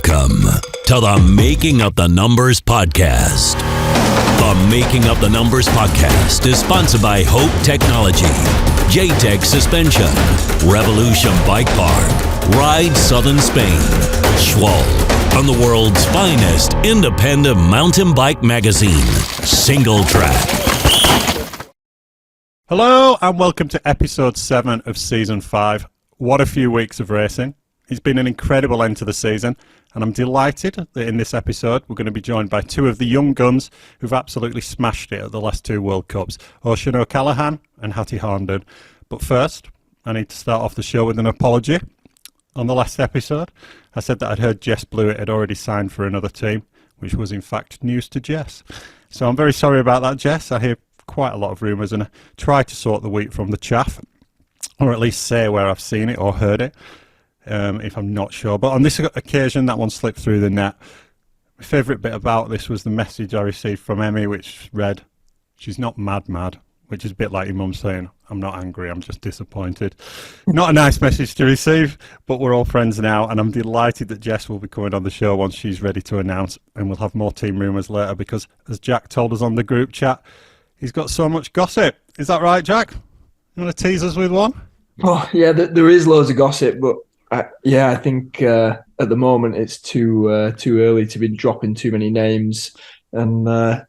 Welcome to the Making Up the Numbers podcast. The Making Up the Numbers podcast is sponsored by Hope Technology, J-Tech Suspension, Revolution Bike Park, Ride Southern Spain, Schwal, and the world's finest independent mountain bike magazine, Singletrack. Hello and welcome to episode 7 of season 5. What a few weeks of racing. It's been an incredible end to the season, and I'm delighted that in this episode we're going to be joined by two of the young guns who've absolutely smashed it at the last two World Cups, Øisin Callaghan and Harriet Harnden. But first, I need to start off the show with an apology. On the last episode, I said that I'd heard Jess Blewett had already signed for another team, which was in fact news to Jess. So I'm very sorry about that, Jess. I hear quite a lot of rumours, and I try to sort the wheat from the chaff, or at least say where I've seen it or heard it. If I'm not sure. But on this occasion, that one slipped through the net. My favourite bit about this was the message I received from Emilie, which read, "She's not mad," which is a bit like your mum saying, "I'm not angry, I'm just disappointed." Not a nice message to receive, but we're all friends now, and I'm delighted that Jess will be coming on the show once she's ready to announce, and we'll have more team rumours later, because as Jack told us on the group chat, he's got so much gossip. Is that right, Jack? You want to tease us with one? Oh, yeah, there is loads of gossip, but I think at the moment it's too early to be dropping too many names and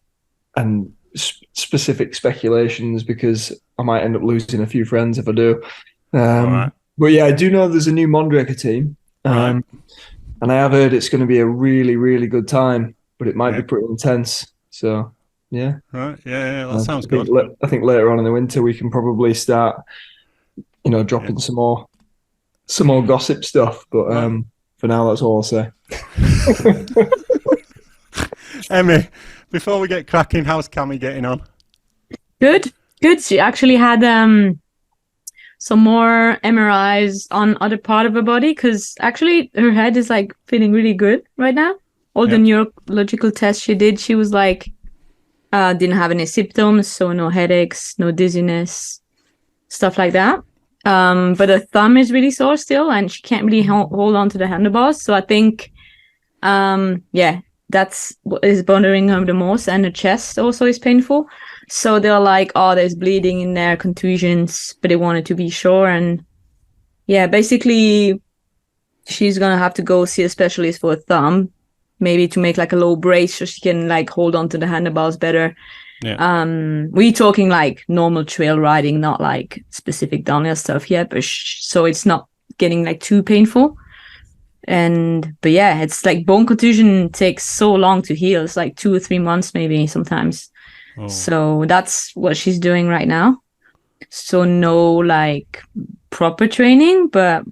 specific speculations, because I might end up losing a few friends if I do. Right. But yeah, I do know there's a new Mondraker team, and I have heard it's going to be a really, really good time, but it might be pretty intense. So yeah, right, yeah, that sounds good. I think later on in the winter we can probably start, dropping some more gossip stuff, but for now, that's all I'll say. Emmy, before we get cracking, how's Cammy getting on? Good. She actually had some more MRIs on other part of her body, because actually her head is like feeling really good right now. All the neurological tests she did, she was like, didn't have any symptoms, so no headaches, no dizziness, stuff like that. But her thumb is really sore still, and she can't really hold on to the handlebars. So I think, that's what is bothering her the most. And her chest also is painful. So they're like, oh, there's bleeding in there, contusions, but they wanted to be sure. And yeah, basically, she's going to have to go see a specialist for a thumb, maybe to make like a low brace so she can like hold on to the handlebars better. Yeah. We're talking like normal trail riding, not like specific downhill stuff yet, but so it's not getting like too painful. But yeah, it's like bone contusion takes so long to heal. It's like 2 or 3 months maybe sometimes. Oh. So that's what she's doing right now. So no like proper training, but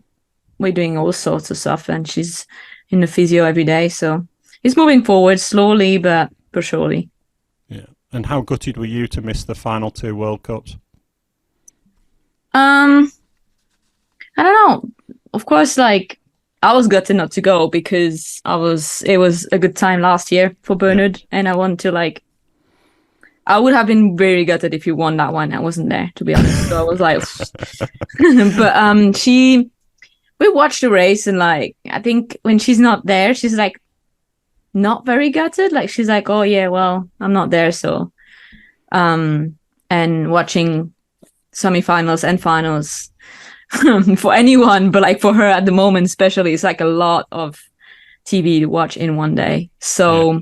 we're doing all sorts of stuff, and she's in the physio every day. So it's moving forward slowly but surely. Yeah. And how gutted were you to miss the final 2 World Cups? I don't know. Of course, like I was gutted not to go, because it was a good time last year for Bernard, and I want to I would have been very gutted if you won that one. I wasn't there, to be honest. So I was like, but we watched the race, and like I think when she's not there, she's like not very gutted. Like she's like, oh yeah, well, I'm not there, so and watching semifinals and finals for anyone, but like for her at the moment especially, it's like a lot of TV to watch in one day. So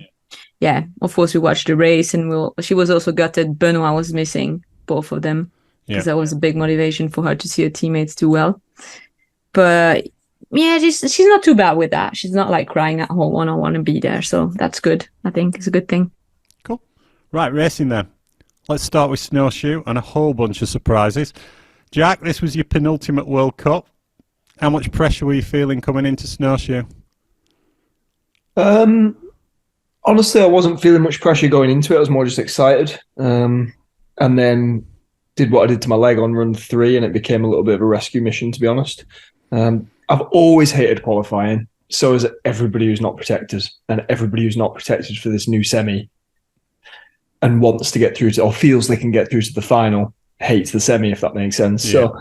yeah, of course we watched the race, and she was also gutted Benoit was missing, both of them, because that was a big motivation for her to see her teammates do well. But yeah, she's not too bad with that. She's not like crying at home, I want to be there. So that's good. I think it's a good thing. Cool. Right, racing then. Let's start with snowshoe and a whole bunch of surprises. Jack, this was your penultimate World Cup. How much pressure were you feeling coming into snowshoe? Honestly, I wasn't feeling much pressure going into it. I was more just excited. And then did what I did to my leg on run 3, and it became a little bit of a rescue mission, to be honest. I've always hated qualifying. So has everybody who's not protected, and everybody who's not protected for this new semi and wants to get through to, or feels they can get through to the final, hates the semi, if that makes sense. Yeah. So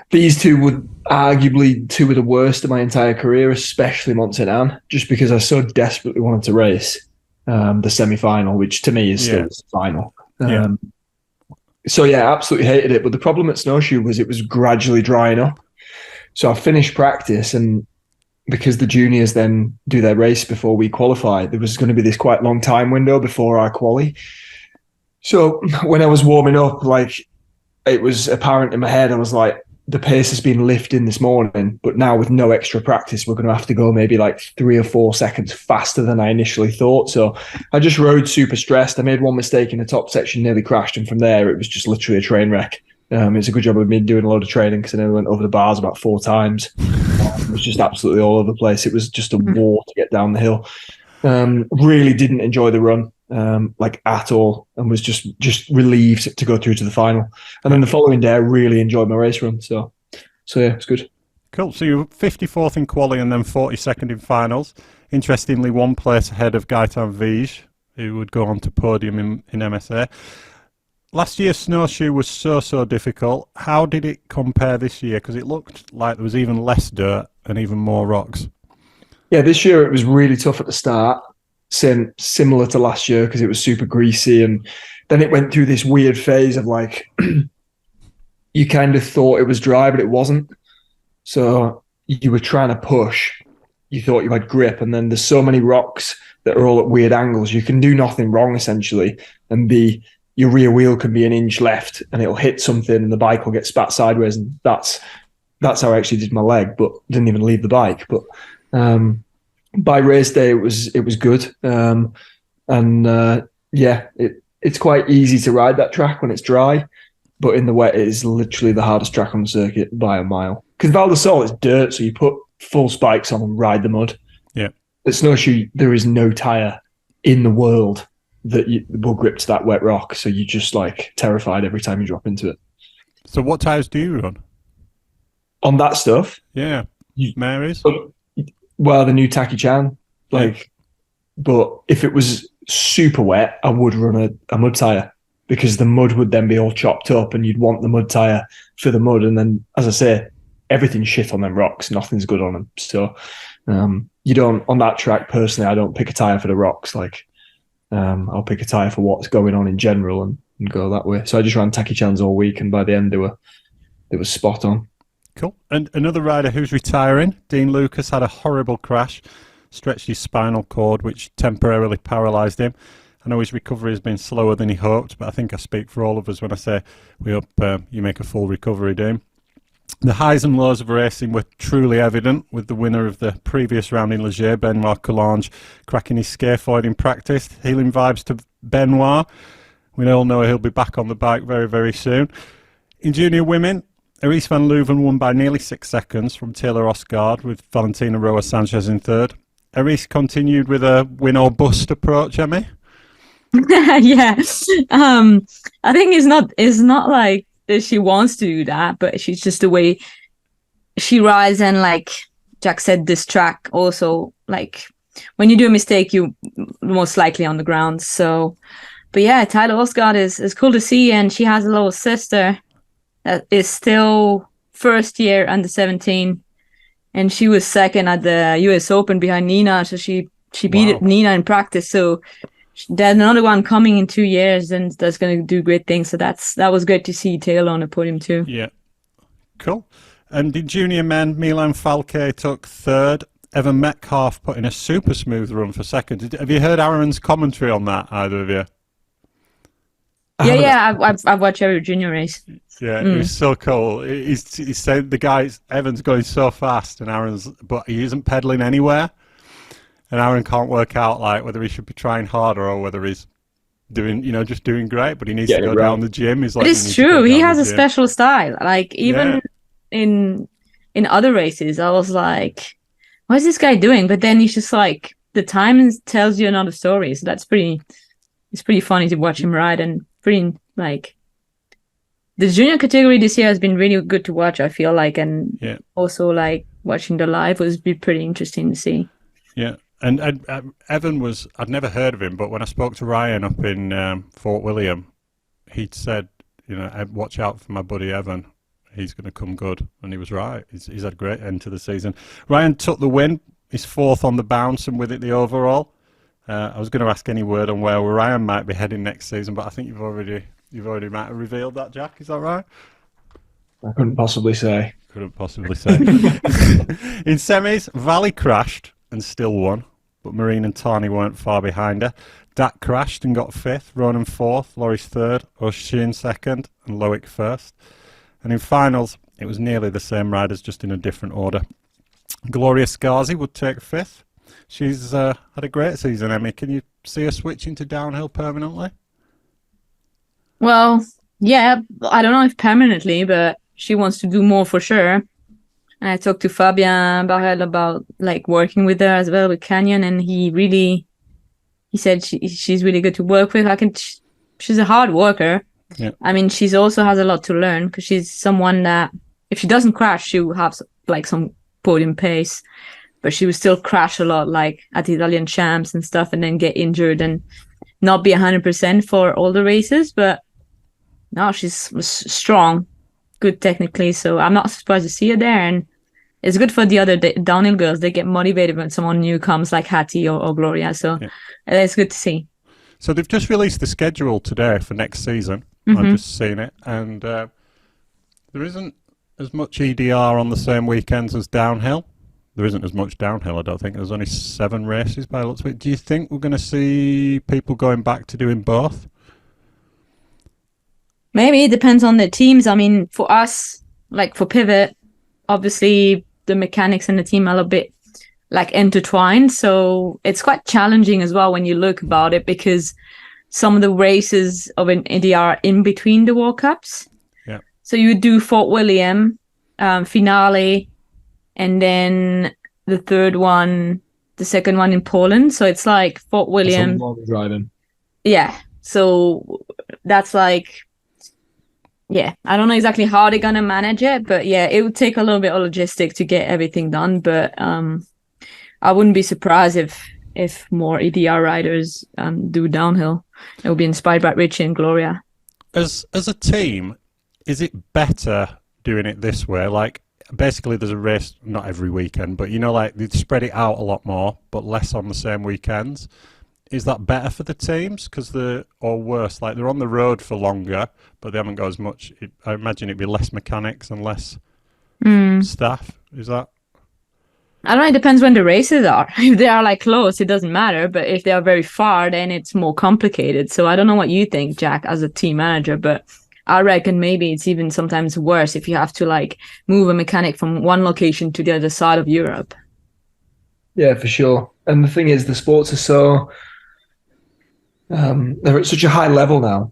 These two would arguably two of the worst of my entire career, especially Mont Saint Anne, just because I so desperately wanted to race the semi-final, which to me is still the final. So yeah, absolutely hated it. But the problem at Snowshoe was it was gradually drying up. So I finished practice, and because the juniors then do their race before we qualify, there was going to be this quite long time window before our quali. So when I was warming up, like, it was apparent in my head, I was like, the pace has been lifting this morning, but now with no extra practice, we're going to have to go maybe like 3 or 4 seconds faster than I initially thought. So I just rode super stressed. I made one mistake in the top section, nearly crashed. And from there, it was just literally a train wreck. It's a good job of me doing a lot of training because I nearly went over the bars about 4 times. It was just absolutely all over the place. It was just a war to get down the hill. Really didn't enjoy the run. Like at all, and was just relieved to go through to the final. And then the following day, I really enjoyed my race run. So yeah, it's good. Cool. So you were 54th in quali and then 42nd in finals. Interestingly, 1 place ahead of Gaetan Vige, who would go on to podium in MSA. Last year's Snowshoe was so difficult. How did it compare this year? Because it looked like there was even less dirt and even more rocks. Yeah, this year it was really tough at the start. Similar to last year because it was super greasy, and then it went through this weird phase of like you kind of thought it was dry but it wasn't, so you were trying to push, you thought you had grip, and then there's so many rocks that are all at weird angles, you can do nothing wrong essentially, and your rear wheel can be an inch left and it'll hit something and the bike will get spat sideways, and that's how I actually did my leg, but didn't even leave the bike. But by race day, it was good, it's quite easy to ride that track when it's dry, but in the wet, it is literally the hardest track on the circuit by a mile. Because Val de Sol is dirt, so you put full spikes on and ride the mud. Yeah, at Snowshoe, there is no tire in the world that will grip to that wet rock, so you're just like terrified every time you drop into it. So what tires do you run on that stuff? Yeah, Mary's. Well, the new Taki Chan, but if it was super wet, I would run a mud tire because the mud would then be all chopped up, and you'd want the mud tire for the mud. And then, as I say, everything's shit on them rocks. Nothing's good on them. So you don't, on that track personally, I don't pick a tire for the rocks. I'll pick a tire for what's going on in general and go that way. So I just ran Taki Chans all week, and by the end they were spot on. Cool. And another rider who's retiring, Dean Lucas, had a horrible crash, stretched his spinal cord, which temporarily paralysed him. I know his recovery has been slower than he hoped, but I think I speak for all of us when I say we hope you make a full recovery, Dean. The highs and lows of racing were truly evident, with the winner of the previous round in Leger, Benoit Coulange, cracking his scaphoid in practice. Healing vibes to Benoit. We all know he'll be back on the bike very, very soon. In junior women, Øisin van Leuven won by nearly 6 seconds from Taylor Osgaard, with Valentina Roa Sanchez in third. Øisin continued with a win or bust approach, Emmy? Yeah. I think it's not like that she wants to do that, but she's just the way she rides. And like Jack said, this track also, like, when you do a mistake, you most likely on the ground. So, but yeah, Tyler Osgaard is cool to see, and she has a little sister that is still first year under 17, and she was second at the US Open behind Nina, so she beat Nina in practice. So there's another one coming in 2 years, and that's going to do great things. So that was great to see Taylor on the podium too. Yeah, cool. And in junior men, Milan Falke took third. Evan Metcalf put in a super smooth run for second. Have you heard Aaron's commentary on that, either of you? Yeah, I've watched every junior race. Yeah, it was so cool. He said the guy, Evan's going so fast, and but he isn't pedaling anywhere. And Aaron can't work out like whether he should be trying harder or whether he's doing, just doing great. But he needs to go down the gym. He's like, but it's true. He has a special style. Like even in other races, I was like, what is this guy doing? But then he's just like, the time tells you another story. So it's pretty funny to watch him ride, and pretty like. The junior category this year has been really good to watch, I feel like, and also like watching the live was pretty interesting to see. Yeah, and Evan was, I'd never heard of him, but when I spoke to Ryan up in Fort William, he'd said, watch out for my buddy Evan. he's going to come good, and he was right. He's had a great end to the season. Ryan took the win. He's fourth on the bounce, and with it the overall. I was going to ask any word on where Ryan might be heading next season, but I think you've already might have revealed that, Jack. Is that right? I couldn't possibly say. Couldn't possibly say. In semis, Valley crashed and still won, but Marine and Tawny weren't far behind her. Dak crashed and got fifth, Ronan fourth, Loris third, O'Sheen second, and Loic first. And in finals, it was nearly the same riders, just in a different order. Gloria Scarzi would take fifth. She's had a great season, Emmy. Can you see her switching to downhill permanently? Well, yeah, I don't know if permanently, but she wants to do more for sure. And I talked to Fabien Barrel about like working with her as well with Canyon, and he said she's really good to work with. She's a hard worker. Yeah. I mean, she's also has a lot to learn because she's someone that if she doesn't crash, she will have like some podium pace, but she will still crash a lot, like at the Italian champs and stuff, and then get injured and not be 100% for all the races. But no, she's strong, good technically, so I'm not surprised to see her there. And it's good for the other downhill girls. They get motivated when someone new comes, like Hattie or Gloria. So it's good to see. So they've just released the schedule today for next season. Mm-hmm. I've just seen it, and there isn't as much EDR on the same weekends as downhill. There isn't as much downhill, I don't think. There's only 7 races by the looks of it. Do you think we're going to see people going back to doing both? Maybe. It depends on the teams. I mean, for us, like for Pivot, obviously the mechanics and the team are a bit like intertwined. So it's quite challenging as well when you look about it, because some of the races of an EDR are in between the World Cups. Yeah. So you do Fort William, finale, and then the second one in Poland. So it's like Fort William. Driving. Yeah. So that's like, yeah, I don't know exactly how they're going to manage it, but yeah, it would take a little bit of logistics to get everything done. But I wouldn't be surprised if more EDR riders do downhill. It will be inspired by Richie and Gloria. As a team, is it better doing it this way? Like, basically there's a race, not every weekend, but like they spread it out a lot more, but less on the same weekends. Is that better for the teams? Or worse, like they're on the road for longer, but they haven't got as much. I imagine it'd be less mechanics and less staff. Is that? I don't know, it depends when the races are. If they are like close, it doesn't matter. But if they are very far, then it's more complicated. So I don't know what you think, Jack, as a team manager, but I reckon maybe it's even sometimes worse if you have to like move a mechanic from one location to the other side of Europe. Yeah, for sure. And the thing is, the sports are so they're at such a high level now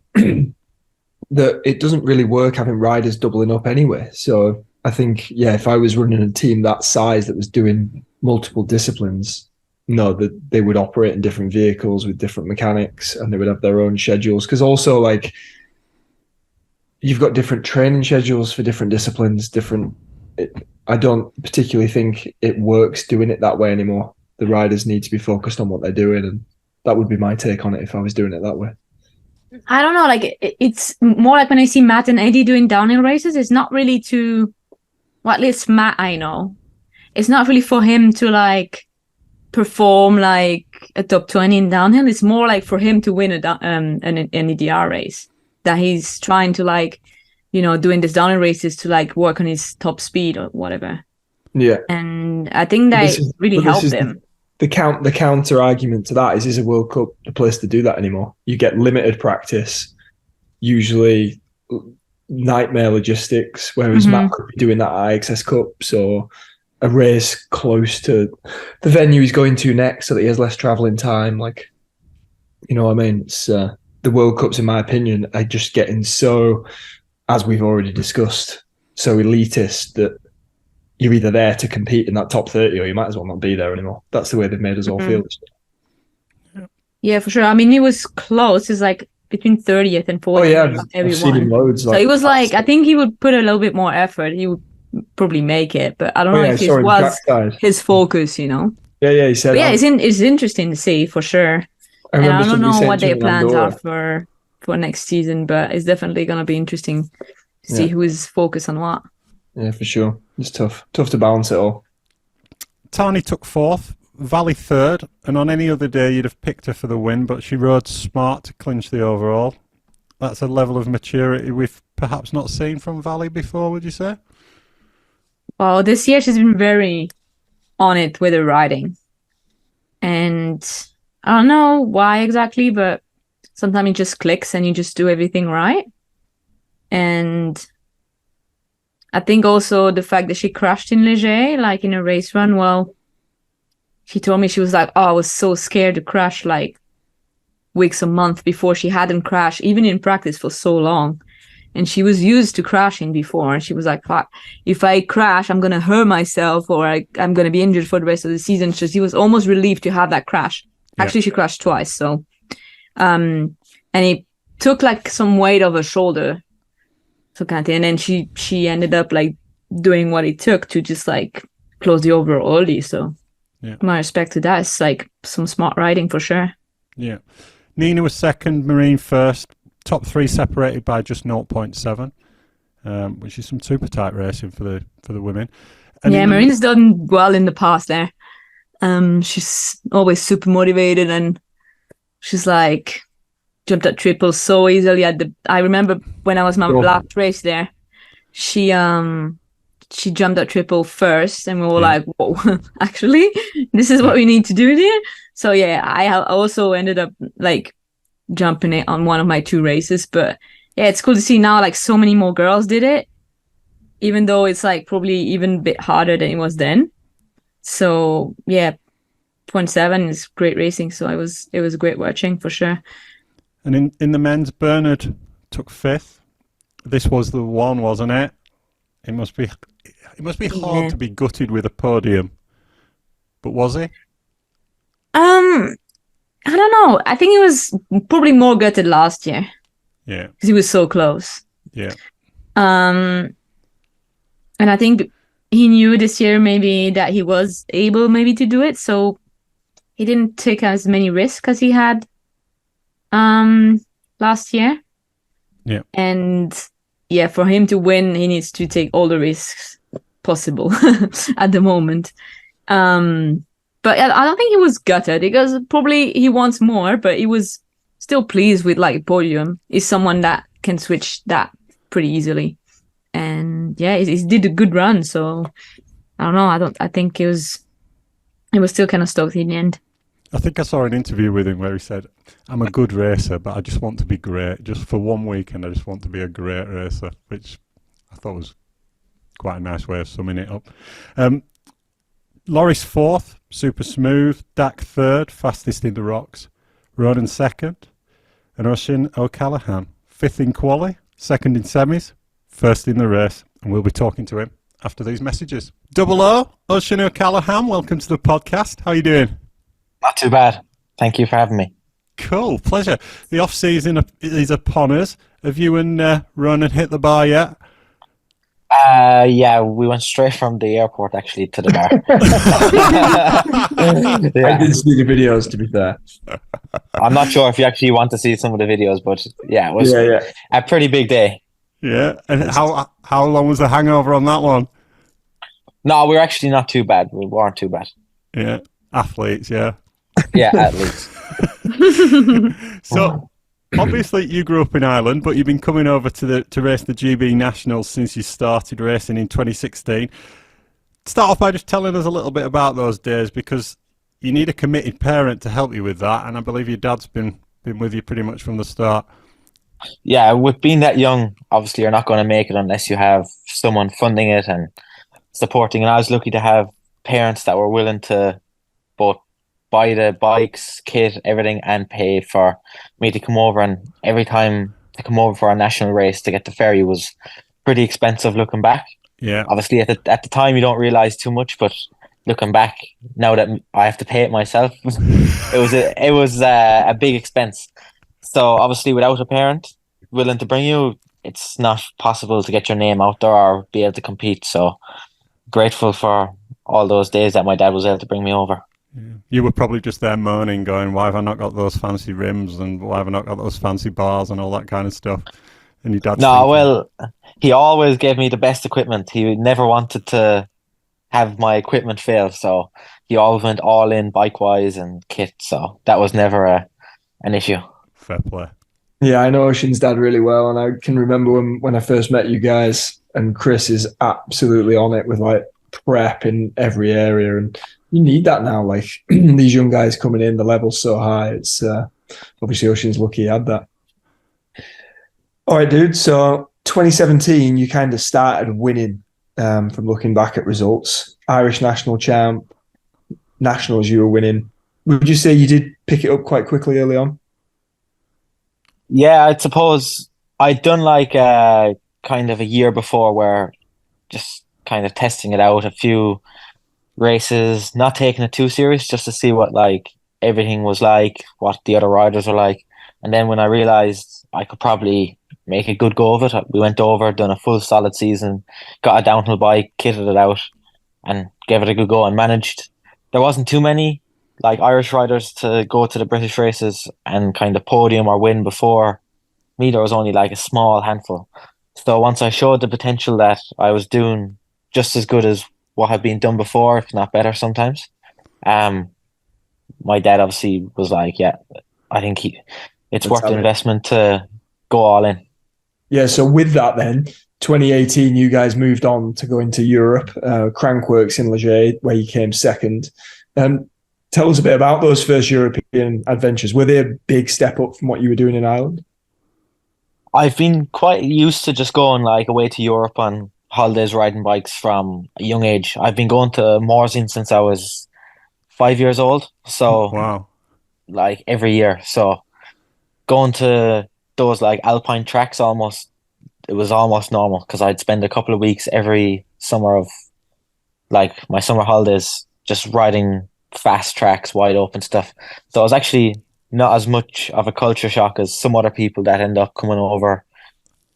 that it doesn't really work having riders doubling up anyway. So I think, yeah, if I was running a team that size that was doing multiple disciplines, that they would operate in different vehicles with different mechanics, and they would have their own schedules. Because also, like, you've got different training schedules for different disciplines. I don't particularly think it works doing it that way anymore. The riders need to be focused on what they're doing, and that would be my take on it if I was doing it that way. I don't know, like it's more like when I see Matt and Eddie doing downhill races, it's not really well, at least Matt, I know, it's not really for him to like perform like a top 20 in downhill. It's more like for him to win an EDR race, that he's trying to like, doing these downhill races to like work on his top speed or whatever. Yeah. And I think that really helped him. The counter argument to that is a World Cup the place to do that anymore? You get limited practice, usually nightmare logistics, whereas Matt could be doing that at IXS Cups or a race close to the venue he's going to next, so that he has less travelling time. Like, you know what I mean? It's the World Cups, in my opinion, are just getting so, as we've already discussed, so elitist that you're either there to compete in that top 30 or you might as well not be there anymore. That's the way they've made us all feel. Yeah, for sure. I mean, it was close. It's like between 30th and 40th. Oh, yeah. I've seen him loads. So it was like, I think he would put a little bit more effort. He would probably make it, but I don't know if it was his focus, Yeah, he said. But yeah, it's interesting to see for sure. I don't know what their plans are for next season, but it's definitely going to be interesting to see who is focused on what. Yeah, for sure. It's tough to balance it all. Tani took 4th, Valley 3rd, and on any other day you'd have picked her for the win, but she rode smart to clinch the overall. That's a level of maturity we've perhaps not seen from Valley before, would you say? Well, this year she's been very on it with her riding. And I don't know why exactly, but sometimes it just clicks and you just do everything right. And I think also the fact that she crashed in Leger, like in a race run, well, she told me she was like, oh, I was so scared to crash like weeks or months before. She hadn't crashed, even in practice, for so long. And she was used to crashing before. And she was like, fuck, if I crash, I'm going to hurt myself or I'm going to be injured for the rest of the season. So she was almost relieved to have that crash. Yeah. Actually, she crashed twice. So, and it took like some weight off her shoulder. So kind of thing. And then she ended up like doing what it took to just like close the overall early. So my respect to that. It's like some smart riding for sure. Yeah. Nina was 2nd, Marine 1st. Top 3 separated by just 0.7, which is some super tight racing for the women. And Marine's done well in the past there. She's always super motivated and she's like jumped at triple so easily. I remember when I was my last race there, she jumped at triple first and we were like, whoa, actually, this is what we need to do there. So yeah, I also ended up like jumping it on one of my 2 races, but yeah, it's cool to see now like so many more girls did it, even though it's like probably even a bit harder than it was then. So yeah, 0.7 is great racing, so it was great watching for sure. And in the men's, Bernard took 5th. This was the one, wasn't it? It must be hard to be gutted with a podium, but was he? I don't know. I think he was probably more gutted last year. Yeah. Because he was so close. Yeah. And I think he knew this year maybe that he was able maybe to do it, so he didn't take as many risks as he had last year. Yeah. And yeah, for him to win, he needs to take all the risks possible at the moment. But I don't think he was gutted because probably he wants more, but he was still pleased with like podium. He's someone that can switch that pretty easily. And yeah, he did a good run. So I don't know. I think he was still kind of stoked in the end. I think I saw an interview with him where he said, I'm a good racer, but I just want to be great. Just for one weekend, I just want to be a great racer, which I thought was quite a nice way of summing it up. Loris 4th, super smooth. Dak 3rd, fastest in the rocks. Ronan 2nd. And Øisin O'Callaghan 5th in quali, 2nd in semis, 1st in the race. And we'll be talking to him after these messages. Double O, Øisin O'Callaghan, welcome to the podcast. How are you doing? Not too bad. Thank you for having me. Cool, pleasure. The off-season is upon us. Have you and Ronan hit the bar yet? Yeah, we went straight from the airport actually to the bar. Yeah. I did see the videos, to be fair. I'm not sure if you actually want to see some of the videos, but yeah, it was a pretty big day. Yeah, and how long was the hangover on that one? No, we were actually not too bad. We weren't too bad. Yeah, athletes, yeah. Yeah, at least. So, obviously, you grew up in Ireland, but you've been coming over to race the GB Nationals since you started racing in 2016. Start off by just telling us a little bit about those days, because you need a committed parent to help you with that, and I believe your dad's been with you pretty much from the start. Yeah, with being that young, obviously you're not going to make it unless you have someone funding it and supporting. And I was lucky to have parents that were willing to both buy the bikes, kit, everything, and pay for me to come over. And every time to come over for a national race to get the ferry was pretty expensive looking back. Yeah. Obviously, at the time, you don't realize too much, but looking back, now that I have to pay it myself, it was a big expense. So obviously, without a parent willing to bring you, it's not possible to get your name out there or be able to compete. So grateful for all those days that my dad was able to bring me over. Yeah. You were probably just there moaning, going, why have I not got those fancy rims and why have I not got those fancy bars and all that kind of stuff? And your dad's No, thinking, well, he always gave me the best equipment. He never wanted to have my equipment fail, so he always went all in bike-wise and kit, so that was never an issue. fair play. Yeah, I know Øisin's dad really well, and I can remember when I first met you guys, and Chris is absolutely on it with like prep in every area, and you need that now. Like these young guys coming in, the level's so high. It's obviously Øisin's lucky he had that. All right, dude. So 2017, you kind of started winning from looking back at results. Irish national champ, nationals, you were winning. Would you say you did pick it up quite quickly early on? Yeah, I suppose I'd done like kind of a year before where just kind of testing it out, a few races, not taking it too serious, just to see what like everything was like, what the other riders were like. And then when I realized I could probably make a good go of it, we went over, done a full solid season, got a downhill bike, kitted it out, and gave it a good go and managed. There wasn't too many like Irish riders to go to the British races and kind of podium or win before me. There was only like a small handful. So once I showed the potential that I was doing just as good as what had been done before, if not better sometimes, my dad obviously was like, yeah, I think it's worth the investment to go all in. Yeah, so with that then, 2018, you guys moved on to go into Europe, Crankworks in Leger, where you came second. Tell us a bit about those first European adventures. Were they a big step up from what you were doing in Ireland? I've been quite used to just going like away to Europe on holidays, riding bikes from a young age. I've been going to Øisin since I was 5 years old. So Wow. like every year. So going to those like alpine tracks it was almost normal because I'd spend a couple of weeks every summer of like my summer holidays just riding fast tracks, wide open stuff. So it was actually not as much of a culture shock as some other people that end up coming over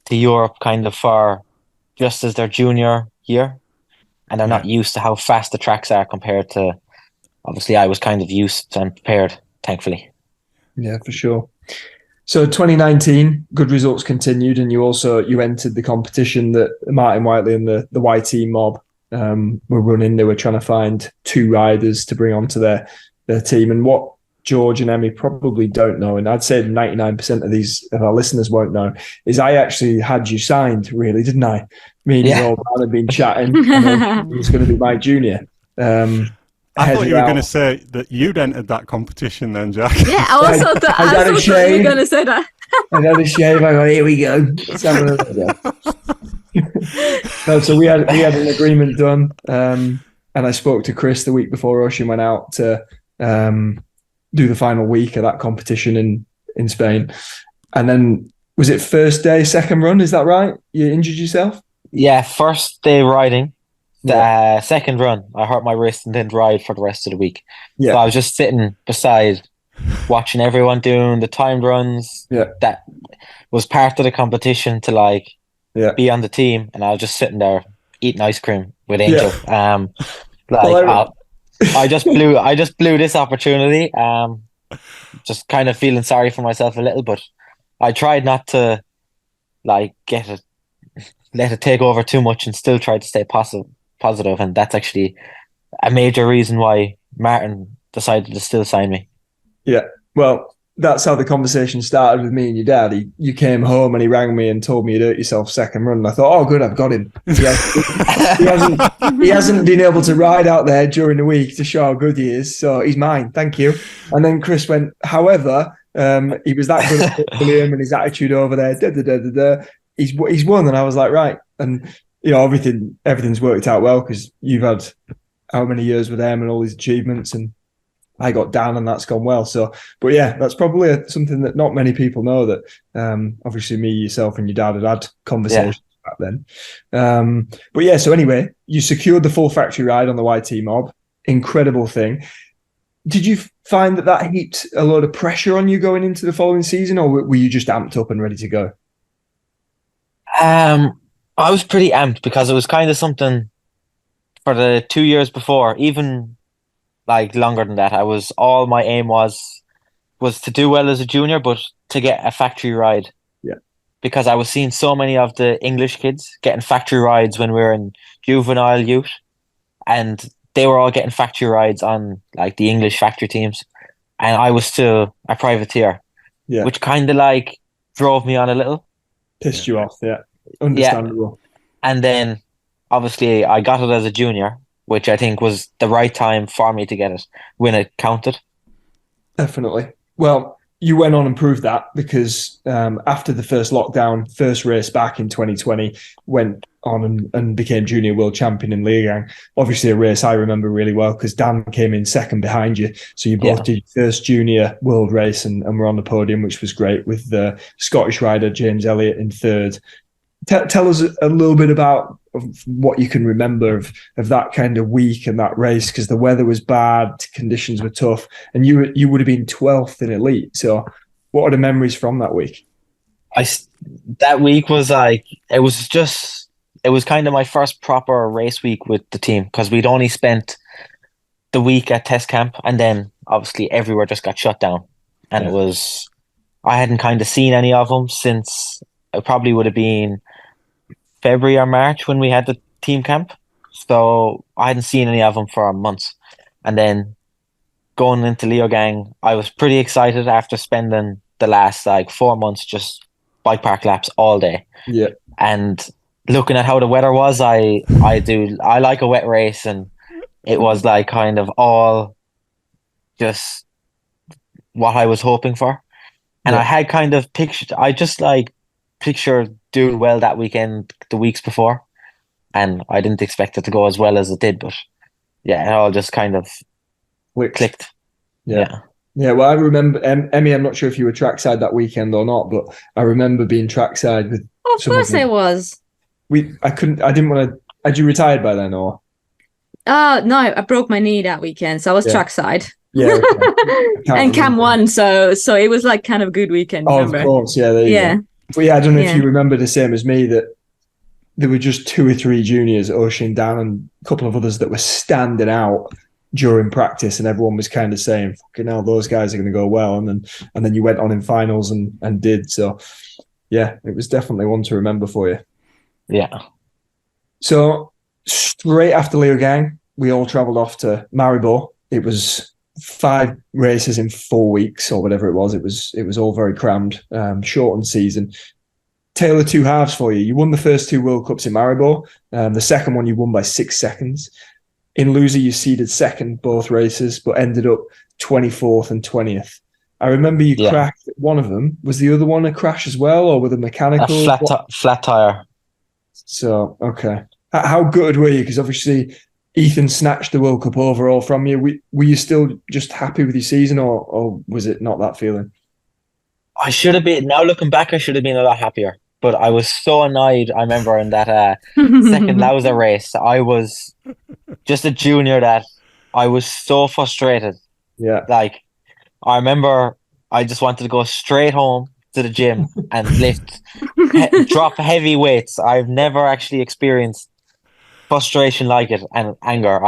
to Europe kind of for just as their junior year. And they're not used to how fast the tracks are compared to, obviously I was kind of used and prepared, thankfully. Yeah, for sure. So 2019, good results continued, and you entered the competition that Martin Whiteley and the YT mob were running. They were trying to find 2 riders to bring onto their team. And what George and Emmy probably don't know, and I'd say 99% of our listeners won't know, is I actually had you signed, really, didn't I? Me and your old man had been chatting, and he was going to be my junior. I thought you were going to say that you'd entered that competition then, Jack. Yeah, I also thought you were going to say that. I had a shave. I go, here we go. No, so we had an agreement done, and I spoke to Chris the week before Øisin went out to do the final week of that competition in Spain. And then, was it first day, second run? Is that right? You injured yourself? Yeah, first day riding. Second run, I hurt my wrist and didn't ride for the rest of the week. Yeah. So I was just sitting beside, watching everyone doing the timed runs. Yeah. That was part of the competition to be on the team, and I was just sitting there eating ice cream with Angel. Yeah. I just blew this opportunity. Just kind of feeling sorry for myself a little, but I tried not to let it take over too much, and still tried to stay positive. And that's actually a major reason why Martin decided to still sign me. Yeah, well, that's how the conversation started with me and your dad. You came home and he rang me and told me you'd hurt yourself second run. And I thought, oh, good, I've got him. He hasn't been able to ride out there during the week to show how good he is, so he's mine. Thank you. And then Chris went, however, he was that good at William and his attitude over there. He's won, and I was like, right. And everything's worked out well because you've had how many years with them and all these achievements, and I got down and that's gone well. So, but yeah, that's probably something that not many people know, that obviously me, yourself and your dad had conversations back then. But yeah, so anyway, you secured the full factory ride on the YT mob. Incredible thing. Did you find that heaped a lot of pressure on you going into the following season, or were you just amped up and ready to go? I was pretty amped because it was kind of something for the 2 years before, even longer than that. All my aim was to do well as a junior, but to get a factory ride. Yeah. because I was seeing so many of the English kids getting factory rides when we were in juvenile youth, and they were all getting factory rides on like the English factory teams, and I was still a privateer, which kind of like drove me on a little. Pissed you off, yeah. Understandable. Yeah. And then obviously I got it as a junior, which I think was the right time for me to get it when it counted. Definitely. Well, you went on and proved that, because after the first lockdown, first race back in 2020, went on and became junior world champion in Leogang. Obviously a race I remember really well because Dan came in second behind you. So you both did your first junior world race and were on the podium, which was great, with the Scottish rider James Elliott in third. Tell us a little bit about what you can remember of that kind of week and that race, because the weather was bad, conditions were tough, and you would have been 12th in elite. So what are the memories from that week? That week was like, it was kind of my first proper race week with the team, because we'd only spent the week at test camp, and then obviously everywhere just got shut down. And I hadn't kind of seen any of them since it probably would have been February or March when we had the team camp. So I hadn't seen any of them for months. And then going into Leogang, I was pretty excited after spending the last like 4 months just bike park laps all day. Yeah. And looking at how the weather was, I like a wet race, and it was like kind of all just what I was hoping for. And I had kind of pictured doing well that weekend the weeks before, and I didn't expect it to go as well as it did, but it all just kind of clicked. Yeah. Well, I remember, Emmy, I'm not sure if you were trackside that weekend or not, but I remember being trackside with of course I was. I didn't want to. Had you retired by then, or? No, I broke my knee that weekend, so I was trackside. Yeah, okay. And Cam won, so it was like kind of a good weekend. Remember? Of course, yeah, there you go. But I don't know if you remember the same as me, that there were just 2 or 3 juniors, Øisin, Dan, and a couple of others that were standing out during practice, and everyone was kind of saying, "Fucking hell, those guys are going to go well." And then you went on in finals and did. So yeah, it was definitely one to remember for you. Yeah. So straight after Leogang, we all travelled off to Maribor. It was 5 races in 4 weeks or whatever it was. It was all very crammed, shortened season. Tale of two halves for you. You won the first 2 World Cups in Maribor. The second one you won by 6 seconds. In loser, you seeded second both races, but ended up 24th and 20th. I remember you cracked one of them. Was the other one a crash as well, or with a mechanical? A flat tire. So, okay. How good were you? Because obviously Ethan snatched the World Cup overall from you. Were you still just happy with your season, or was it not that feeling? I should have been, now looking back, I should have been a lot happier. But I was so annoyed, I remember, in that second Lausa race. I was just a junior that I was so frustrated. Yeah. Like, I remember I just wanted to go straight home to the gym and drop heavy weights. I've never actually experienced frustration like it, and anger.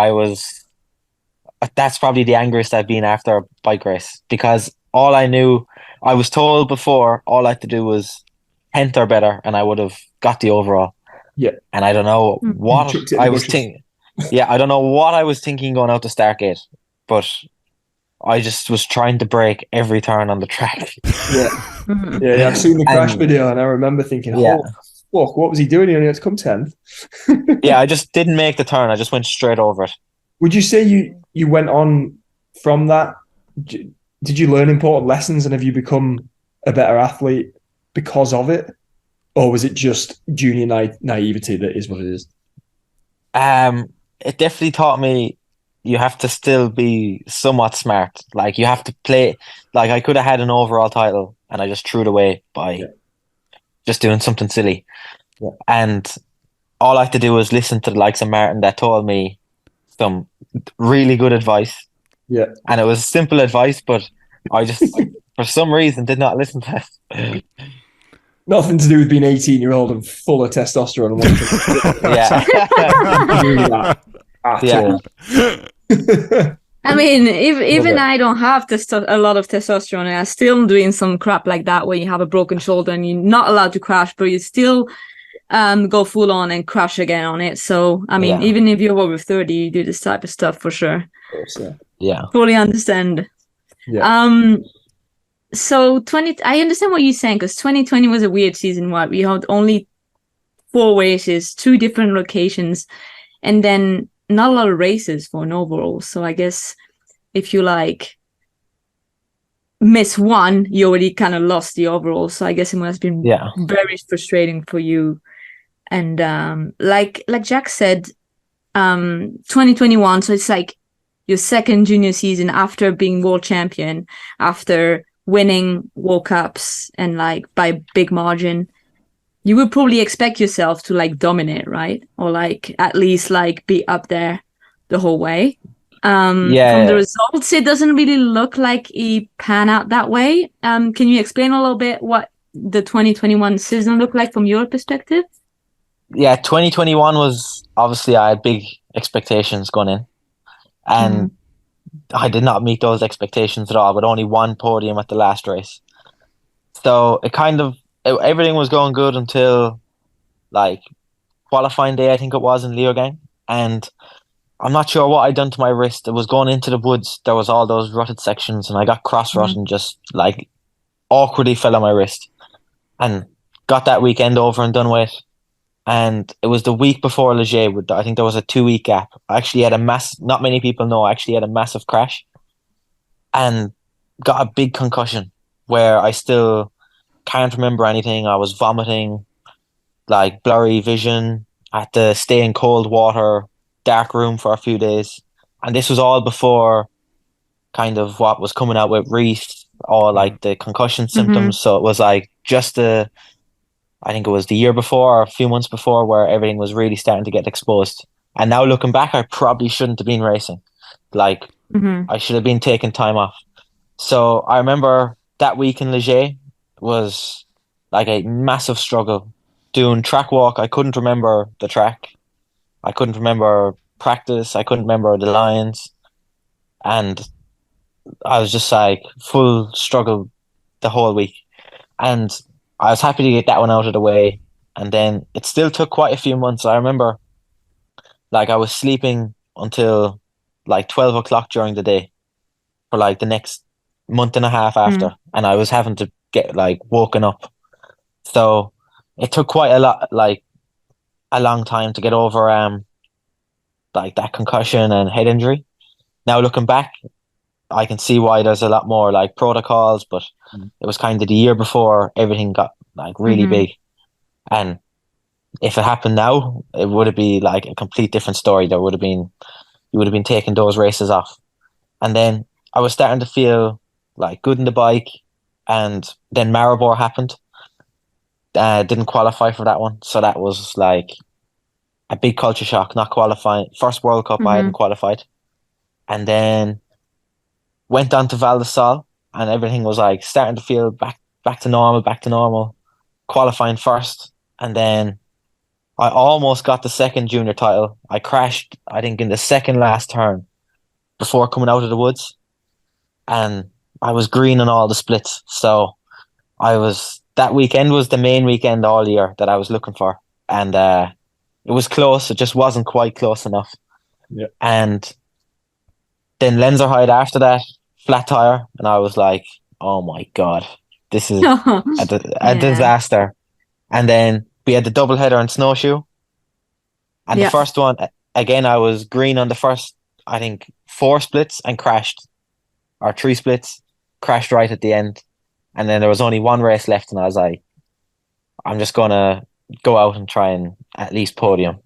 That's probably the angriest I've been after a bike race, because all I knew, I was told before, all I had to do was 10th or better and I would have got the overall. Yeah. And I don't know what I was thinking. Yeah, I don't know what I was thinking going out the start gate, but I just was trying to break every turn on the track. Yeah, I've seen the crash video, and I remember thinking, oh, fuck, what was he doing? He only had to come 10th. Yeah, I just didn't make the turn. I just went straight over it. Would you say you went on from that? Did you learn important lessons, and have you become a better athlete because of it? Or was it just junior naivety that is what it is? It definitely taught me you have to still be somewhat smart. Like, you have to play. Like, I could have had an overall title and I just threw it away by just doing something silly. Yeah. And all I had to do was listen to the likes of Martin that told me some really good advice. Yeah. And it was simple advice, but I just, for some reason, did not listen to it. Nothing to do with being 18-year-old and full of testosterone. And Yeah. all. I mean, even I don't have a lot of testosterone, and I'm still doing some crap like that where you have a broken shoulder and you're not allowed to crash, but you still go full on and crash again on it. So, I mean, even if you're over 30, you do this type of stuff for sure. Of course, Yeah. Fully understand. Yeah. So I understand what you're saying, because 2020 was a weird season. What we had only 4 races, 2 different locations, and then not a lot of races for an overall. So I guess if you like miss one, you already kind of lost the overall. So I guess it must have been very frustrating for you. And like Jack said, 2021. So it's like your second junior season after being world champion, after winning World Cups and like by big margin. You would probably expect yourself to like dominate, right? Or like at least like be up there the whole way. From the results, it doesn't really look like it pan out that way. Can you explain a little bit what the 2021 season looked like from your perspective? Yeah, 2021 was obviously, I had big expectations going in, and I did not meet those expectations at all, with only 1 podium at the last race. So everything was going good until like qualifying day, I think it was, in Leogang, and I'm not sure what I'd done to my wrist. It was going into the woods. There was all those rutted sections, and I got cross-rut and just like awkwardly fell on my wrist, and got that weekend over and done with. And it was the week before Leger. I think there was a 2-week gap. I actually had not many people know, I actually had a massive crash and got a big concussion where I still can't remember anything. I was vomiting, like blurry vision. I had to stay in cold water, dark room for a few days. And this was all before kind of what was coming out with Reese, or like the concussion symptoms. So it was like I think it was the year before or a few months before where everything was really starting to get exposed. And now looking back, I probably shouldn't have been racing. Like, I should have been taking time off. So I remember that week in Leger was like a massive struggle. Doing track walk, I couldn't remember the track. I couldn't remember practice. I couldn't remember the lines. And I was just like full struggle the whole week. And I was happy to get that one out of the way. And then it still took quite a few months. I remember like I was sleeping until like 12 o'clock during the day for like the next month and a half after. And I was having to get like woken up. So it took quite a long time to get over like that concussion and head injury. Now looking back, I can see why there's a lot more like protocols, but it was kind of the year before everything got like really big. And if it happened now, it would have been like a complete different story. You would have been taking those races off. And then I was starting to feel like good in the bike, and then Maribor happened. Didn't qualify for that one, so that was like a big culture shock. Not qualifying, first World Cup I hadn't qualified, and then went on to Val di Sole, and everything was like starting to feel back to normal. Qualifying first, and then I almost got the second junior title. I crashed, I think, in the second last turn before coming out of the woods, and I was green on all the splits. So that weekend was the main weekend all year that I was looking for, and it was close. It just wasn't quite close enough. Yeah. And then Lenzerheide after that, flat tire, and I was like, oh my god, this is a disaster. And then we had the double header in snowshoe, and the first one again, I was green on the first, I think 4 splits, and crashed, or 3 splits, crashed right at the end. And then there was only 1 race left, and I was like, I'm just gonna go out and try and at least podium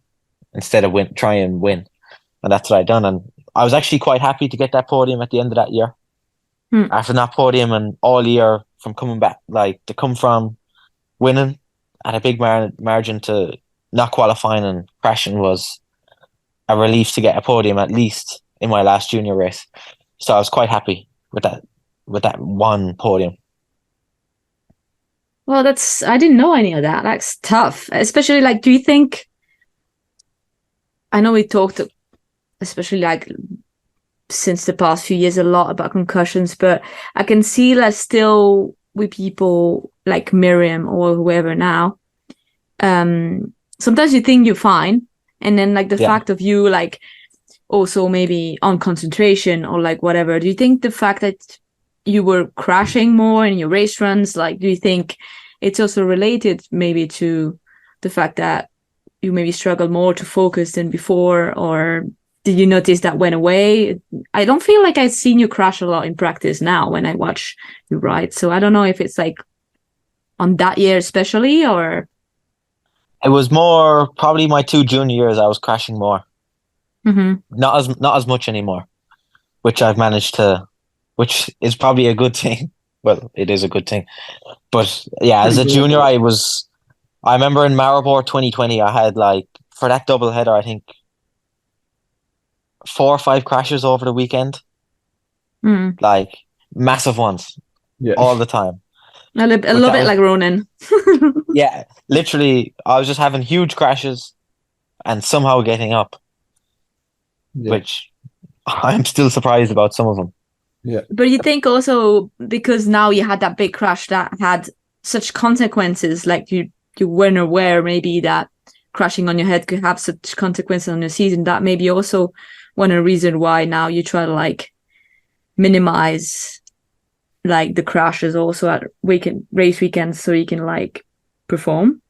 instead of try and win. And that's what I done. And I was actually quite happy to get that podium at the end of that year. After that podium and all year from coming back, like to come from winning at a big margin to not qualifying and crashing was a relief to get a podium at least in my last junior race. So I was quite happy with that 1 podium. Well, I didn't know any of that. That's tough. Especially like, do you think, I know we talked, especially like since the past few years a lot about concussions, but I can see that still with people like Miriam or whoever now. Sometimes you think you're fine, and then like the fact of you like also maybe on concentration or like whatever. Do you think the fact that you were crashing more in your race runs, like do you think it's also related maybe to the fact that you maybe struggled more to focus than before, or did you notice that went away? I don't feel like I've seen you crash a lot in practice now when I watch you ride. So I don't know if it's like on that year especially, or... It was more probably my 2 junior years I was crashing more. Not as much anymore, which I've managed to, which is probably a good thing. Well, it is a good thing. But yeah, as a junior, I remember in Maribor 2020, I had like, for that double header, I think 4 or 5 crashes over the weekend. Like massive ones. Yeah. All the time. A little bit like Ronan. Yeah, literally, I was just having huge crashes and somehow getting up, which I'm still surprised about some of them. Yeah. But you think also because now you had that big crash that had such consequences, like you weren't aware maybe that crashing on your head could have such consequences on your season, that maybe also one of the reasons why now you try to like minimize like the crashes also at race weekends so you can like perform.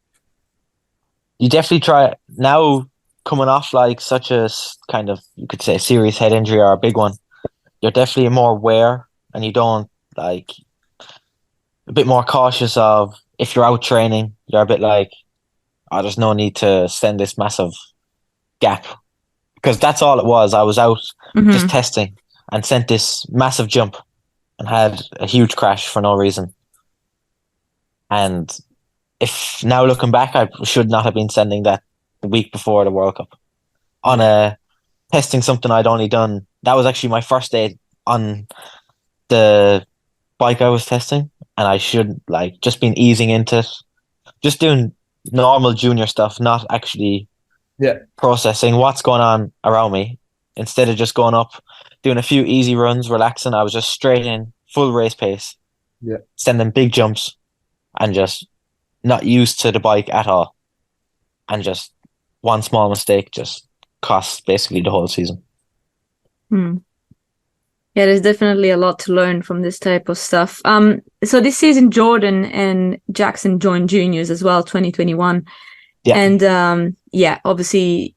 You definitely try now, coming off like such a kind of, you could say, serious head injury or a big one. You're definitely more aware, and you don't like a bit more cautious of if you're out training. You're a bit like, oh, there's no need to send this massive gap, because that's all it was. I was out just testing and sent this massive jump and had a huge crash for no reason. And if now looking back, I should not have been sending that the week before the World Cup on a testing something I'd only done. That was actually my first day on the bike I was testing, and I should like just been easing into it, just doing normal junior stuff, not actually processing what's going on around me. Instead of just going up, doing a few easy runs, relaxing, I was just straight in, full race pace, sending big jumps, and just not used to the bike at all. And just one small mistake just cost basically the whole season. Yeah, there's definitely a lot to learn from this type of stuff. So this season, Jordan and Jackson joined juniors as well, 2021. Yeah. And obviously,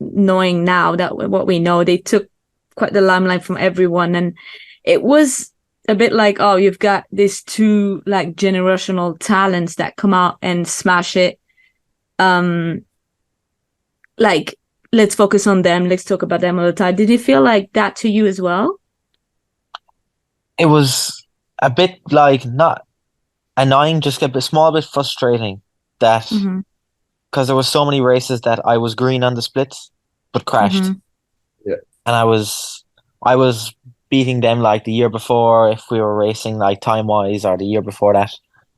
knowing now that what we know, they took quite the limelight from everyone, and it was a bit like, oh, you've got these 2 like generational talents that come out and smash it. Like, let's focus on them. Let's talk about them all the time. Did it feel like that to you as well? It was a bit like, not annoying, just a small bit frustrating that because there was so many races that I was green on the splits but crashed. Yeah. And I was beating them like the year before if we were racing like time wise, or the year before that,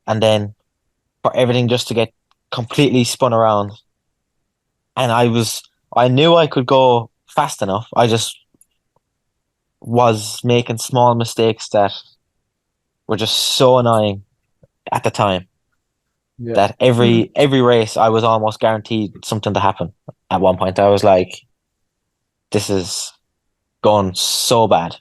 and then for everything just to get completely spun around. And I knew I could go fast enough. I just was making small mistakes that were just so annoying at the time that every race I was almost guaranteed something to happen. At one point I was like, this is going so bad.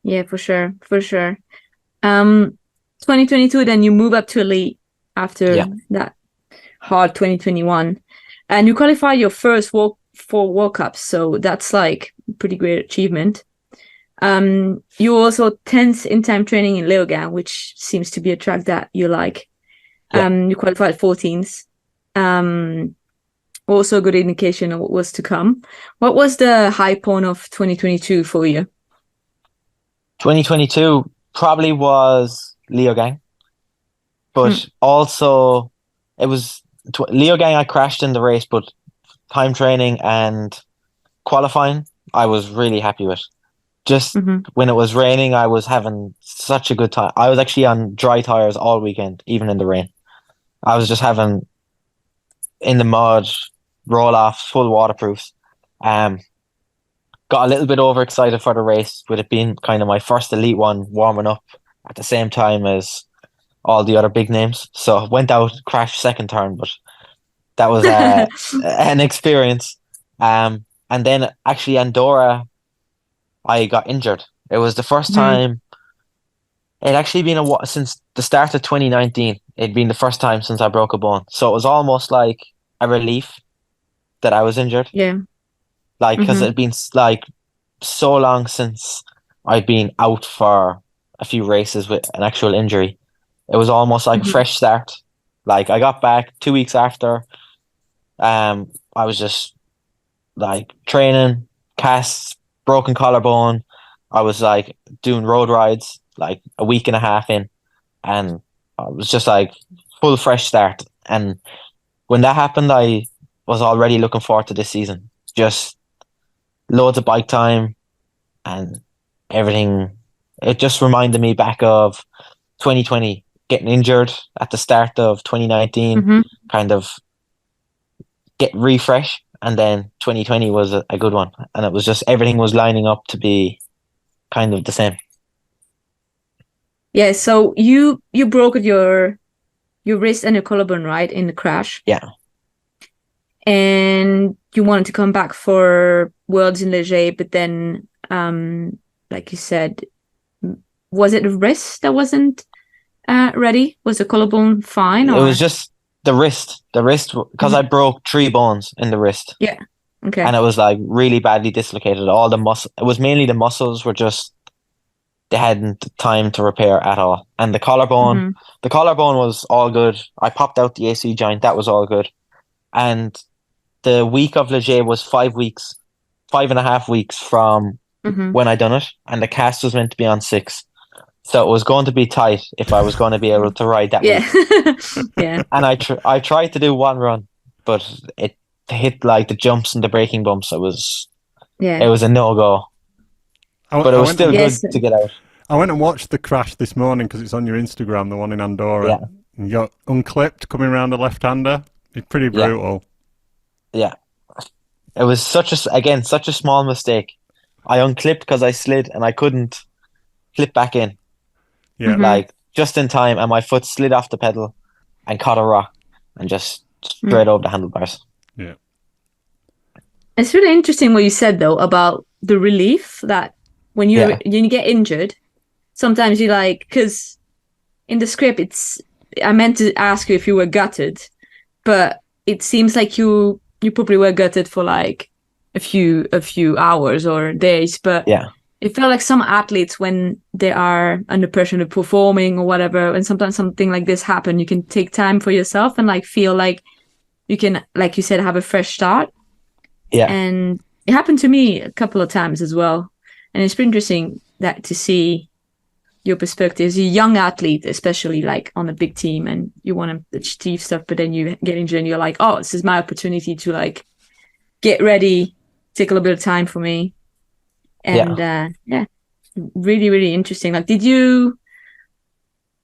Yeah, for sure. 2022, then you move up to elite after that hard 2021, and you qualify your first for World Cups, so that's like a pretty great achievement. You also 10th in time training in Leogang, which seems to be a track that you like. You qualified 14th. Also a good indication of what was to come. What was the high point of 2022 for you? 2022 probably was Leogang, but also it was Leogang. I crashed in the race, but time training and qualifying I was really happy with. Just when it was raining, I was having such a good time. I was actually on dry tires all weekend, even in the rain. I was just having in the mud, roll off, full waterproofs. Got got a little bit overexcited for the race, with it being kind of my first elite one, warming up at the same time as all the other big names. So went out, crashed second turn, but that was an experience. And then actually Andorra, I got injured. It was the first time. It had actually been since the start of 2019. It'd been the first time since I broke a bone. So it was almost like a relief that I was injured. Yeah. Like, because it'd been like so long since I'd been out for a few races with an actual injury. It was almost like a fresh start. Like, I got back 2 weeks after. I was just like training, casts, broken collarbone. I was like doing road rides like a week and a half in, and I was just like full fresh start. And when that happened, I was already looking forward to this season. Just loads of bike time and everything. It just reminded me back of 2020, getting injured at the start of 2019, kind of get refresh, and then 2020 was a good one, and it was just everything was lining up to be kind of the same. Yeah, so you broke your wrist and your collarbone, right, in the crash? Yeah. And you wanted to come back for Worlds in Leger, but then, like you said, was it the wrist that wasn't ready? Was the collarbone fine? Or? It was just the wrist, because I broke 3 bones in the wrist. Yeah. Okay. And it was like really badly dislocated. All the muscle, it was mainly the muscles were just, they hadn't time to repair at all. And the collarbone was all good. I popped out the AC joint, that was all good. And the week of Leger was 5.5 weeks from when I done it, and the cast was meant to be on 6. So it was going to be tight if I was going to be able to ride that week. Yeah. And I tried to do one run, but it hit like the jumps and the braking bumps. It was a no-go. But it was still good to get out. I went and watched the crash this morning because it's on your Instagram, the one in Andorra. Yeah. And you got unclipped coming around a left-hander. It's pretty brutal. Yeah. It was such a small mistake. I unclipped because I slid and I couldn't flip back in. Yeah. Like just in time, and my foot slid off the pedal and caught a rock and just straight over the handlebars. Yeah. It's really interesting what you said though about the relief that when you get injured, sometimes you like, because in the script I meant to ask you if you were gutted, but it seems like you probably were gutted for like a few hours or days, but it felt like some athletes, when they are under pressure to performing or whatever, and sometimes something like this happen, you can take time for yourself and like feel like you can, like you said, have a fresh start. Yeah. And it happened to me a couple of times as well. And it's pretty interesting that to see your perspective as a young athlete, especially like on a big team, and you want to achieve stuff, but then you get injured and you're like, oh, this is my opportunity to like get ready, take a little bit of time for me. And really, really interesting. Like, did you,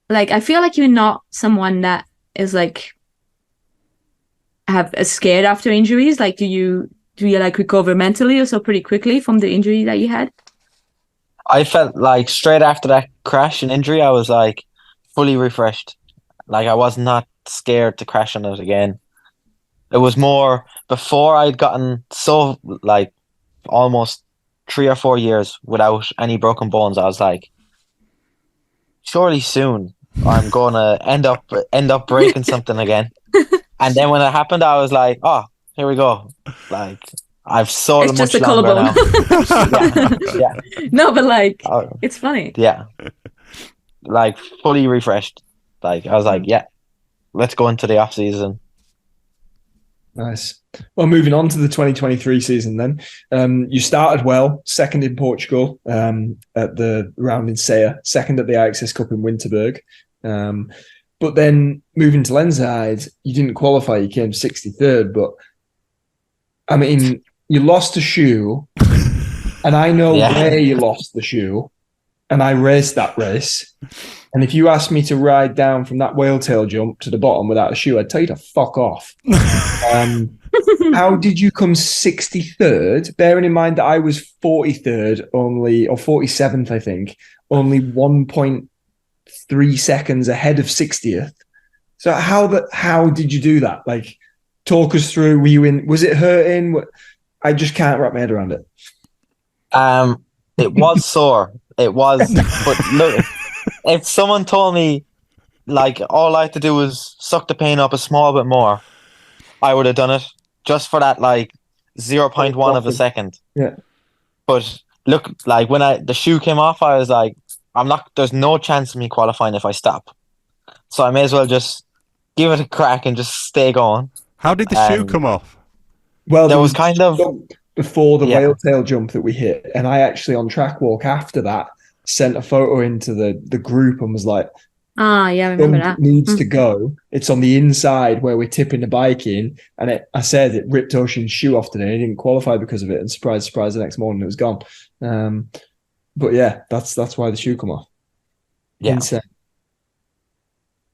like, I feel like you're not someone that is like have a scared after injuries. Like, do you like recover mentally or so pretty quickly from the injury that you had? I felt like straight after that crash and injury, I was like fully refreshed. Like, I was not scared to crash on it again. It was more before I'd gotten so like almost 3 or 4 years without any broken bones. I was like, surely soon I'm gonna end up breaking something again. And then when it happened, I was like, oh, here we go. Like, I've so it's much just a longer collarbone. now. yeah. No, but like, it's funny. Yeah. Like, fully refreshed. Like, I was like, yeah, let's go into the off season. Nice. Well, moving on to the 2023 season then. You started well, second in Portugal at the round in Seia, second at the IXS Cup in Winterberg. But then moving to Lenzerheide, you didn't qualify, you came 63rd, but I mean, you lost a shoe, and I know where you lost the shoe, and I raced that race. And if you asked me to ride down from that whale tail jump to the bottom without a shoe, I'd tell you to fuck off. how did you come 63rd? Bearing in mind that I was 43rd only, or 47th, I think, only 1.3 seconds ahead of 60th. So how did you do that? Like, talk us through. Were you in? Was it hurting? I just can't wrap my head around it. It was sore. It was, but look, if someone told me like all I had to do was suck the pain up a small bit more, I would have done it just for that like 0.1 of a second. Yeah. But look, like when the shoe came off, I was like, there's no chance of me qualifying if I stop. So I may as well just give it a crack and just stay going. How did the shoe come off? Well, there was kind of before the whale tail jump that we hit, and I actually on track walk after that sent a photo into the group and was like, I remember that. Needs to go. It's on the inside where we're tipping the bike in, and I said it ripped Øisin's shoe off today. He didn't qualify because of it, and surprise, the next morning it was gone. But yeah, that's why the shoe come off. Yeah. Insane.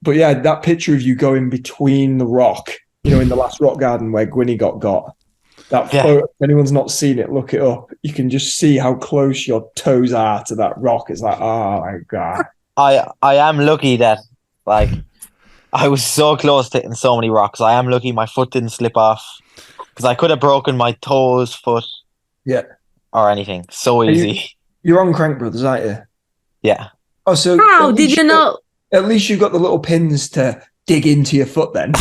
But yeah, that picture of you going between the rock, in the last rock garden where Gwynny got. That photo, if anyone's not seen it, look it up. You can just see how close your toes are to that rock. It's like, oh my God. I am lucky that like I was so close to hitting so many rocks. I am lucky my foot didn't slip off because I could have broken my toes, foot, or anything. So easy. You're on Crank Brothers, aren't you? Yeah. Oh, so how did you know? At least you've got the little pins to dig into your foot then.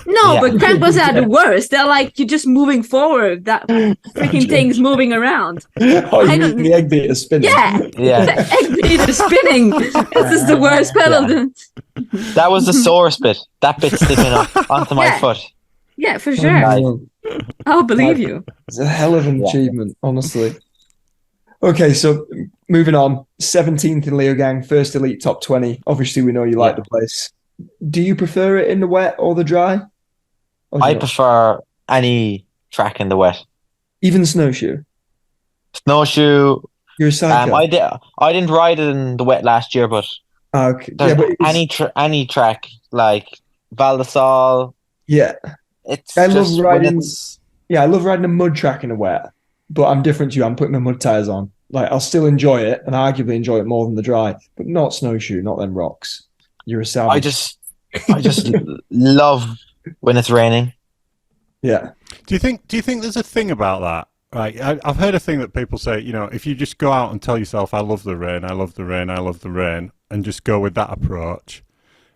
No, but Crank Brothers are the worst. They're like, you're just moving forward. That freaking thing's moving around. The egg beater spinning. Yeah. The egg beater spinning. This is the worst pedal. Yeah. That was the sorest bit. That bit sticking up onto my foot. Yeah, for sure. I'll believe you. It's a hell of an achievement, honestly. Okay, so moving on. 17th in Leogang, first elite top 20. Obviously, we know you like the place. Do you prefer it in the wet or the dry? I prefer any track in the wet. Even snowshoe? Snowshoe. You're a psycho. I didn't ride it in the wet last year, but okay. Any track like Val di Sole. Yeah. I love riding a mud track in the wet, but I'm different to you. I'm putting my mud tires on. Like, I'll still enjoy it and arguably enjoy it more than the dry, but not snowshoe, not them rocks. You're a savage. I just love when it's raining. Yeah. Do you think there's a thing about that? Right. I've heard a thing that people say, if you just go out and tell yourself, I love the rain, I love the rain, I love the rain, and just go with that approach,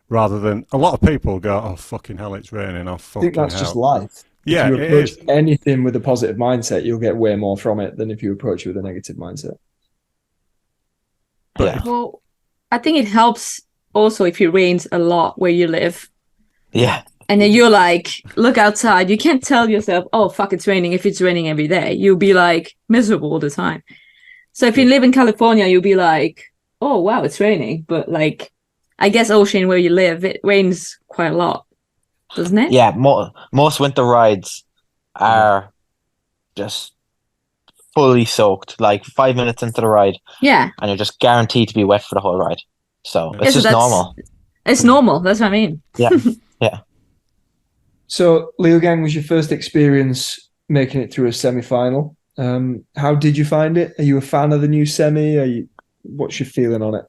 rather than a lot of people go, oh, fucking hell, it's raining. Oh, fucking I think that's just life. Yeah, if you approach anything with a positive mindset, you'll get way more from it than if you approach it with a negative mindset. Well, I think it helps also if it rains a lot where you live. Yeah. And then you're like, look outside. You can't tell yourself, oh, fuck, it's raining. If it's raining every day, you'll be like miserable all the time. So if you live in California, you'll be like, oh, wow, it's raining. But like, I guess Øisin, where you live, it rains quite a lot, doesn't it? Yeah, most winter rides are just fully soaked, like 5 minutes into the ride. Yeah. And you're just guaranteed to be wet for the whole ride. So it's just normal. It's normal. That's what I mean. Yeah. Yeah. So Leogang was your first experience making it through a semi-final. How did you find it? Are you a fan of the new semi? What's your feeling on it?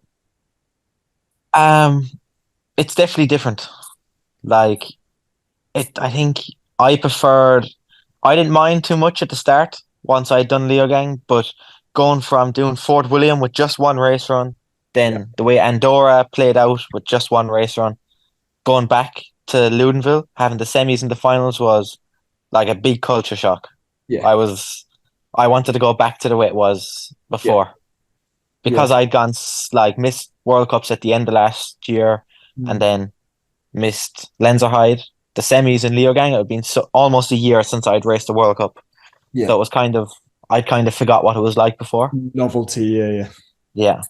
It's definitely different. Like I think I didn't mind too much at the start once I'd done Leogang, but going from doing Fort William with just one race run, then the way Andorra played out with just one race run, going back to Loudenville, having the semis and the finals was like a big culture shock. Yeah. I wanted to go back to the way it was before because I'd gone missed World Cups at the end of last year and then missed Lenzerheide, the semis in Leogang. It had been almost a year since I'd raced the World Cup. Yeah. So it was I'd kind of forgot what it was like before. Novelty, yeah. Yeah.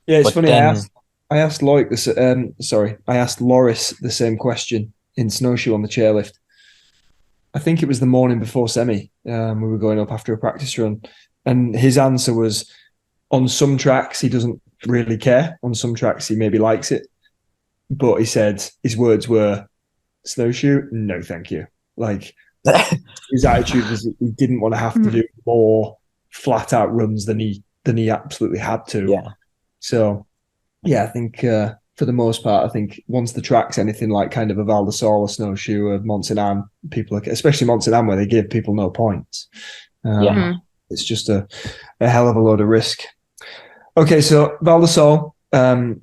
Yeah, it's funny. I asked Loic this. I asked Loris the same question in Snowshoe on the chairlift. I think it was the morning before semi. We were going up after a practice run, and his answer was, on some tracks he doesn't really care. On some tracks he maybe likes it, but he said his words were, Snowshoe, no, thank you. Like, his attitude was that he didn't want to have to do more flat out runs than he absolutely had to. Yeah. So, yeah, I think for the most part, I think once the track's anything like kind of a Val di Sole, a snowshoe, a Mont Saint Anne, people, especially Mont Saint Anne, where they give people no points. It's just a hell of a load of risk. Okay, so Val di Sole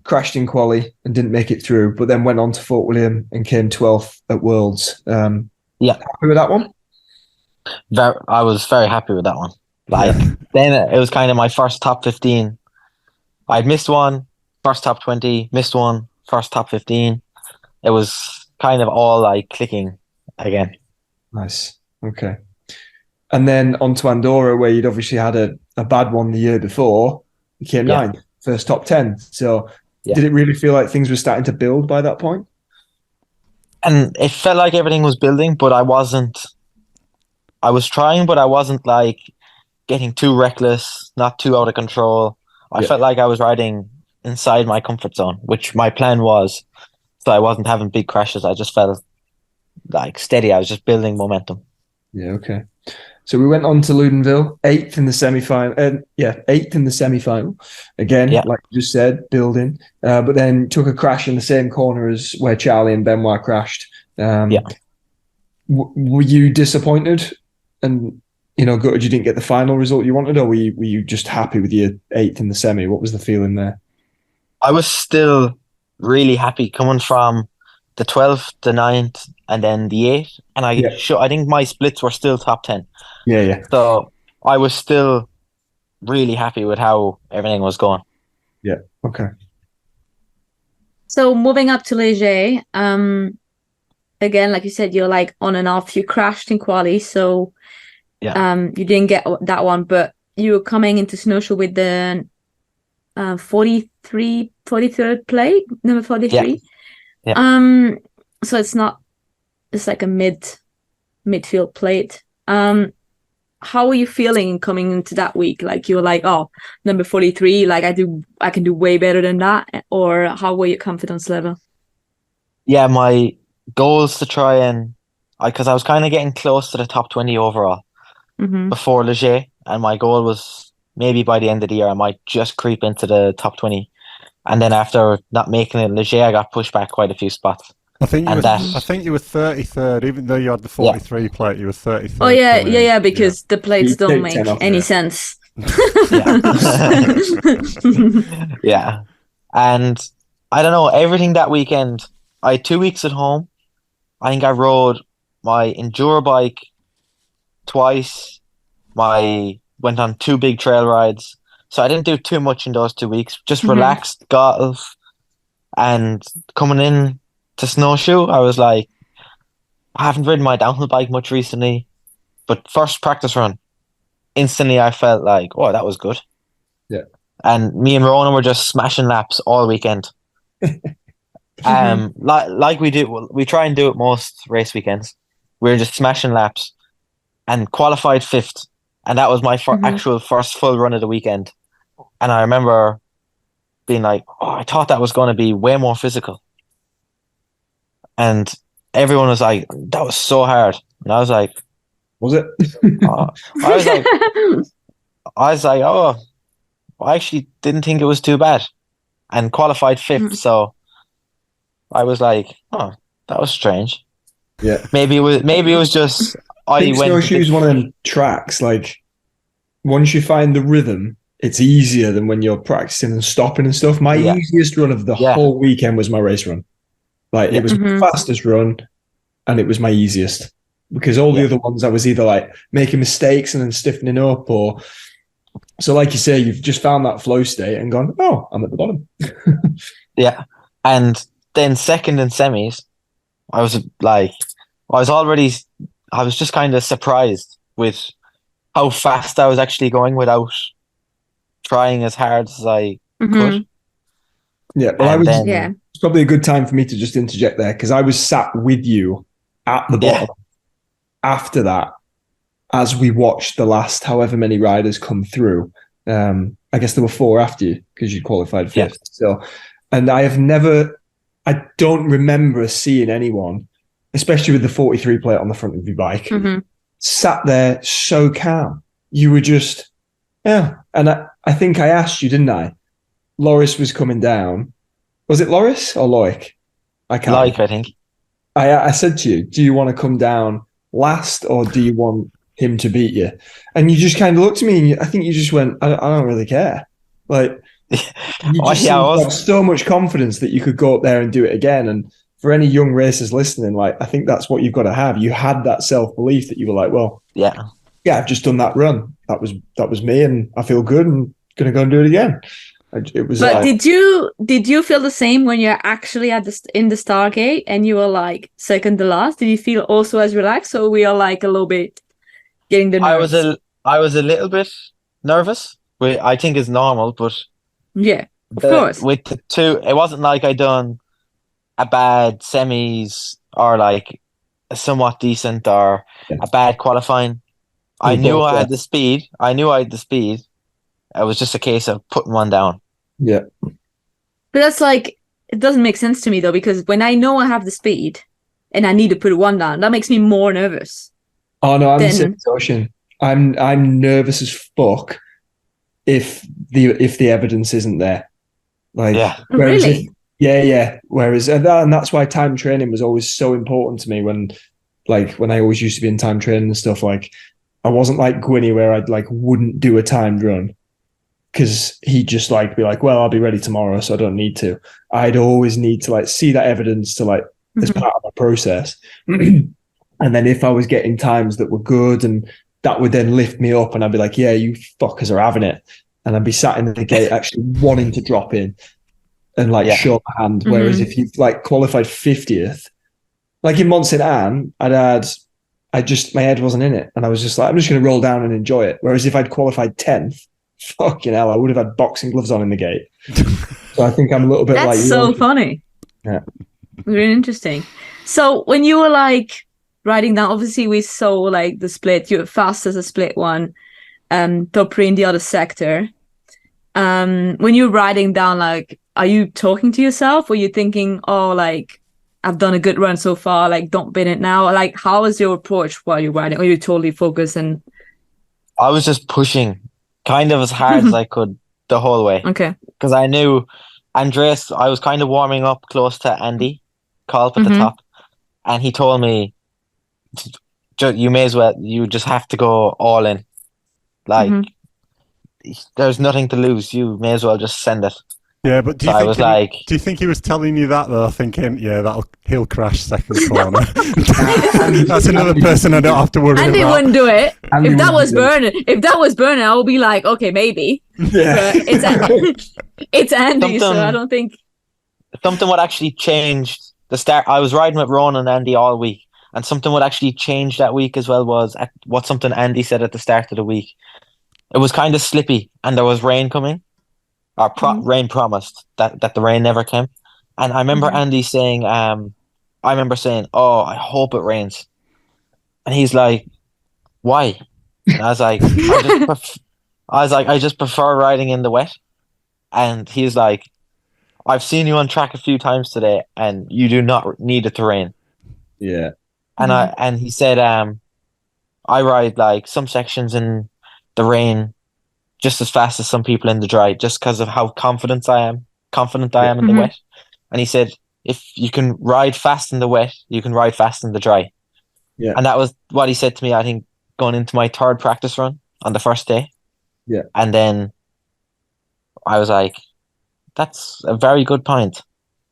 crashed in quali and didn't make it through, but then went on to Fort William and came 12th at Worlds. Happy with that one? I was very happy with that one. Then it was kind of my first top 15. I'd missed one, first top 20, missed one, first top 15. It was kind of all like clicking again. Nice. Okay. And then on to Andorra, where you'd obviously had a bad one the year before. You came ninth, first top 10. So did it really feel like things were starting to build by that point? And it felt like everything was building, but I was trying, but I wasn't like getting too reckless, not too out of control. I felt like I was riding inside my comfort zone, which my plan was. So I wasn't having big crashes. I just felt like steady. I was just building momentum. Yeah, okay. So we went on to Ludenville, 8th in the semi-final. 8th in the semi-final. Again, like you just said, building. But then took a crash in the same corner as where Charlie and Benoit crashed. Were you disappointed and, gutted you didn't get the final result you wanted, or were you just happy with your 8th in the semi? What was the feeling there? I was still really happy coming from the 12th, the 9th, and then the 8th. And I think my splits were still top 10. Yeah. So I was still really happy with how everything was going. Yeah, okay. So moving up to Léger, again, like you said, you're like on and off. You crashed in quali, so you didn't get that one, but you were coming into Snowshoe with the 43rd plate, number 43. So it's like a midfield plate. How are you feeling coming into that week? Like you're like, oh, number 43, like I can do way better than that, or how were your confidence level? Yeah, my goal is to try and because I was kind of getting close to the top 20 overall before Léger, and my goal was maybe by the end of the year I might just creep into the top 20. And then after not making it Léger, I got pushed back quite a few spots. I think you were 33rd, even though you had the 43 plate. You were 33rd. Oh yeah, because the plates don't make any sense. Yeah, and I don't know. Everything that weekend, I had 2 weeks at home. I think I rode my enduro bike twice. Went on 2 big trail rides. So I didn't do too much in those 2 weeks. Just relaxed, golf, and coming in to Snowshoe, I was like, I haven't ridden my downhill bike much recently, but first practice run, instantly I felt like, oh, that was good. Yeah. And me and Ronan were just smashing laps all weekend. Like we try and do it most race weekends. We were just smashing laps and qualified 5th. And that was my actual first full run of the weekend. And I remember being like, oh, I thought that was going to be way more physical. And everyone was like, that was so hard. And I was like, was it? I was like, oh, I actually didn't think it was too bad. And qualified 5th. So I was like, oh, that was strange. Yeah. Maybe it was just I think Snowshoe's one of them tracks, like once you find the rhythm, it's easier than when you're practicing and stopping and stuff. My easiest run of the whole weekend was my race run. Like it was my fastest run and it was my easiest, because all the other ones I was either like making mistakes and then stiffening up, or so like you say, you've just found that flow state and gone, oh, I'm at the bottom. Yeah. And then second in semis, I was just kind of surprised with how fast I was actually going without trying as hard as I could. Yeah, well, it's probably a good time for me to just interject there, because I was sat with you at the bottom after that as we watched the last however many riders come through. I guess there were 4 after you because you qualified 5th. Yeah. So, and I don't remember seeing anyone especially with the 43 plate on the front of your bike, Mm-hmm. sat there so calm. You were just, yeah. And I think I asked you, didn't I? Loris was coming down. Was it Loris or Loic? I can't. Like, I think. I said to you, do you want to come down last or do you want him to beat you? And you just kind of looked at me and I think you just went, I don't really care. Like, you just seemed to have so much confidence that you could go up there and do it again. And for any young racers listening, like, I think that's what you've got to have. You had that self-belief that you were like, well, yeah, I've just done that run. That was me and I feel good and going to go and do it again. It was. But did you feel the same when you're actually in the Stargate and you were like second to last? Did you feel also as relaxed, or we are like a little bit getting the nerves? I was a little bit nervous, which I think is normal, but yeah, of course. With the two, it wasn't like I done a bad semis or like a somewhat decent or a bad qualifying. I knew I had the speed. It was just a case of putting one down. Yeah. But that's like, it doesn't make sense to me though, because when I know I have the speed and I need to put one down, that makes me more nervous. Oh no, I'm the same Ocean. I'm nervous as fuck if the evidence isn't there. Like, really? Whereas, and that's why time training was always so important to me when I always used to be in time training and stuff. Like, I wasn't like Gwynny where I'd like wouldn't do a timed run because he'd just like be like, well, I'll be ready tomorrow, so I don't need to. I'd always need to like see that evidence to like as part of my process. And then if I was getting times that were good and that would then lift me up and I'd be like, yeah, you fuckers are having it. And I'd be sat in the gate actually wanting to drop in and like show my hand. Whereas if you've like qualified 50th, like in Mont Saint Anne, my head wasn't in it. And I was just like, I'm just going to roll down and enjoy it. Whereas if I'd qualified 10th, fucking hell, I would have had boxing gloves on in the gate. So I think I'm a little bit like... That's so funny. Yeah. Really interesting. So when you were like riding down, obviously we saw like the split, you were fast as a split one, top three in the other sector. When you're riding down, like, are you talking to yourself or are you thinking, oh, like, I've done a good run so far, like, don't bin it now? Or, like, how is your approach while you're riding? Or are you totally focused? And I was just pushing kind of as hard as I could the whole way. Okay. Because I knew Andreas, I was kind of warming up close to Andy Kolb at the top. And he told me, you may as well, you just have to go all in. Like, there's nothing to lose. You may as well just send it. Yeah, but do you think he was telling you that though, thinking, yeah, he'll crash second corner? That's another person I don't have to worry about. Andy wouldn't do it. If that was Bernard, I would be like, okay, maybe. Yeah. But it's Andy, so I don't think something would actually change the start. I was riding with Ron and Andy all week, and something would actually change that week as well. Was what something Andy said at the start of the week. It was kind of slippy, and there was rain coming. Or rain promised that the rain never came. And I remember Andy saying, oh, I hope it rains. And he's like, why? And I was like, I just prefer riding in the wet. And he's like, I've seen you on track a few times today and you do not need it to rain. Yeah. And he said, I ride like some sections in the rain just as fast as some people in the dry, just because of how confident I am in the wet. And he said, if you can ride fast in the wet, you can ride fast in the dry. Yeah. And that was what he said to me, I think, going into my third practice run on the first day. Yeah. And then I was like, that's a very good point.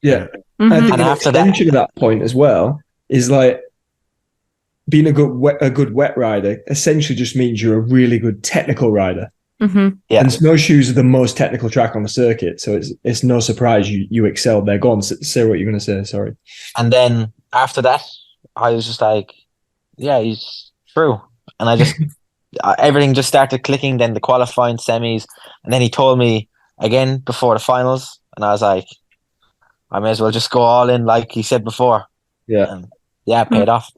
Yeah. I think an extension of that point as well is like being a good wet rider essentially just means you're a really good technical rider. Yeah. And snowshoes are the most technical track on the circuit, so it's no surprise you excelled there. Go on, say what you're going to say. Sorry. And then after that, I was just like, yeah, he's true. And I just everything just started clicking. Then the qualifying semis, and then he told me again before the finals, and I was like, I may as well just go all in, like he said before. Yeah. And yeah, it paid off.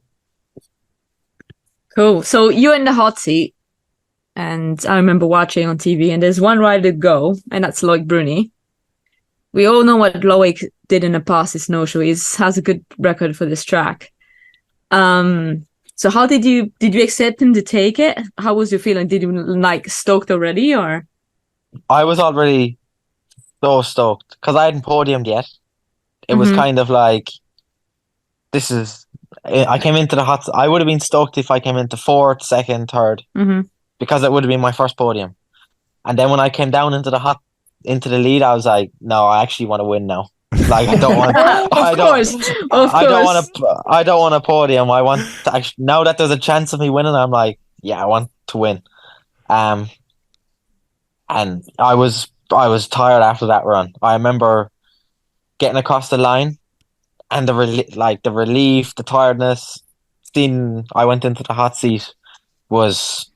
Cool. So you're in the hot seat. And I remember watching on TV, and there's one rider to go, and that's Loic Bruni. We all know what Loic did in the past, his snowshoe. He has a good record for this track. So how did you accept him to take it? How was your feeling? Did you like stoked already, or? I was already so stoked because I hadn't podiumed yet. It was kind of like, this is. I came into the hot. I would have been stoked if I came into fourth, second, third, because it would have been my first podium. And then when I came down into the lead, I was like, no, I actually want to win now. Like I don't want. I don't want a podium. I want to actually, now that there's a chance of me winning, I'm like, yeah, I want to win. And I was tired after that run. I remember getting across the line, and the relief, the tiredness. Seeing I went into the hot seat was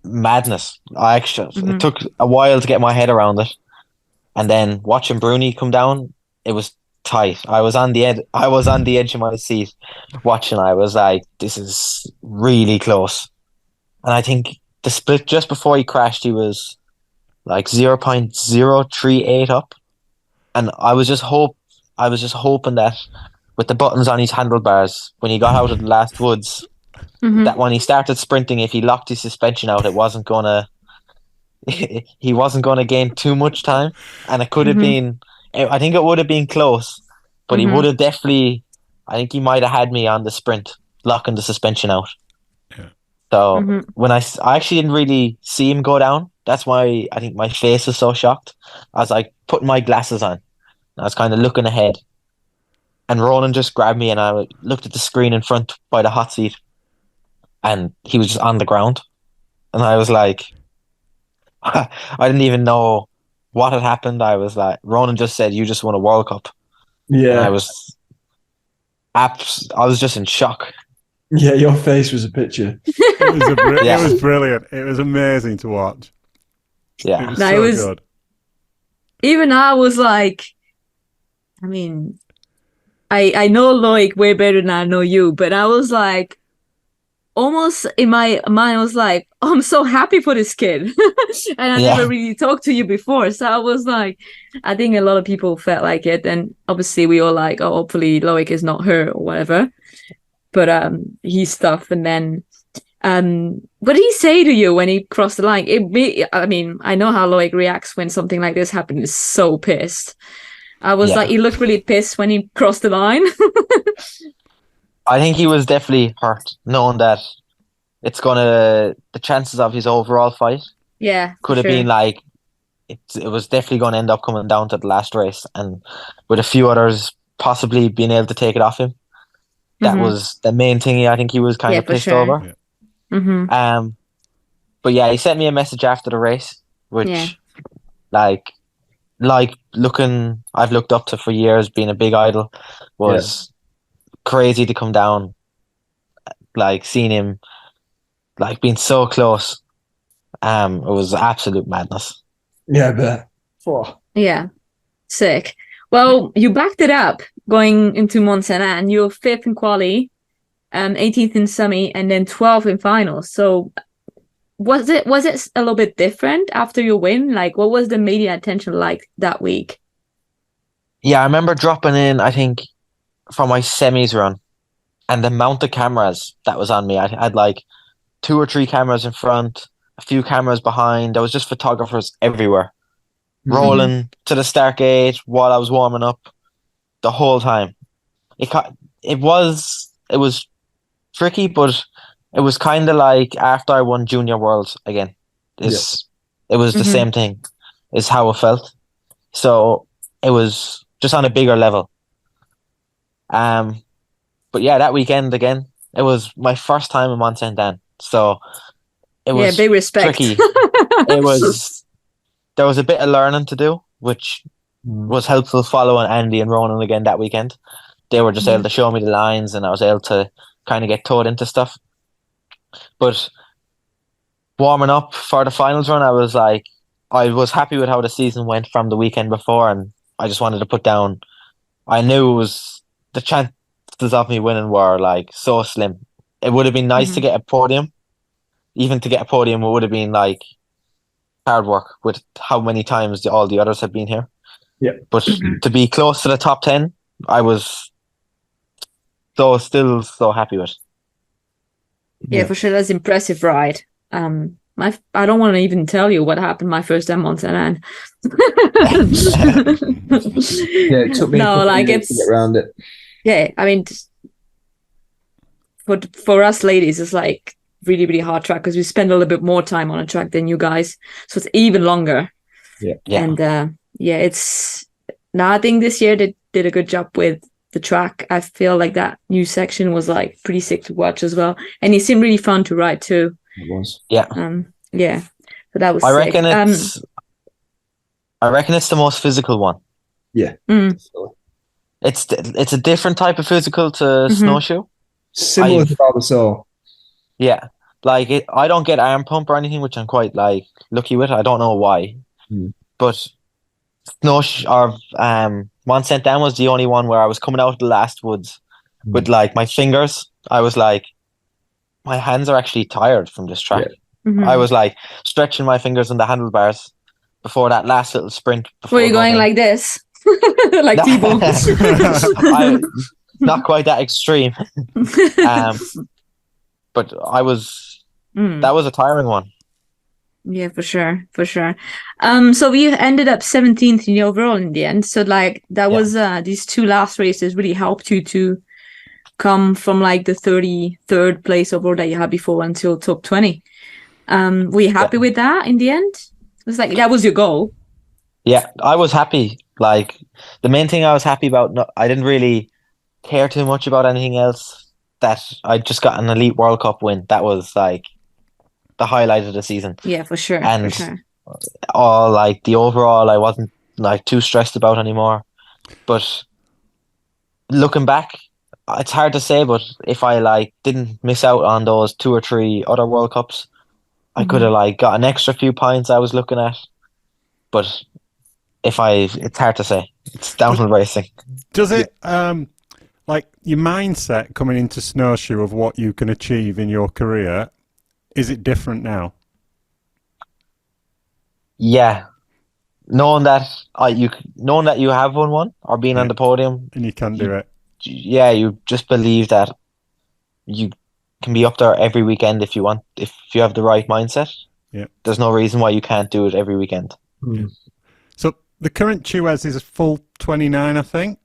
madness. It took a while to get my head around it, and then watching Bruni come down, it was tight. I was on the edge of my seat watching. I was like, this is really close. And I think the split just before he crashed, he was like 0.038 up, and I was just hoping that with the buttons on his handlebars when he got out of the last woods, that when he started sprinting, if he locked his suspension out, he wasn't gonna gain too much time, and it could have been. I think it would have been close, but he would have definitely. I think he might have had me on the sprint, locking the suspension out. Yeah. So when I actually didn't really see him go down. That's why I think my face was so shocked. I was like putting my glasses on. I was kind of looking ahead, and Ronan just grabbed me, and I looked at the screen in front by the hot seat, and he was just on the ground, and I was like, I didn't even know what had happened. I was like, Ronan just said, "You just won a World Cup." Yeah. And I was just in shock. Yeah, your face was a picture. It was brilliant. It was amazing to watch. Yeah. It was so good. Even I was like, I mean, I know Loic way better than I know you, but I was like, almost in my mind, I was like, oh, I'm so happy for this kid. And I never really talked to you before. So I was like, I think a lot of people felt like it. And obviously we all like, oh, hopefully Loic is not hurt or whatever. But he's tough. And then what did he say to you when he crossed the line? I mean, I know how Loic reacts when something like this happens. He's so pissed. I was like, he looked really pissed when he crossed the line. I think he was definitely hurt, knowing that the chances of his overall fight could have been like, it was definitely going to end up coming down to the last race, and with a few others possibly being able to take it off him. That was the main thing I think he was kind of pissed over. Yeah. But yeah, he sent me a message after the race, which like looking, I've looked up to for years, being a big idol, was crazy to come down, like seeing him, like being so close. It was absolute madness. Yeah, I bet. Oh. Yeah, sick. Well, you backed it up going into Montana, and you're 5th in quali, 18th in semi, and then 12th in finals. So was it a little bit different after your win? Like, what was the media attention like that week? Yeah, I remember dropping in, I think, for my semis run, and the amount of cameras that was on me. I had like 2 or 3 cameras in front, a few cameras behind. There was just photographers everywhere, rolling to the start gate while I was warming up the whole time. It was tricky, but it was kind of like after I won Junior Worlds again. It was the same thing, is how it felt. So it was just on a bigger level. But yeah, that weekend again, it was my first time in Mont Saint Anne, so it was big respect. tricky. There was a bit of learning to do, which was helpful following Andy and Ronan again that weekend. They were just able to show me the lines, and I was able to kind of get taught into stuff. But warming up for the finals run, I was happy with how the season went from the weekend before, and I just wanted to put down. I knew it was the chances of me winning were like so slim. It would have been nice to get a podium. Even to get a podium, it would have been like hard work with how many times all the others have been here. Yeah. But to be close to the top 10, I was still so happy with. Yeah, for sure. That's impressive ride. I don't want to even tell you what happened my first time on St. Anne. It took me a couple of years to get around it. Yeah, I mean, for us ladies, it's like really, really hard track because we spend a little bit more time on a track than you guys, so it's even longer. Yeah. And it's now I think this year they did a good job with the track. I feel like that new section was like pretty sick to watch as well, and it seemed really fun to ride too. It was. Yeah. Yeah. So that was I sick. reckon it's the most physical one. Yeah. It's a different type of physical to snowshoe. Similar to Barbasol. Yeah. Like I don't get arm pump or anything, which I'm quite like lucky with. I don't know why. But snowshoe or Mont Saint Anne was the only one where I was coming out of the last woods with like my fingers. I was like, my hands are actually tired from this track. I was like stretching my fingers on the handlebars before that last little sprint. Were you going like this? Like T-Bone? Not quite that extreme. But I was, that was a tiring one. Yeah, for sure. So we ended up 17th in the overall in the end. So like that was these two last races really helped you to come from like the 33rd place overall that you had before until top 20. Were you happy with that in the end? It was like that was your goal. Yeah, I was happy. Like the main thing I was happy about, I didn't really care too much about anything else. That I just got an Elite World Cup win. That was like the highlight of the season. Yeah, for sure. And all like the overall, I wasn't like too stressed about anymore. But looking back, it's hard to say. But if I like didn't miss out on those 2 or 3 other World Cups, I could have like got an extra few points I was looking at. But it's hard to say. It's downhill racing. Does it like your mindset coming into snowshoe of what you can achieve in your career? Is it different now? Yeah, knowing that you have won one or being on the podium, and you can do it. Yeah, you just believe that you can be up there every weekend if you want. If you have the right mindset, there's no reason why you can't do it every weekend. Yeah. So the current Chihuahua is a full 29, I think.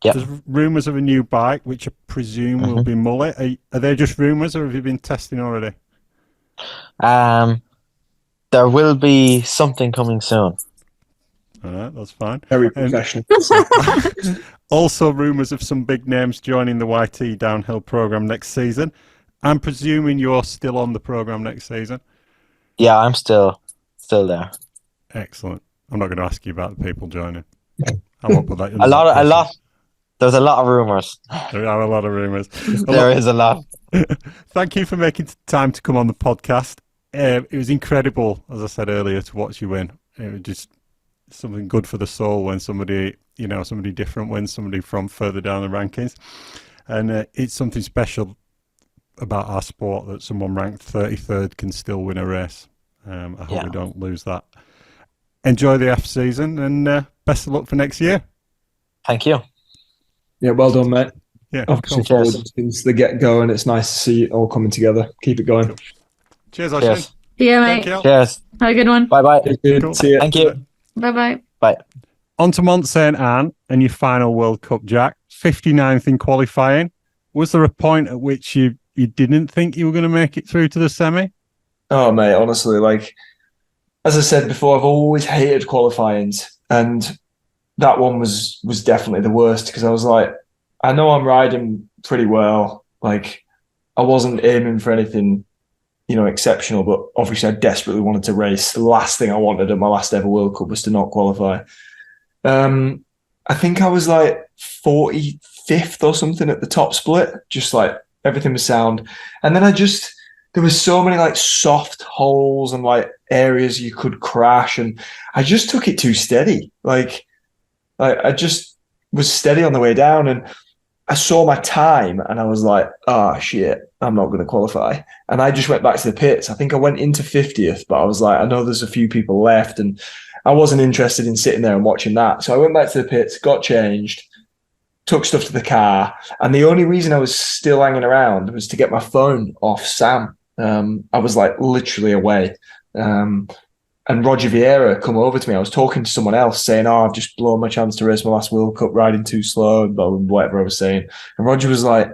Yeah. There's rumours of a new bike, which I presume will be mullet. Are they just rumours, or have you been testing already? There will be something coming soon. All right, that's fine. Very professional. Also, rumours of some big names joining the YT downhill program next season. I'm presuming you're still on the program next season. Yeah, I'm still there. Excellent. I'm not going to ask you about the people joining. I won't put that in. There's a lot of rumours. There are a lot of rumours. There is a lot. Thank you for making time to come on the podcast. It was incredible, as I said earlier, to watch you win. It was just something good for the soul when somebody different wins, somebody from further down the rankings. And it's something special about our sport that someone ranked 33rd can still win a race. I hope we don't lose that. Enjoy the F season and best of luck for next year. Thank you. Yeah, well done, mate. Yeah, obviously forward since the get-go, and it's nice to see it all coming together. Keep it going. Cool. Cheers, Øisin. Cheers. Yeah, mate. Cheers. Have a good one. Bye-bye. Cool. See you. Thank you. Bye-bye. Bye. On to Mont Saint Anne and your final World Cup, Jack. 59th in qualifying. Was there a point at which you didn't think you were going to make it through to the semi? Oh, mate, honestly, like, as I said before, I've always hated qualifyings, and that one was definitely the worst, because I was like, I know I'm riding pretty well. Like, I wasn't aiming for anything, exceptional, but obviously I desperately wanted to race. The last thing I wanted at my last ever World Cup was to not qualify. I think I was like 45th or something at the top split, just like everything was sound. And then there was so many like soft holes and like areas you could crash, and I just took it too steady. Like I just was steady on the way down, and I saw my time and I was like, oh shit, I'm not going to qualify. And I just went back to the pits. I think I went into 50th, but I was like, I know there's a few people left, and I wasn't interested in sitting there and watching that. So I went back to the pits, got changed, took stuff to the car, and the only reason I was still hanging around was to get my phone off Sam. I was like literally away. And Roger Vieira come over to me. I was talking to someone else saying, I've just blown my chance to race my last World Cup riding too slow, and whatever I was saying. And Roger was like,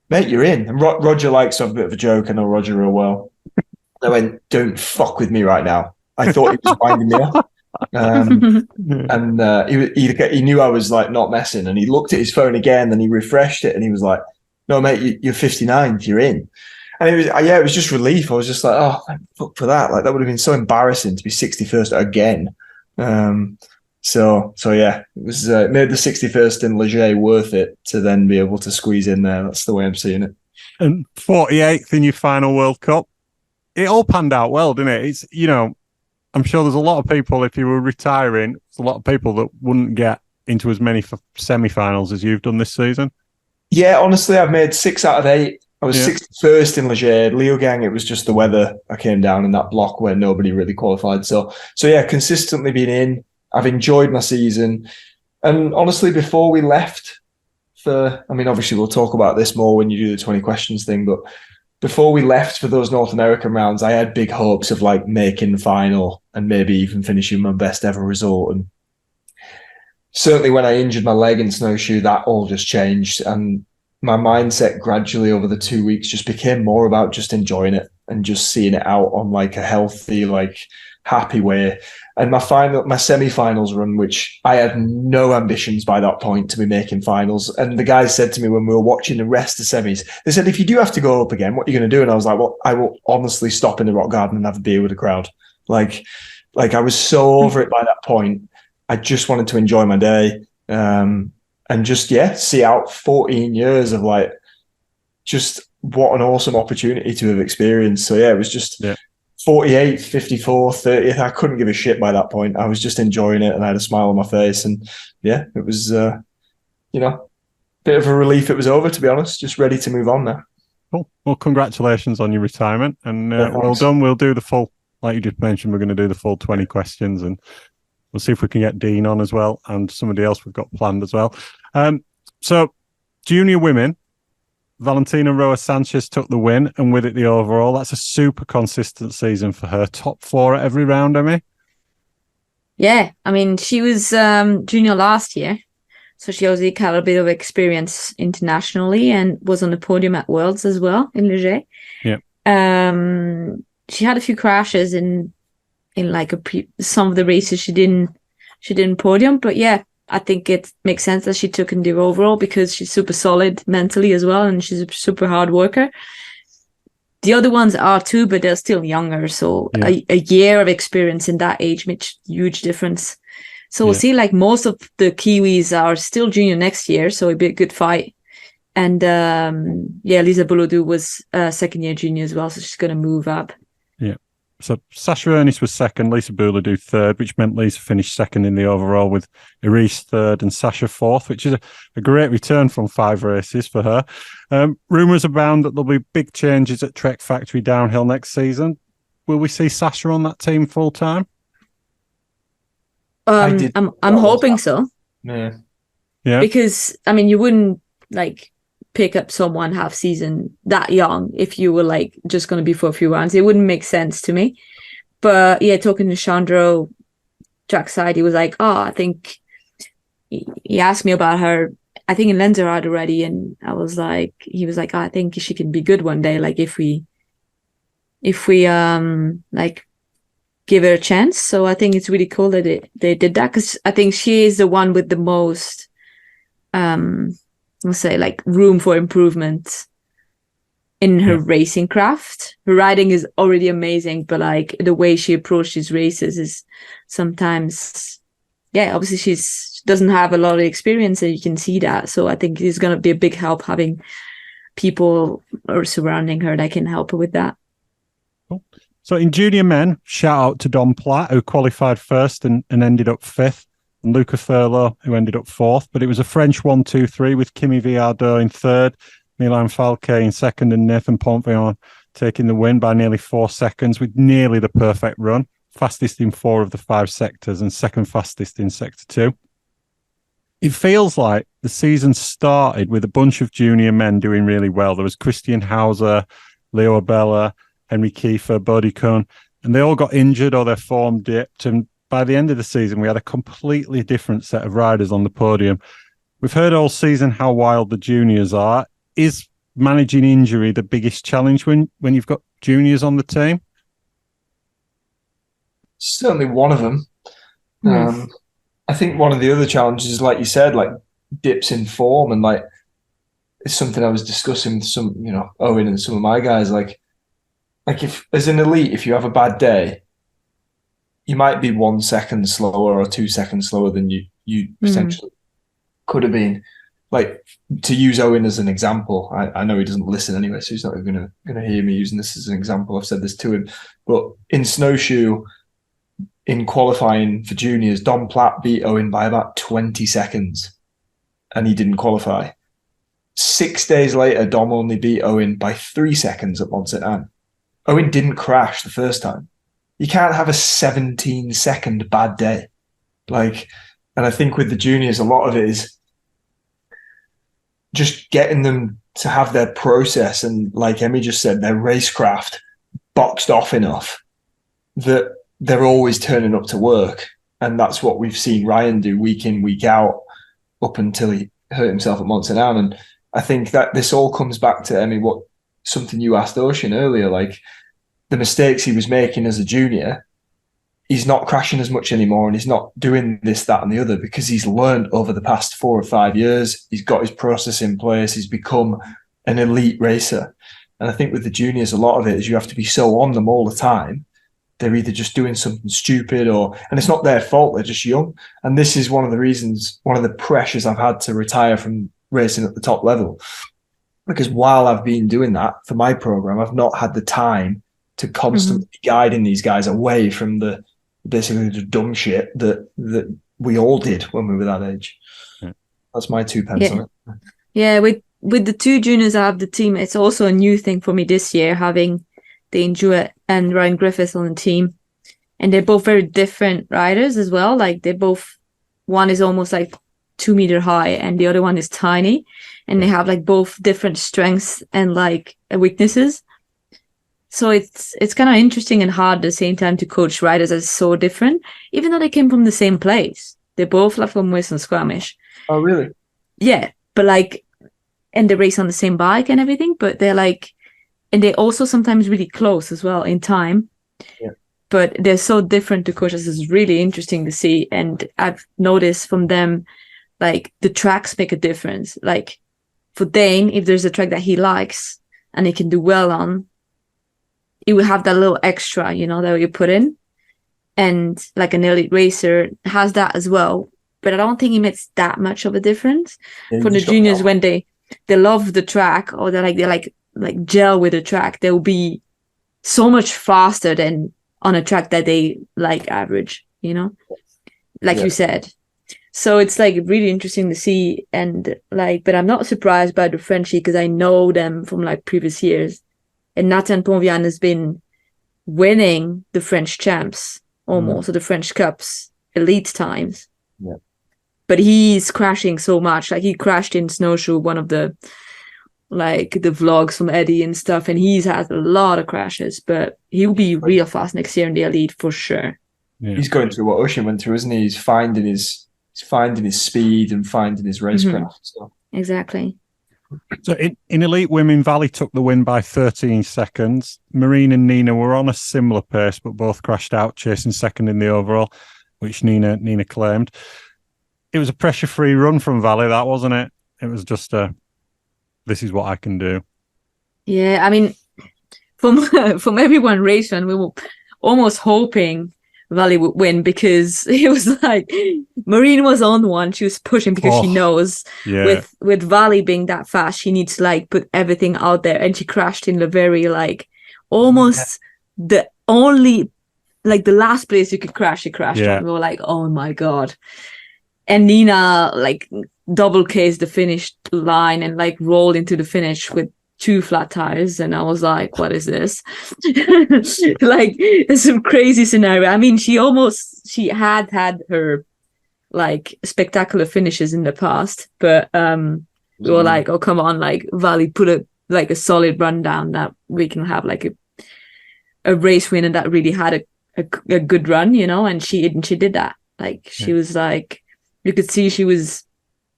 mate, you're in. And Roger likes to have a bit of a joke. I know Roger real well. I went, don't fuck with me right now. I thought he was winding me up. He knew I was like not messing, and he looked at his phone again, and he refreshed it, and he was like, no, mate, you're 59th, you're in. And it was just relief. I was just like, oh, fuck for that. Like, that would have been so embarrassing to be 61st again. So yeah, it was it made the 61st in Leger worth it to then be able to squeeze in there. That's the way I'm seeing it. And 48th in your final World Cup. It all panned out well, didn't it? It's, I'm sure there's a lot of people, if you were retiring, there's a lot of people that wouldn't get into as many semi-finals as you've done this season. Yeah, honestly, I've made 6 out of 8. I was 61st in Leger. Leogang, it was just the weather. I came down in that block where nobody really qualified. So yeah, consistently been in. I've enjoyed my season. And honestly, before we left obviously we'll talk about this more when you do the 20 questions thing, but before we left for those North American rounds, I had big hopes of like making the final and maybe even finishing my best ever result. And certainly when I injured my leg in snowshoe, that all just changed. And my mindset gradually over the 2 weeks just became more about just enjoying it and just seeing it out on like a healthy, like happy way. And my semi-finals run, which I had no ambitions by that point to be making finals. And the guys said to me when we were watching the rest of semis, they said, if you do have to go up again, what are you going to do? And I was like, well, I will honestly stop in the rock garden and have a beer with the crowd. Like I was so over it by that point. I just wanted to enjoy my day. And just, see out 14 years of like, just what an awesome opportunity to have experienced. So yeah, it was just 48th, 54th, 30th. I couldn't give a shit by that point. I was just enjoying it and I had a smile on my face. And yeah, it was, bit of a relief it was over, to be honest. Just ready to move on now. Cool. Well, congratulations on your retirement. And well done. We'll do the full, like you just mentioned, we're going to do the full 20 questions and we'll see if we can get Dean on as well and somebody else we've got planned as well. So junior women, Valentina Roa Sanchez took the win and with it the overall. That's a super consistent season for her. Top 4 at every round, Emmy. Yeah, I mean, she was junior last year, so she obviously had a bit of experience internationally and was on the podium at Worlds as well in Leger. Yeah. She had a few crashes in like some of the races she didn't podium, but yeah, I think it makes sense that she took in the overall because she's super solid mentally as well, and she's a super hard worker. The other ones are too, but they're still younger, so a year of experience in that age makes a huge difference. So we'll see, like most of the Kiwis are still junior next year, so it'll be a good fight. And Lisa Bouloudou was second year junior as well, so she's going to move up. Yeah. So Sasha Ernest was second, Lisa Bouloudou third, which meant Lisa finished second in the overall with Iris third and Sasha fourth, which is a great return from 5 races for her. Rumours abound that there'll be big changes at Trek Factory Downhill next season. Will we see Sasha on that team full time? I'm hoping so. Yeah. Because I mean, you wouldn't like pick up someone half season that young if you were like just going to be for a few rounds. It wouldn't make sense to me. But yeah, talking to Chandro trackside, he was like, I think he asked me about her. I think in Lenzerheide already, and he was like, I think she can be good one day. Like if we like give her a chance. So I think it's really cool that they did that, because I think she is the one with the most let's say like room for improvement in her racing craft. Her riding is already amazing, but like the way she approaches races is sometimes, obviously she doesn't have a lot of experience, and you can see that. So I think it's going to be a big help having people surrounding her that can help her with that. Cool. So in junior men, shout out to Don Platt, who qualified first and ended up 5th. And Luca Furlow, who ended up 4th. But it was a French 1-2-3 with Kimi Viardot in 3rd, Milan Falque in 2nd, and Nathan Pontveon taking the win by nearly 4 seconds with nearly the perfect run. Fastest in 4 of the 5 sectors and second fastest in Sector 2. It feels like the season started with a bunch of junior men doing really well. There was Christian Hauser, Leo Abella, Henry Kiefer, Bodie Cohn, and they all got injured or their form dipped. And by the end of the season, we had a completely different set of riders on the podium. We've heard all season how wild the juniors are. Is managing injury the biggest challenge when you've got juniors on the team? Certainly one of them. I think one of the other challenges is, like you said, like dips in form, and like it's something I was discussing with some, Owen and some of my guys. Like if as an elite, if you have a bad day, you might be 1 second slower or 2 seconds slower than you potentially could have been. Like, to use Owen as an example, I know he doesn't listen anyway, so he's not going to hear me using this as an example. I've said this to him, but in snowshoe, in qualifying for juniors, Dom Platt beat Owen by about 20 seconds, and he didn't qualify. 6 days later, Dom only beat Owen by 3 seconds at Mont Saint Anne. Owen didn't crash the first time. You can't have a 17-second bad day. And I think with the juniors, a lot of it is just getting them to have their process and, like Emmy just said, their racecraft boxed off enough that they're always turning up to work. And that's what we've seen Ryan do week in, week out, up until he hurt himself at Mont Saint Anne. And I think that this all comes back to, Emmy, something you asked Øisin earlier, like the mistakes he was making as a junior. He's not crashing as much anymore, and he's not doing this, that, and the other because he's learned over the past 4 or 5 years. He's got his process in place. He's become an elite racer. And I think with the juniors, a lot of it is you have to be so on them all the time. They're either just doing something stupid and it's not their fault. They're just young. And this is one of the reasons, one of the pressures I've had to retire from racing at the top level. Because while I've been doing that for my program, I've not had the time to constantly be guiding these guys away from basically the dumb shit that we all did when we were that age. Yeah. That's my 2 pence on it. Yeah, with the two juniors I have the team, it's also a new thing for me this year, having Dane Jewett and Ryan Griffiths on the team. And they're both very different riders as well. Like one is almost like 2 meter high and the other one is tiny. And they have like both different strengths and like weaknesses. So it's kind of interesting and hard at the same time to coach riders that's so different, even though they came from the same place. They're both like from Western Squamish. Oh, really? Yeah, but and they race on the same bike and everything, but they're and they're also sometimes really close as well in time. Yeah. But they're so different to coaches. It's really interesting to see. And I've noticed from them, like the tracks make a difference. Like for Dane, if there's a track that he likes and he can do well on, he will have that little extra, that you put in. And like an elite racer has that as well. But I don't think it makes that much of a difference. For the juniors, when they love the track or they like gel with the track, they'll be so much faster than on a track that they like average, you said. So it's like really interesting to see, and but I'm not surprised by the Frenchie because I know them from like previous years. And Nathan Ponvian has been winning the French champs almost, or the French Cups elite times. Yeah. But he's crashing so much. Like he crashed in snowshoe, one of the the vlogs from Eddie and stuff, and he's had a lot of crashes, but he'll be real fast next year in the elite for sure. Yeah. He's going through what Øisin went through, isn't he? He's finding his speed and finding his racecraft. So. Exactly. So in elite women, Valley took the win by 13 seconds. Marine and Nina were on a similar pace, but both crashed out, chasing second in the overall, which Nina claimed. It was a pressure-free run from Valley, that wasn't it? It was just this is what I can do. Yeah, I mean, from everyone racing, we were almost hoping Valley would win because it was like Marine was on one. She was pushing because she knows with Valley being that fast, she needs to put everything out there. And she crashed in the very almost the only the last place you could crash. She crashed on. We were like, oh my God. And Nina double cased the finish line and had into the finish with 2 flat tires, and I was like, what is this? It's some crazy scenario. I mean, she had her like spectacular finishes in the past, but we were like, oh come on, like Vali, put a solid rundown that we can have like a race winner that really had a good run, you know. And she did that. Like she was like, you could see she was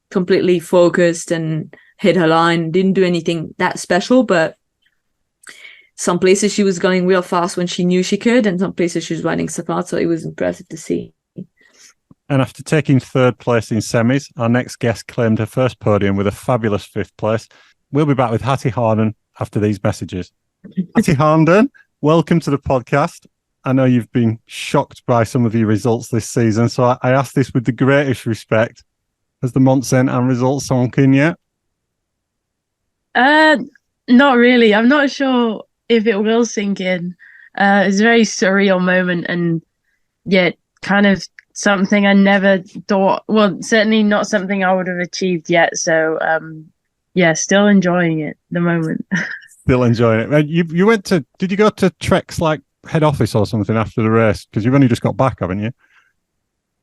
completely focused and hit her line, didn't do anything that special, but some places she was going real fast when she knew she could, and some places she was riding so fast, so it was impressive to see. And after taking third place in semis, our next guest claimed her first podium with a fabulous fifth place. We'll be back with Hattie Harnden after these messages. Hattie Harnden, welcome to the podcast. I know you've been shocked by some of your results this season, so I ask this with the greatest respect. Has the Mont Saint-Anne results sunk in yet? Not really. I'm not sure if it will sink in. It's a very surreal moment, and yet kind of something I never thought, well, certainly not something I would have achieved yet. So still enjoying it at the moment. Still enjoying it. You went to, did you go to Trek's like head office or something after the race? Because you've only just got back, haven't you?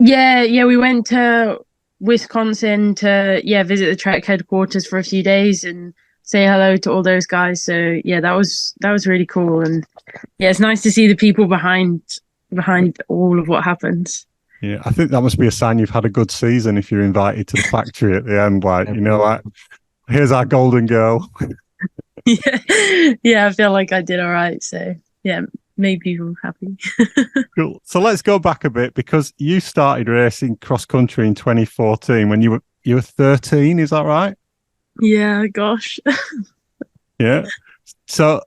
Yeah, we went to Wisconsin to visit the Trek headquarters for a few days and say hello to all those guys. So yeah, that was really cool, and yeah, it's nice to see the people behind all of what happens. Yeah, I think that must be a sign you've had a good season if you're invited to the factory at the end. Like, you know, like, here's our golden girl. Yeah, I feel like I did all right. So yeah, made people happy. Cool. So let's go back a bit, because you started racing cross country in 2014 when you were 13. Is that right? Yeah. Gosh. Yeah. So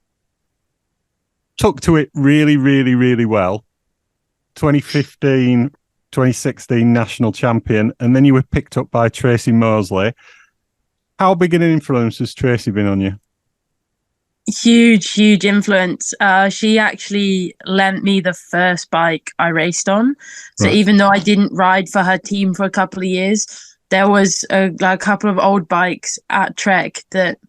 took to it really, really, really well. 2015, 2016 national champion, and then you were picked up by Tracy Mosley. How big an influence has Tracy been on you? Huge influence. She actually lent me the first bike I raced on. So even though I didn't ride for her team for a couple of years, there was a couple of old bikes at Trek that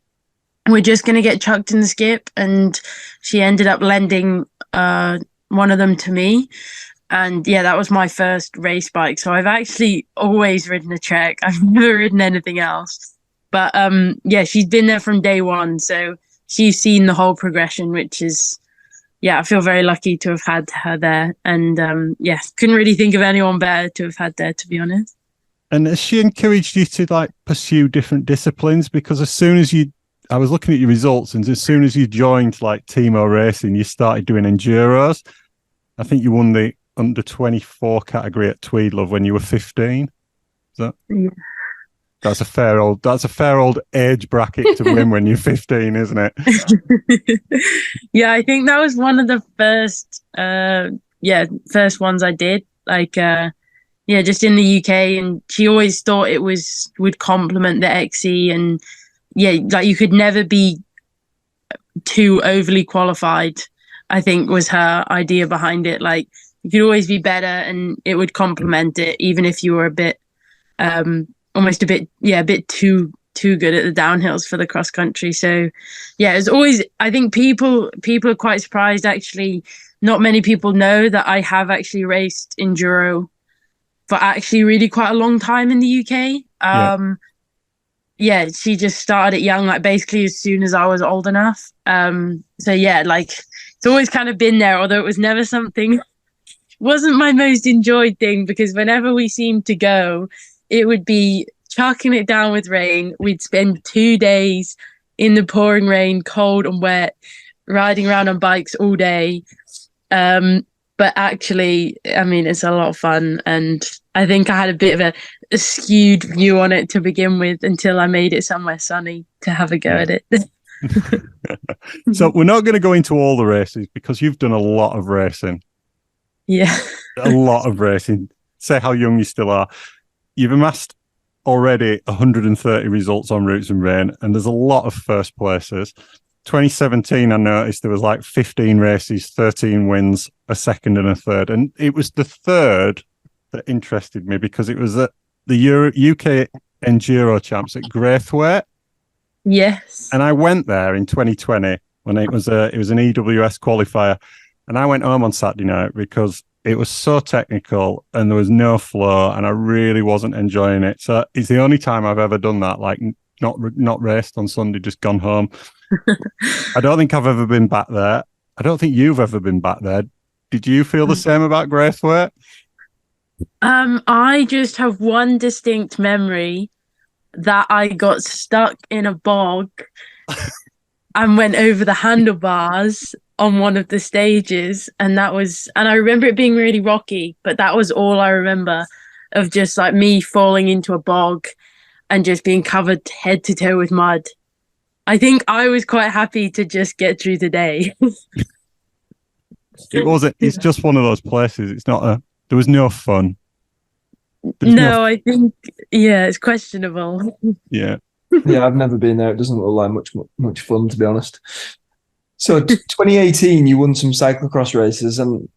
were just going to get chucked in the skip, and she ended up lending one of them to me. And yeah, that was my first race bike. So I've actually always ridden a Trek. I've never ridden anything else. But she's been there from day one. So she's seen the whole progression, which is, I feel very lucky to have had her there. And couldn't really think of anyone better to have had there, to be honest. And has she encouraged you to like pursue different disciplines? Because I was looking at your results, and as soon as you joined like Timo Racing, you started doing enduros. I think you won the under 24 category at Tweedlove when you were 15. Is that? Yeah. That's a fair old age bracket to win when you're 15, isn't it? Yeah, I think that was one of the first ones I did. Like, just in the UK, and she always thought it would complement the XC, and like you could never be too overly qualified, I think was her idea behind it. Like, you could always be better, and it would complement it, even if you were a bit, almost a bit too good at the downhills for the cross country. So yeah, it's always, I think people are quite surprised. Actually, not many people know that I have actually raced enduro for actually really quite a long time in the UK. She just started it young, like basically as soon as I was old enough. It's always kind of been there, although it was never something, wasn't my most enjoyed thing, because whenever we seemed to go, it would be chucking it down with rain. We'd spend 2 days in the pouring rain, cold and wet, riding around on bikes all day. But actually, I mean, it's a lot of fun. And I think I had a bit of a skewed view on it to begin with, until I made it somewhere sunny to have a go at it. So we're not going to go into all the races, because you've done a lot of racing. Yeah. A lot of racing. Say how young you still are. You've amassed already 130 results on Roots and Rain, and there's a lot of first places. 2017, I noticed there was like 15 races, 13 wins, a second and a third. And it was the third that interested me, because it was at the UK Enduro Champs at Graithwaite. Yes. And I went there in 2020 when it was an EWS qualifier. And I went home on Saturday night because it was so technical and there was no flow, and I really wasn't enjoying it. So it's the only time I've ever done that, like not raced on Sunday, just gone home. I don't think I've ever been back there. I don't think you've ever been back there. Did you feel the same about Braithwaite? I just have one distinct memory that I got stuck in a bog and went over the handlebars on one of the stages, and I remember it being really rocky, but that was all I remember of just like me falling into a bog and just being covered head to toe with mud. I think I was quite happy to just get through the day. It's just one of those places. There was no fun. I think, it's questionable. Yeah. Yeah, I've never been there. It doesn't look like much fun, to be honest. So 2018, you won some cyclocross races, and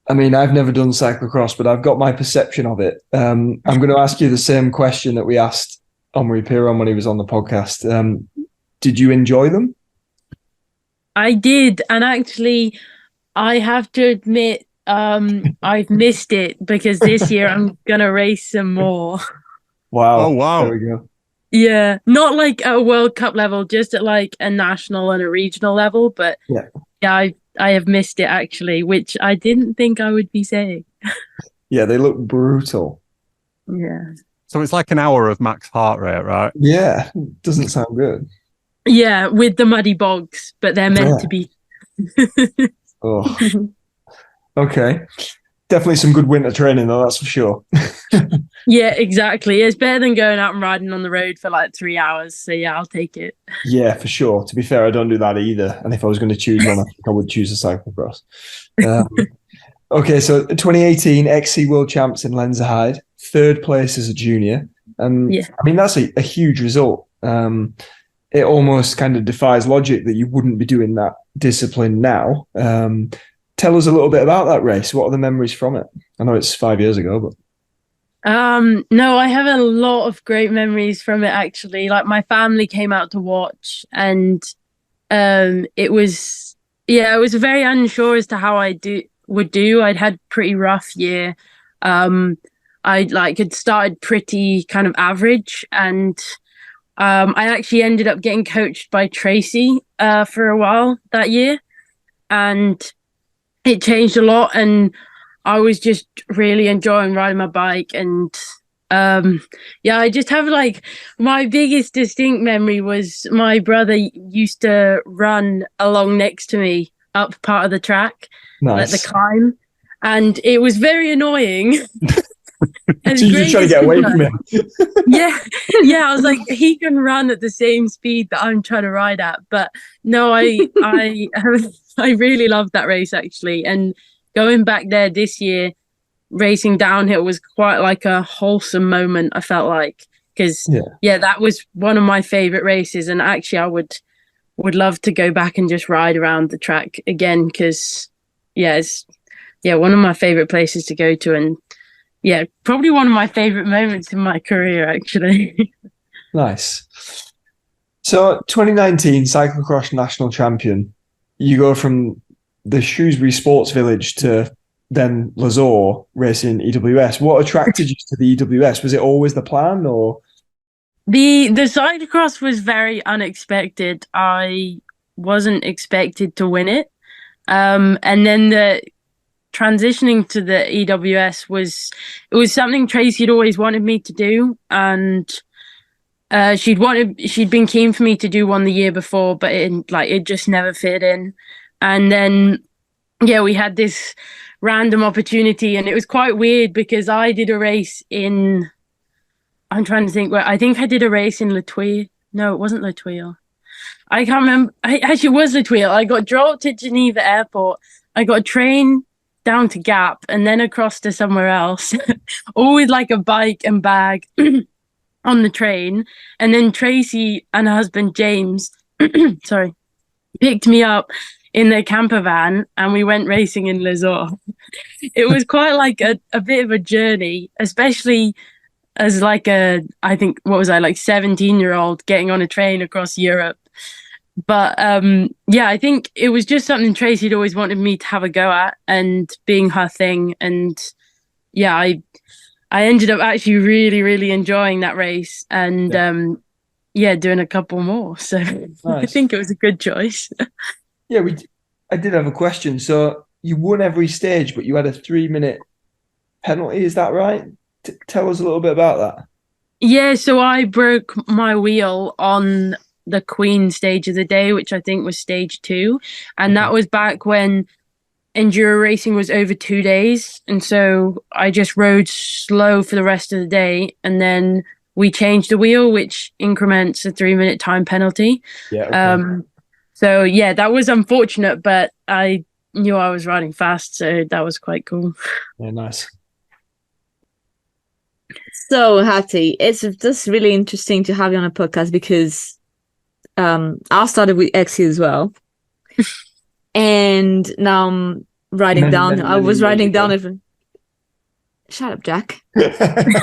I mean, I've never done cyclocross, but I've got my perception of it. I'm going to ask you the same question that we asked Omri Piron when he was on the podcast. Did you enjoy them? I did, and actually, I have to admit, I've missed it because this year I'm gonna race some more. Wow! Oh wow! There we go. Yeah, not like at a World Cup level, just at like a national and a regional level. But yeah, I have missed it actually, which I didn't think I would be saying. Yeah, they look brutal. Yeah. So it's like an hour of max heart rate, right? Yeah, doesn't sound good. Yeah, with the muddy bogs, but they're meant to be. Oh. Okay. Definitely some good winter training though, that's for sure. Yeah, exactly. It's better than going out and riding on the road for like 3 hours. So yeah, I'll take it. Yeah, for sure. To be fair, I don't do that either. And if I was going to choose one, I think I would choose a cyclocross. Okay, so 2018 XC World Champs in Lenzerheide, third place as a junior. And I mean, that's a huge result. It almost kind of defies logic that you wouldn't be doing that discipline now. Tell us a little bit about that race. What are the memories from it? I know it's 5 years ago, but no, I have a lot of great memories from it actually. Like my family came out to watch, and it was very unsure as to how I would do. I'd had a pretty rough year. I had started pretty kind of average, and I actually ended up getting coached by Tracy for a while that year, and it changed a lot, and I was just really enjoying riding my bike. And I just have like my biggest distinct memory was my brother used to run along next to me up part of the track, at the climb, and it was very annoying. So you're just trying to get away from him. yeah, I was like, he can run at the same speed that I'm trying to ride at. But no, I really loved that race actually. And going back there this year, racing downhill was quite like a wholesome moment, I felt like, because that was one of my favorite races. And actually I would love to go back and just ride around the track again, because it's one of my favorite places to go to, and probably one of my favorite moments in my career, actually. Nice. So 2019 cyclocross national champion, you go from the Shrewsbury Sports Village to then Lazore racing EWS. What attracted you to the EWS? Was it always the plan, or? The cyclocross was very unexpected. I wasn't expected to win it. And then the transitioning to the EWS was something Tracy had always wanted me to do, and she'd been keen for me to do one the year before, but it just never fit in. And then we had this random opportunity, and it was quite weird because I did a race in, I'm trying to think, I think I did a race in La Tuile. No, it wasn't La Tuile. I can't remember. Actually, it was La Tuile. I got dropped at Geneva Airport. I got a train down to Gap and then across to somewhere else, all with like a bike and bag on the train. And then Tracy and her husband James, picked me up in their camper van, and we went racing in Lazore. It was quite like a bit of a journey, especially as like I think, what was I, like 17-year-old getting on a train across Europe. But yeah, I think it was just something Tracy'd always wanted me to have a go at, and being her thing. And yeah, I ended up actually really, really enjoying that race, and yeah, doing a couple more. So I Nice. think it was a good choice. Yeah, I did have a question. So you won every stage, but you had a 3-minute penalty. Is that right? Tell us a little bit about that. Yeah, so I broke my wheel on the Queen stage of the day, which I think was stage 2. And that was back when enduro racing was over 2 days. And so I just rode slow for the rest of the day. And then we changed the wheel, which increments a 3-minute time penalty. Yeah. Okay. So yeah, that was unfortunate, but I knew I was riding fast, so that was quite cool. Yeah, nice. So, Hattie, it's just really interesting to have you on a podcast because I started with XC as well. And now I'm riding down. I was riding down it. Shut up, Jack.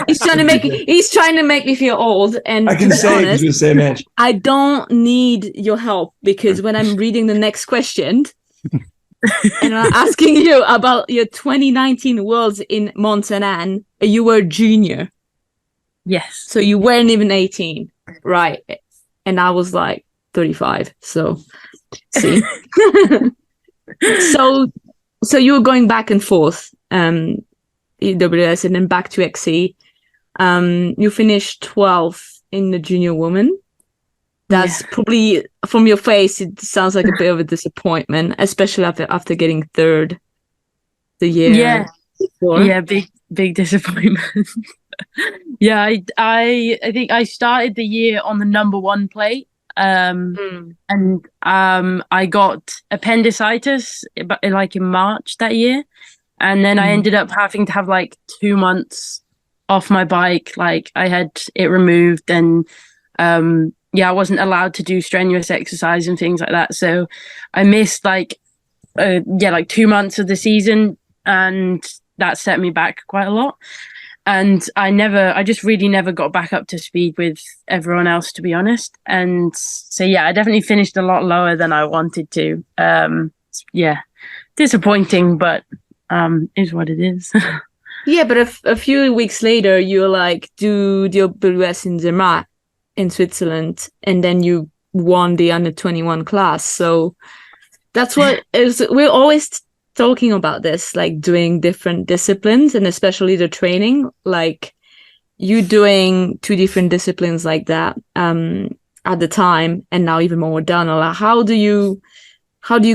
He's trying to make me feel old. And I can say honest, it was the same age. I don't need your help because when I'm reading the next question and I'm asking you about your 2019 Worlds in Montana, you were junior. Yes. So you weren't even 18, right? And I was like 35. So see. so you were going back and forth, EWS and then back to XC. You finished 12th in the junior woman. That's probably, from your face, it sounds like a bit of a disappointment, especially after getting third the year before. Yeah, big disappointment. Yeah, I think I started the year on the number 1 plate. And I got appendicitis like in March that year. And then I ended up having to have like 2 months off my bike. Like I had it removed, and I wasn't allowed to do strenuous exercise and things like that. So I missed like 2 months of the season, and that set me back quite a lot. And I just really never got back up to speed with everyone else, to be honest. And so, yeah, I definitely finished a lot lower than I wanted to. Disappointing, but is what it is. Yeah, but a few weeks later, you like do the OWS in Zermatt in Switzerland, and then you won the under 21 class. So that's what is. We're always talking about this, like doing different disciplines, and especially the training. Like you doing 2 different disciplines like that at the time, and now even more downhill. Like, how do you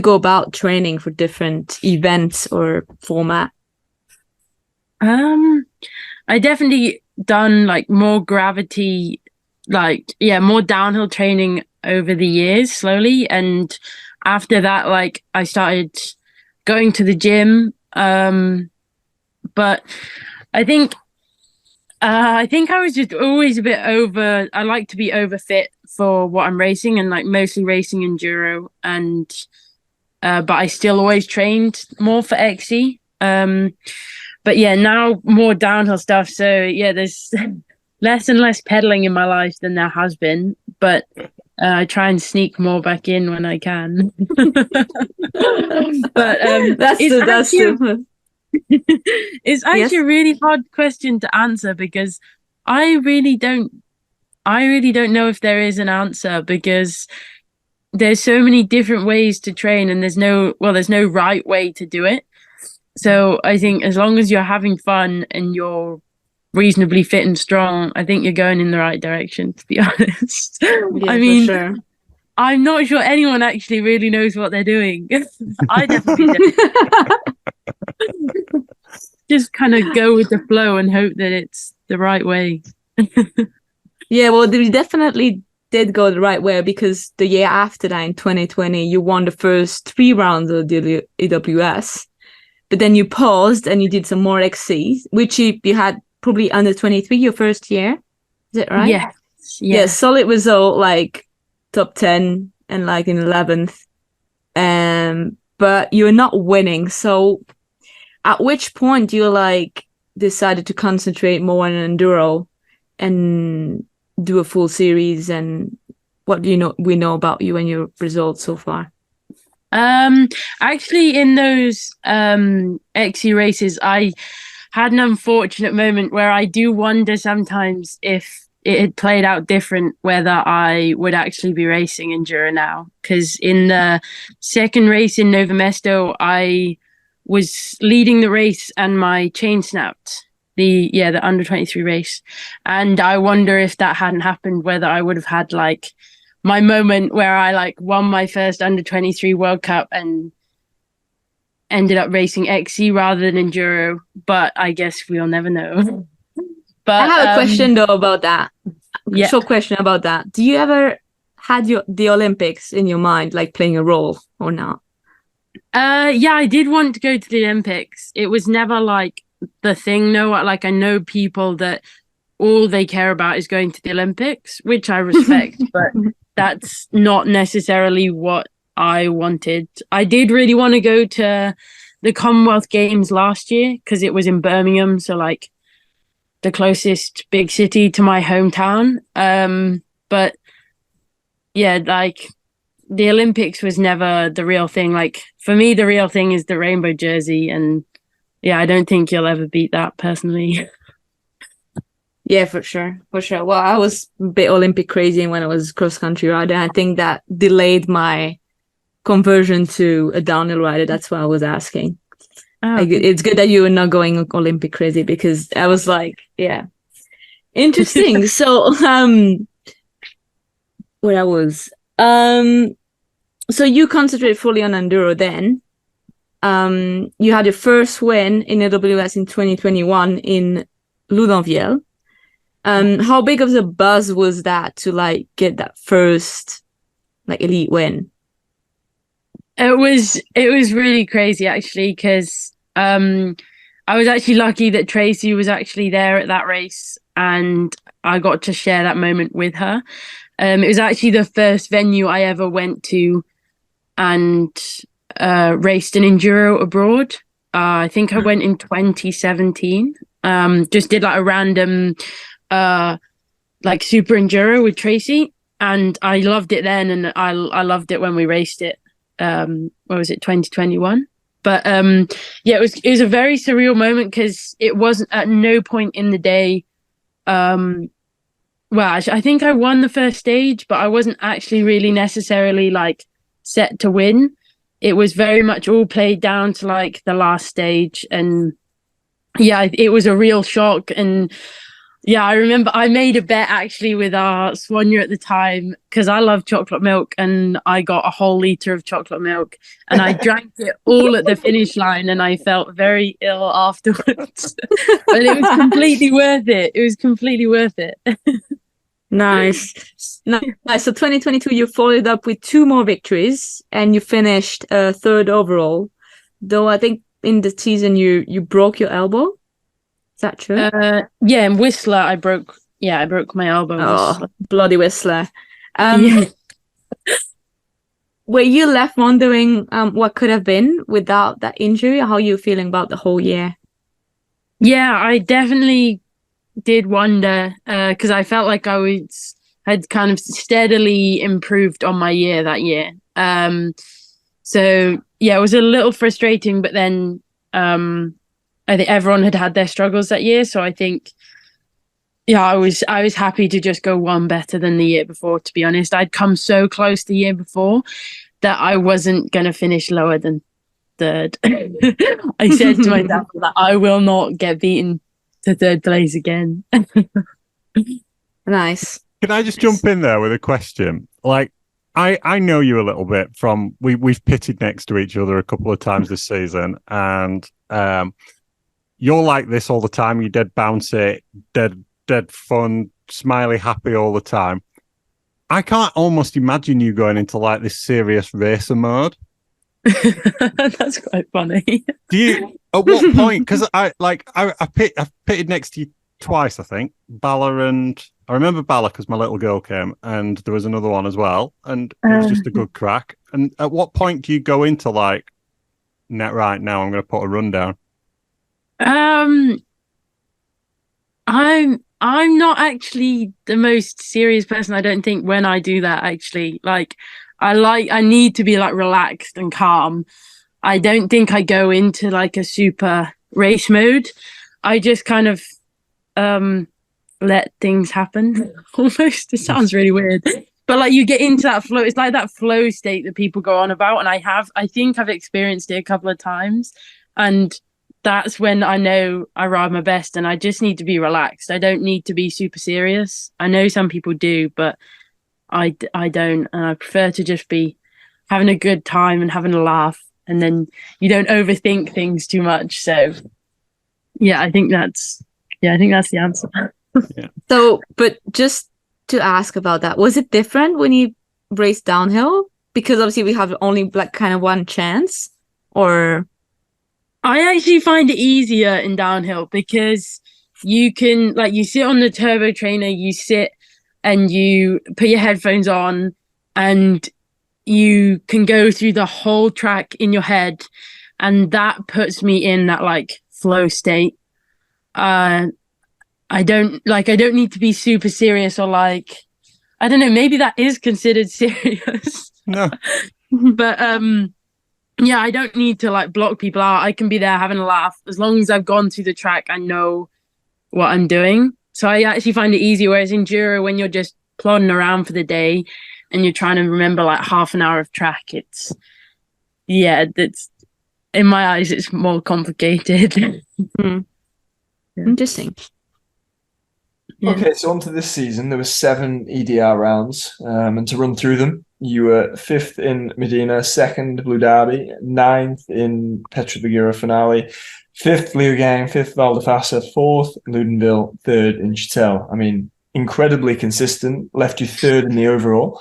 go about training for different events or format? I definitely done like more gravity, more downhill training over the years slowly. And after that, like I started going to the gym. But I think I was just always a bit I like to be overfit for what I'm racing, and like mostly racing enduro, and but I still always trained more for XC. But yeah, now more downhill stuff. So yeah, there's less and less pedaling in my life than there has been, but I try and sneak more back in when I can. But it's actually a really hard question to answer, because I really don't know if there is an answer, because there's so many different ways to train, and there's no right way to do it. So I think as long as you're having fun and you're reasonably fit and strong, I think you're going in the right direction, to be honest. Yeah, I mean, for sure. I'm not sure anyone actually really knows what they're doing. I definitely don't. Just kind of go with the flow and hope that it's the right way. Yeah, well, we definitely did go the right way, because the year after that, in 2020, you won the first 3 rounds of the EWS. But then you paused and you did some more XCs, which you had probably under 23 your first year. Is it right? Yeah, solid result, like top 10 and like in 11th. But you're not winning. So at which point you like decided to concentrate more on enduro and do a full series and what do you know we know about you and your results so far? Actually, in those XC races, I had an unfortunate moment where I do wonder sometimes if it had played out different, whether I would actually be racing Enduro now. Because in the second race in Nova Mesto, I was leading the race and my chain snapped. The under 23 race, and I wonder if that hadn't happened, whether I would have had like my moment where I like won my first under 23 World Cup and ended up racing XC rather than Enduro. But I guess we'll never know. But I have a question though about that. Yeah. Short question about that. Do you ever had the Olympics in your mind, like playing a role or not? Yeah, I did want to go to the Olympics. It was never like the thing. No, like I know people that all they care about is going to the Olympics, which I respect, but that's not necessarily what I wanted. I did really want to go to the Commonwealth Games last year because it was in Birmingham, so like the closest big city to my hometown. But yeah, like the Olympics was never the real thing. Like for me, the real thing is the rainbow jersey, and yeah, I don't think you'll ever beat that personally. Yeah, for sure. Well, I was a bit Olympic crazy when I was cross country rider. I think that delayed my conversion to a downhill rider. That's why I was asking. Oh. Like, it's good that you were not going Olympic crazy, because I was like, yeah, interesting. So, where I was, so you concentrate fully on enduro then. You had your first win in AWS in 2021 in Loudonville. How big of a buzz was that to like get that first like elite win? It was really crazy actually, because I was actually lucky that Tracy was actually there at that race and I got to share that moment with her. It was actually the first venue I ever went to and raced an enduro abroad. I think I went in 2017. Just did like a random like super enduro with Tracy, and I loved it then, and I loved it when we raced it. What was it, 2021? But yeah, it was a very surreal moment because it wasn't at no point in the day. Well, I think I won the first stage, but I wasn't actually really necessarily like set to win. It was very much all played down to like the last stage, and yeah, it was a real shock. And yeah, I remember I made a bet actually with our soigneur at the time because I love chocolate milk, and I got a whole liter of chocolate milk and I drank it all at the finish line, and I felt very ill afterwards. But it was completely worth it. It was completely worth it. Nice. So 2022, you followed up with 2 more victories and you finished third overall. Though I think in the season you broke your elbow. Is that true? Yeah, in Whistler I broke my elbow. Oh, bloody Whistler. Yeah. Were you left wondering what could have been without that injury? How are you feeling about the whole year? Yeah, I definitely did wonder because I felt like had kind of steadily improved on my year that year. So yeah, it was a little frustrating, but then I think everyone had their struggles that year, so I think yeah, I was happy to just go one better than the year before. To be honest, I'd come so close the year before that I wasn't going to finish lower than third. I said to myself that I will not get beaten to third place again. Nice. Can I just jump in there with a question? Like, I know you a little bit from we've pitted next to each other a couple of times this season, and you're like this all the time. You're dead bouncy, dead fun, smiley, happy all the time. I can't almost imagine you going into like this serious racer mode. That's quite funny. Do you? At what point? Because I pitted next to you twice. I think Bala, and I remember Bala because my little girl came, and there was another one as well, and it was just a good crack. And at what point do you go into like, right now I'm going to put a run down? I'm not actually the most serious person, I don't think, when I do that, actually. Like, I need to be like relaxed and calm. I don't think I go into like a super race mode. I just kind of let things happen. Almost, it sounds really weird. But like you get into that flow, it's like that flow state that people go on about. And I think I've experienced it a couple of times. And that's when I know I ride my best, and I just need to be relaxed. I don't need to be super serious. I know some people do, but I don't. And I prefer to just be having a good time and having a laugh. And then you don't overthink things too much. So yeah, I think that's the answer. Yeah. So, but just to ask about that, was it different when you raced downhill? Because obviously we have only like kind of one chance, or I actually find it easier in downhill because you can, like, you sit on the turbo trainer, you sit and you put your headphones on, and you can go through the whole track in your head, and that puts me in that like flow state. I don't need to be super serious, or like, I don't know, maybe that is considered serious. No. But yeah, I don't need to like block people out. I can be there having a laugh. As long as I've gone through the track, I know what I'm doing. So I actually find it easy. Whereas enduro, when you're just plodding around for the day and you're trying to remember like half an hour of track, it's in my eyes, it's more complicated. Yeah. interesting. Yeah. Okay, so on to this season. There were 7 EDR rounds, and to run through them, you were 5th in Medina, 2nd Blue Derby, 9th in Petra Bagura finale, 5th Leogang, 5th Val d'Afassa, 4th Ludenville, 3rd in Chatel. I mean, incredibly consistent, left you 3rd in the overall.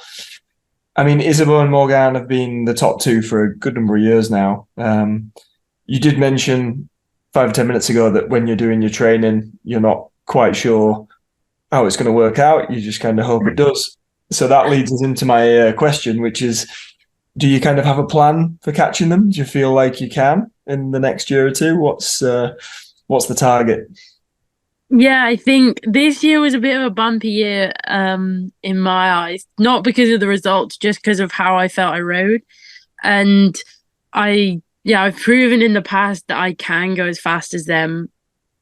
I mean, Isabeau and Morgan have been the top 2 for a good number of years now. You did mention 5 or 10 minutes ago that when you're doing your training, you're not quite sure how it's going to work out. You just kind of hope it does. So that leads us into my question, which is, do you kind of have a plan for catching them? Do you feel like you can in the next year or two? What's the target? Yeah, I think this year was a bit of a bumpy year in my eyes, not because of the results, just because of how I felt I rode. And I've proven in the past that I can go as fast as them.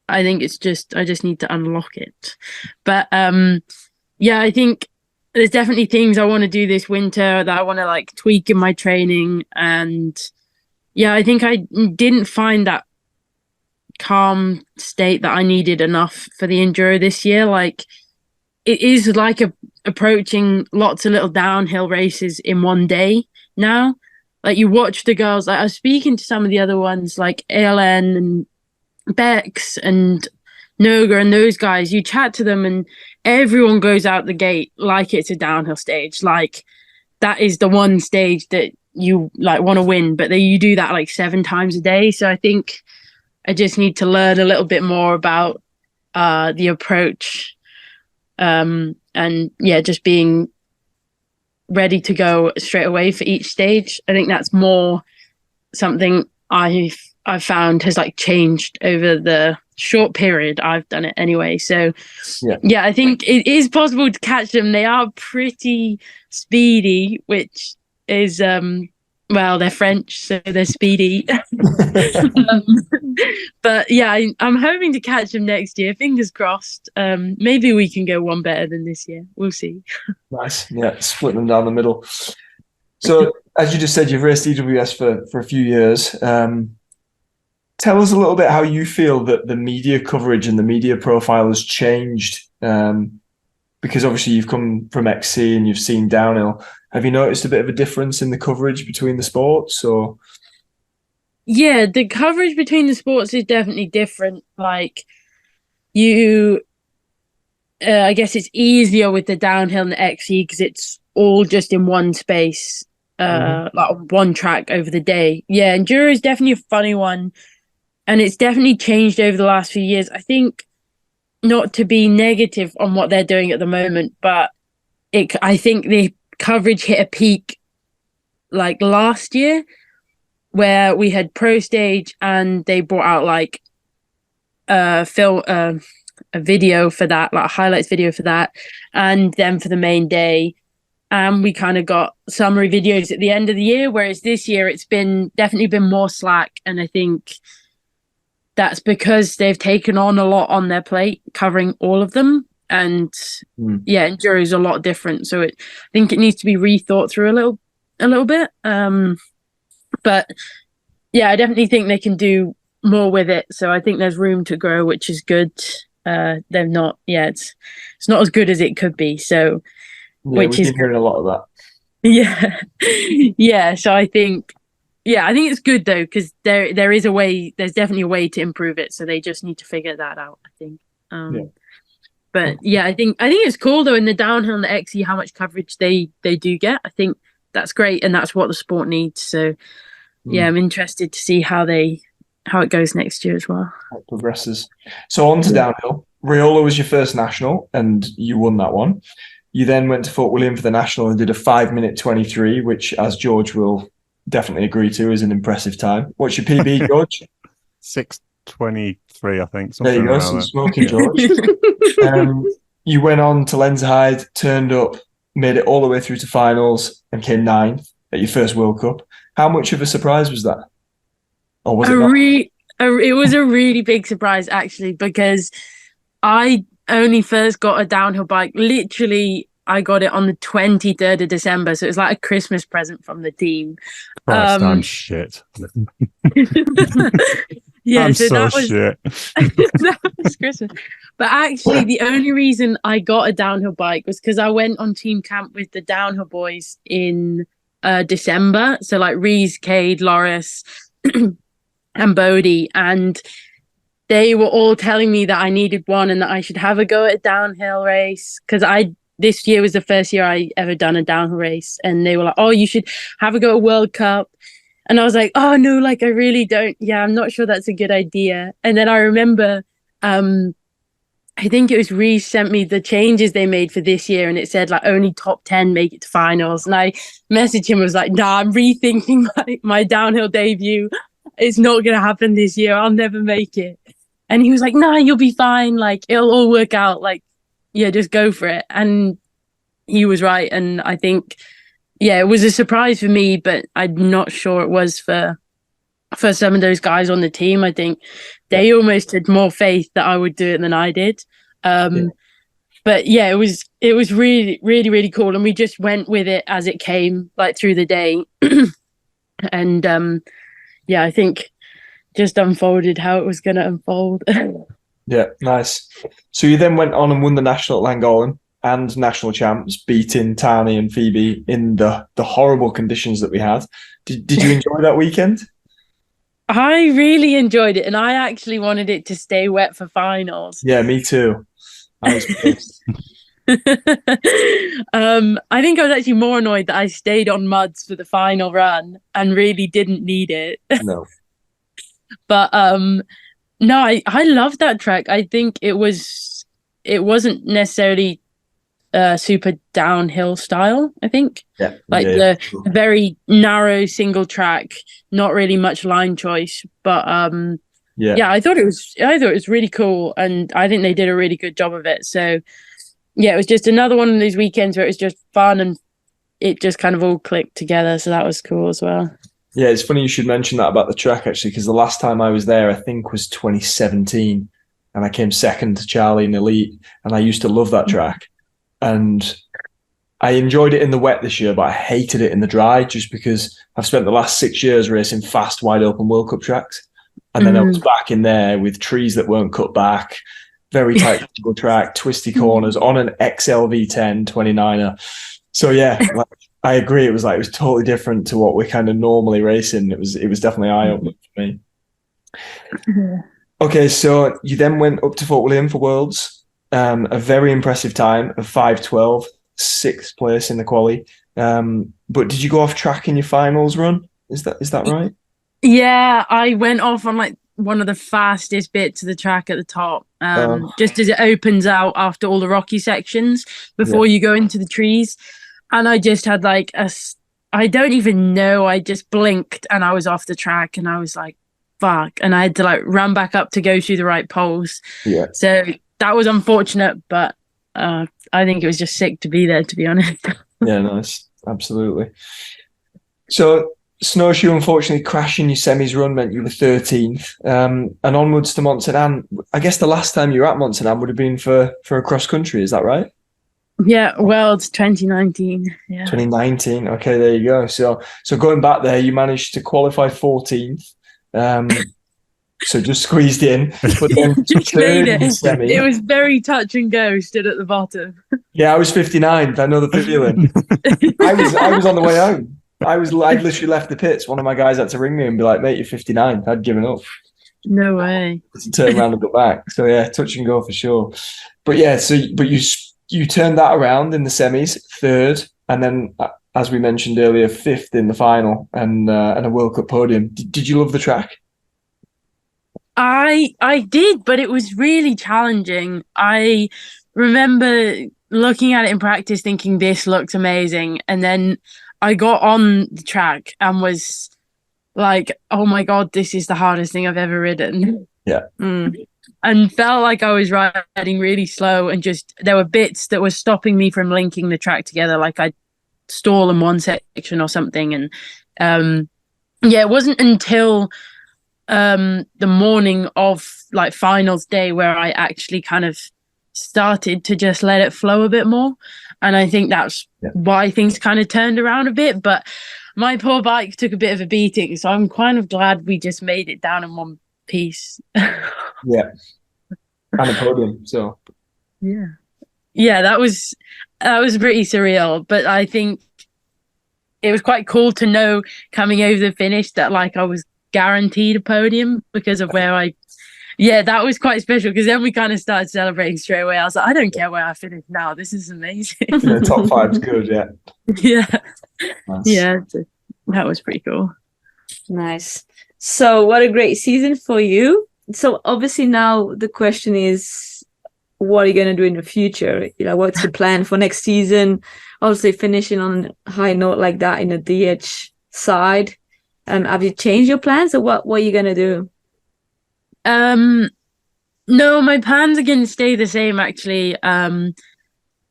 I think I just need to unlock it. But I think there's definitely things I want to do this winter that I want to like tweak in my training. And yeah, I think I didn't find that calm state that I needed enough for the enduro this year. Like, it is like approaching lots of little downhill races in one day now. Like, you watch the girls, like I was speaking to some of the other ones like ALN and Bex and Noga and those guys. You chat to them and everyone goes out the gate like it's a downhill stage, like that is the one stage that you like want to win, but then you do that like 7 times a day. So I think I just need to learn a little bit more about the approach, and just being ready to go straight away for each stage. I think that's more something I've found has like changed over the short period I've done it anyway. So yeah, I think it is possible to catch them. They are pretty speedy, which is they're French, so they're speedy. But yeah, I'm hoping to catch them next year. Fingers crossed. Maybe we can go one better than this year. We'll see. Nice. Yeah, split them down the middle. So as you just said, you've raced EWS for a few years. Tell us a little bit how you feel that the media coverage and the media profile has changed, because obviously you've come from XC and you've seen downhill. Have you noticed a bit of a difference in the coverage between the sports, or? Yeah, the coverage between the sports is definitely different. Like, I guess it's easier with the downhill and the XC because it's all just in one space, like on one track over the day. Yeah, enduro is definitely a funny one. And it's definitely changed over the last few years. I think, not to be negative on what they're doing at the moment, but I think the coverage hit a peak like last year where we had Pro Stage and they brought out like video for that, like a highlights video for that, and then for the main day. And we kind of got summary videos at the end of the year, whereas this year it's definitely been more slack. And I think that's because they've taken on a lot on their plate, covering all of them. And enduro is a lot different. So I think it needs to be rethought through a little bit. But yeah, I definitely think they can do more with it. So I think there's room to grow, which is good. They're not, it's not as good as it could be. So, we've been hearing a lot of that. Yeah, yeah. So I think it's good though, because there is a way. There's definitely a way to improve it. So they just need to figure that out, I think. But yeah, I think it's cool though in the downhill and the XE how much coverage they do get. I think that's great, and that's what the sport needs. So yeah, I'm interested to see how it goes next year as well. How it progresses. So on to downhill. Riola was your first national, and you won that one. You then went to Fort William for the national and did a 5-minute 23, which, as George will definitely agree to, is an impressive time. What's your PB, George? 6:23, I think. There you go, some smoking, George. You went on to Lenzerheide, turned up, made it all the way through to finals, and came 9th at your first World Cup. How much of a surprise was that? Or was it not? It was a really big surprise, actually, because I only first got a downhill bike. Literally, I got it on the 23rd of December. So it was like a Christmas present from the team. Christ, I'm shit. Yeah, I'm so that was shit. that was Christmas. But actually, the only reason I got a downhill bike was because I went on team camp with the downhill boys in December. So like Reese, Cade, Loris, and Bodie, and they were all telling me that I needed one and that I should have a go at a downhill race, because this year was the first year I ever done a downhill race, and they were like, oh, you should have a go at World Cup. And I was like, oh no, like I really don't. Yeah, I'm not sure that's a good idea. And then I remember, I think it was Reese sent me the changes they made for this year, and it said like only top 10 make it to finals. And I messaged him, was like, nah, I'm rethinking my downhill debut. It's not going to happen this year. I'll never make it. And he was like, nah, you'll be fine. Like, it'll all work out. Like, yeah, just go for it. And he was right. And I think, yeah, it was a surprise for me, but I'm not sure it was for some of those guys on the team. I think they almost had more faith that I would do it than I did. But yeah, it was really, really, really cool. And we just went with it as it came, like through the day. And yeah, I think just unfolded how it was going to unfold. Yeah, nice. So you then went on and won the national at Llangollen and national champs, beating Tani and Phoebe in the horrible conditions that we had. Did you enjoy that weekend? I really enjoyed it, and I actually wanted it to stay wet for finals. Yeah, me too. I was pissed. I think I was actually more annoyed that I stayed on muds for the final run and really didn't need it. No. But no, I loved that track. I think it wasn't necessarily super downhill style, I think. Yeah. The very narrow single track, not really much line choice. But yeah, I thought it was really cool, and I think they did a really good job of it. So yeah, it was just another one of those weekends where it was just fun and it just kind of all clicked together. So that was cool as well. Yeah, it's funny you should mention that about the track, actually, because the last time I was there, I think, was 2017, and I came second to Charlie in Elite, and I used to love that track. And I enjoyed it in the wet this year, but I hated it in the dry, just because I've spent the last 6 years racing fast, wide open World Cup tracks. And then I was back in there with trees that weren't cut back, very tight track, twisty corners on an XLV10 29er. So yeah, I agree. It was totally different to what we're kind of normally racing. It was definitely eye-opening for me. Okay, so you then went up to Fort William for Worlds. A very impressive time of 5:12, 6th place in the quali. But did you go off track in your finals run? Is that right? Yeah, I went off on like one of the fastest bits of the track at the top, just as it opens out after all the rocky sections before you go into the trees. And I just had like I don't even know, I just blinked and I was off the track, and I was like, fuck. And I had to like run back up to go through the right poles. Yeah. So that was unfortunate, but I think it was just sick to be there, to be honest. Yeah, nice. Absolutely. So snowshoe unfortunately crashing your semis run meant you were 13th. And onwards to Mont St. Anne. I guess the last time you were at Mont St. Anne would have been for a cross country, is that right? Yeah, Worlds 2019. Yeah. 2019. Okay, there you go. So going back there, you managed to qualify 14th. So just squeezed in, but then Just made it. It was very touch and go, stood at the bottom. Yeah, I was 59th. I know the feeling. I was on the way home. I'd literally left the pits. One of my guys had to ring me and be like, "Mate, you're 59th." I'd given up. No way. To turn around and go back. So yeah, touch and go for sure. But yeah, you turned that around in the semis, third, and then as we mentioned earlier, fifth in the final, and a World Cup podium. Did you love the track? I did, but it was really challenging. I remember looking at it in practice thinking this looks amazing, and then I got on the track and was like, oh my god, this is the hardest thing I've ever ridden. Yeah. And felt like I was riding really slow, and just there were bits that were stopping me from linking the track together, like I'd stall in one section or something. And it wasn't until the morning of like finals day where I actually kind of started to just let it flow a bit more, and I think that's why things kind of turned around a bit. But my poor bike took a bit of a beating, so I'm kind of glad we just made it down in one piece. Yeah, and a podium. So yeah, that was pretty surreal, but I think it was quite cool to know coming over the finish that like I was guaranteed a podium because of where that was quite special, because then we kind of started celebrating straight away. I was like, I don't care where I finish now, this is amazing. Top five's good. Yeah Nice. Yeah, that was pretty cool. Nice. So what a great season for you. So obviously now the question is, what are you going to do in the future? What's the plan for next season? Obviously finishing on a high note like that in the DH side. Have you changed your plans, or what are you going to do? No, my plans are going to stay the same, actually. I'm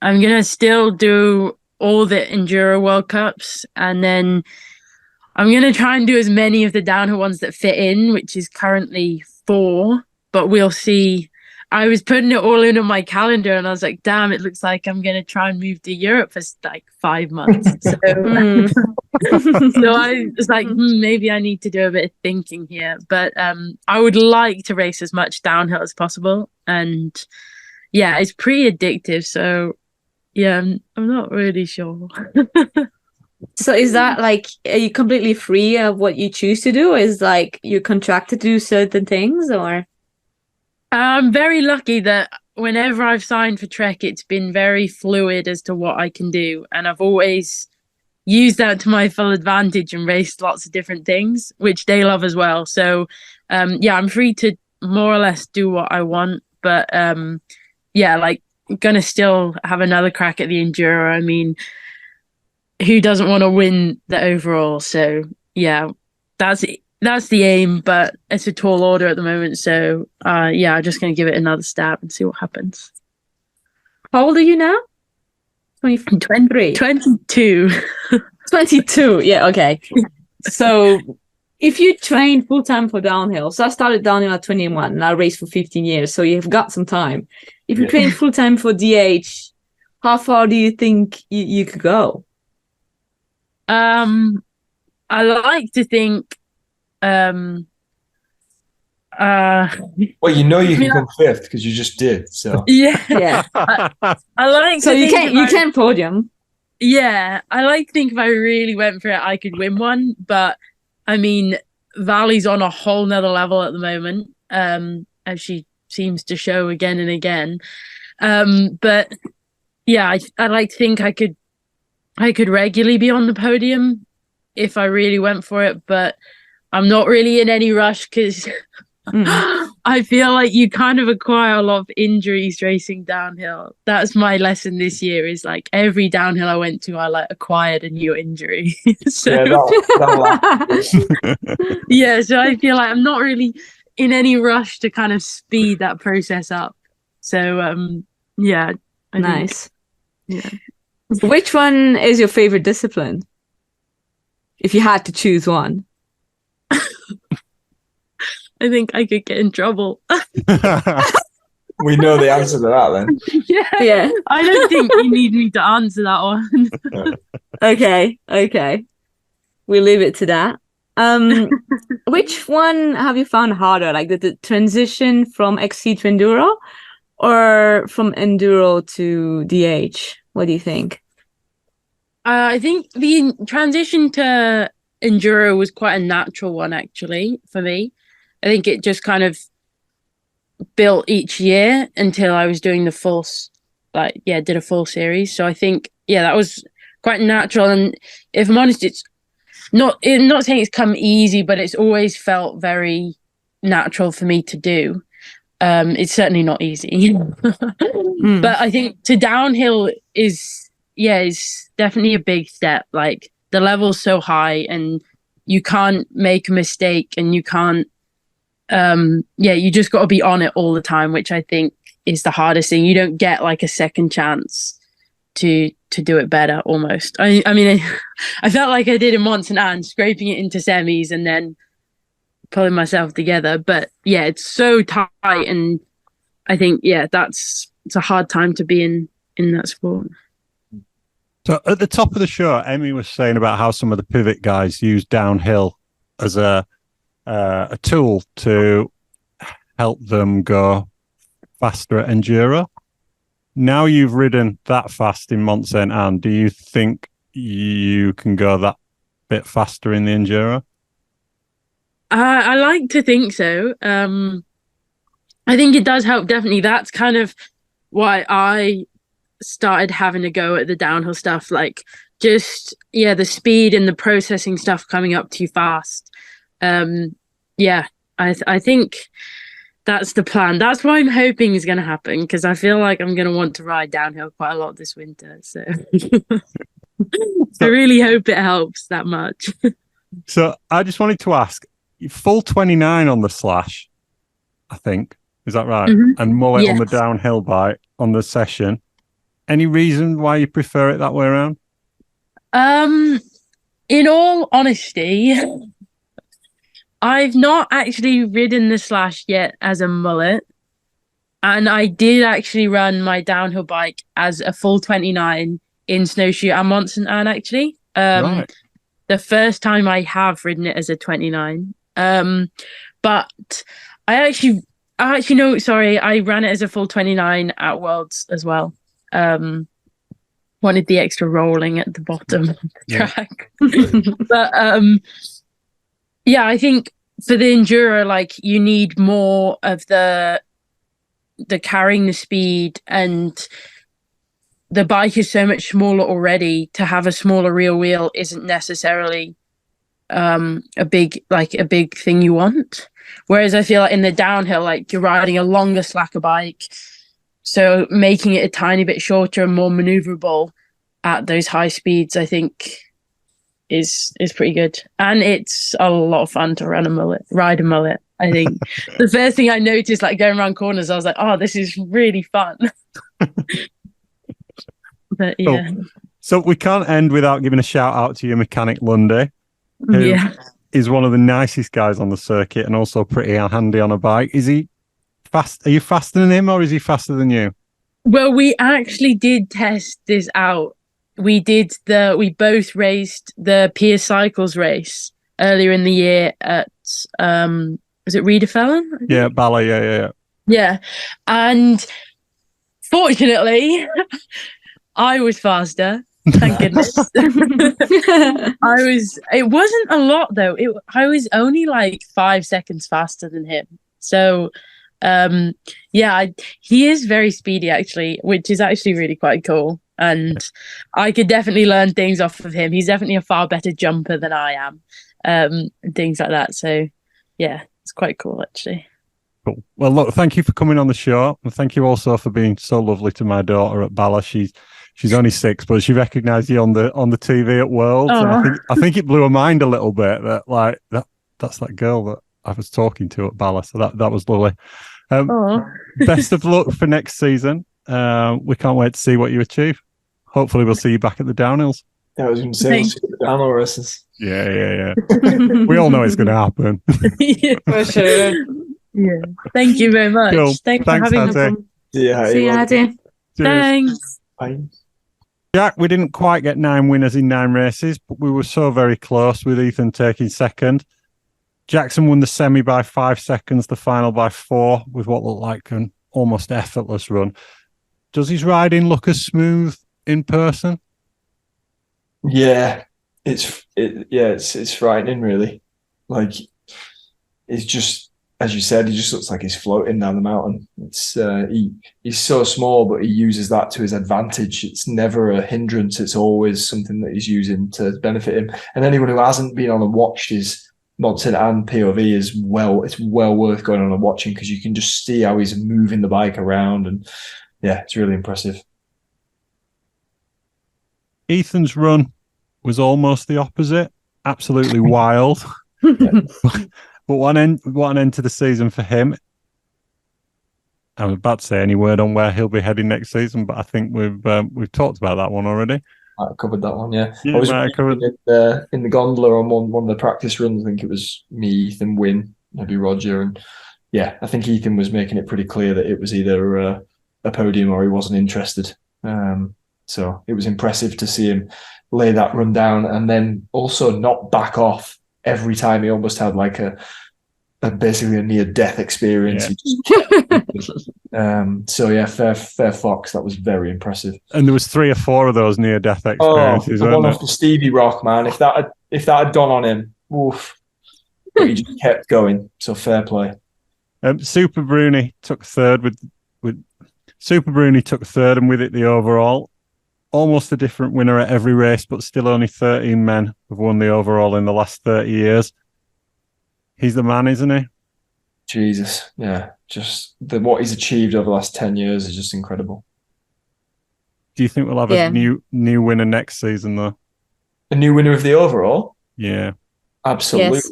going to still do all the Enduro World Cups, and then I'm going to try and do as many of the downhill ones that fit in, which is currently 4, but we'll see. I was putting it all in on my calendar, and I was like, damn, it looks like I'm going to try and move to Europe for like 5 months. So, so I was like, maybe I need to do a bit of thinking here. But I would like to race as much downhill as possible. And yeah, it's pretty addictive. So yeah, I'm not really sure. So is that like, are you completely free of what you choose to do? Or is like you're contracted to do certain things, or? I'm very lucky that whenever I've signed for Trek, it's been very fluid as to what I can do. And I've always used that to my full advantage and raced lots of different things, which they love as well. So, I'm free to more or less do what I want. But, like, going to still have another crack at the Enduro. I mean, who doesn't want to win the overall? So, yeah, that's the aim, but it's a tall order at the moment. So, I'm just going to give it another stab and see what happens. How old are you now? 23? 22. 22, yeah, okay. So, if you train full-time for downhill, so I started downhill at 21 and I raced for 15 years, so you've got some time. If you train full-time for DH, how far do you think you could go? I like to think well, you can come 5th because you just did. So yeah. I like. So you can't podium. Yeah, I like to think if I really went for it, I could win one. But I mean, Valley's on a whole nother level at the moment, as she seems to show again and again. But yeah, I like to think I could regularly be on the podium if I really went for it. But I'm not really in any rush because I feel like you kind of acquire a lot of injuries racing downhill. That's my lesson this year, is like every downhill I went to, I like acquired a new injury. So yeah, so I feel like I'm not really in any rush to kind of speed that process up. So yeah, I think, Nice. yeah. Which one is your favorite discipline? If you had to choose one. I think I could get in trouble. We know the answer to that then. Yeah. I don't think you need me to answer that one. Okay. We leave it to that. Which one have you found harder? Like the transition from XC to Enduro or from Enduro to DH? What do you think? I think the transition to Enduro was quite a natural one, actually, for me. I think it just kind of built each year until I was doing the full, did a full series. So I think, that was quite natural. And if I'm honest, I'm not saying it's come easy, but it's always felt very natural for me to do. It's certainly not easy. But I think to downhill is definitely a big step. Like the level's so high and you can't make a mistake and you can't, you just got to be on it all the time, which I think is the hardest thing. You don't get like a second chance to do it better almost. I mean, I felt like I did in Mont St. Anne, scraping it into semis and then pulling myself together. But yeah, it's so tight. And I think, it's a hard time to be in that sport. So at the top of the show, Emmy was saying about how some of the pivot guys use downhill as a tool to help them go faster at Enduro. Now you've ridden that fast in Mont St. Anne, do you think you can go that bit faster in the Enduro? I like to think so. I think it does help, definitely. That's kind of why I started having a go at the downhill stuff, like just the speed and the processing stuff coming up too fast. I think that's the plan. That's what I'm hoping is going to happen, because I feel like I'm going to want to ride downhill quite a lot this winter. So I really hope it helps that much. So I just wanted to ask, full 29 on the slash, I think. Is that right? Mm-hmm. And mullet on the downhill bike on the session. Any reason why you prefer it that way around? In all honesty, I've not actually ridden the slash yet as a mullet. And I did actually run my downhill bike as a full 29 in snowshoe and Mont St. Anne, actually. Right. The first time I have ridden it as a 29. But I actually no, sorry, I ran it as a full 29 at Worlds as well. Wanted the extra rolling at the bottom of the track. But I think for the Enduro, like, you need more of the carrying the speed, and the bike is so much smaller already. To have a smaller rear wheel isn't necessarily a big thing you want. Whereas I feel like in the downhill, like, you're riding a longer slacker bike, so making it a tiny bit shorter and more maneuverable at those high speeds, I think is pretty good. And it's a lot of fun to ride a mullet. I think the first thing I noticed, like, going around corners, I was like, oh, this is really fun. But yeah. So we can't end without giving a shout out to your mechanic Lundy, who is one of the nicest guys on the circuit and also pretty handy on a bike. Is he fast? Are you faster than him, or is he faster than you? Well, we actually did test this out. We both raced the Piers Cycles race earlier in the year at was it Riederfellen? Yeah, Bala, yeah. Yeah. And fortunately, I was faster. Thank goodness. It wasn't a lot though. I was only like 5 seconds faster than him. So he is very speedy actually, which is actually really quite cool. And I could definitely learn things off of him. He's definitely a far better jumper than I am, and things like that. So yeah, it's quite cool actually. Cool. Well, look, thank you for coming on the show, and thank you also for being so lovely to my daughter at Bala. She's only 6, but she recognised you on the TV at Worlds. And I think it blew her mind a little bit that, like, that's that girl that I was talking to at Bala. So that was lovely. Oh. Best of luck for next season. We can't wait to see what you achieve. Hopefully, we'll see you back at the downhills. Yeah, I was going to say, we'll see the downhill races. Yeah. We all know it's going to happen. For sure. Yeah. Thank you very much. Cool. Thanks for Thanks, having Hattie. us. Yeah, See you, Hattie. Thanks. Bye. Jack, we didn't quite get 9 winners in 9 races, but we were so very close with Ethan taking second. Jackson won the semi by 5 seconds, the final by 4, with what looked like an almost effortless run. Does his riding look as smooth in person? Yeah, it's frightening, really. Like, it's just, as you said, he just looks like he's floating down the mountain. It's he's so small, but he uses that to his advantage. It's never a hindrance. It's always something that he's using to benefit him. And anyone who hasn't been on and watched his Modson and POV is it's well worth going on and watching, because you can just see how he's moving the bike around, and yeah, it's really impressive. Ethan's run was almost the opposite. Absolutely wild. But what an end to the season for him. I was about to say any word on where he'll be heading next season, but I think we've talked about that one already. I covered that one, yeah. Yeah, I was covered. in the gondola on one of the practice runs. I think it was me, Ethan, Wynne, maybe Roger, and yeah, I think Ethan was making it pretty clear that it was either a podium or he wasn't interested. So it was impressive to see him lay that run down and then also not back off every time. He almost had like a basically a near death experience. Yeah. So yeah, fair fox. That was very impressive. And there was 3 or 4 of those near death experiences. The one off the Stevie Rock, man. If that had gone on him, oof. But he just kept going. So fair play. Super Bruni took third with Super Bruni took third, and with it the overall. Almost a different winner at every race, but still only 13 men have won the overall in the last 30 years. He's the man, isn't he? Jesus, yeah. Just what he's achieved over the last 10 years is just incredible. Do you think we'll have a new winner next season, though? A new winner of the overall? Yeah. Absolutely. Yes.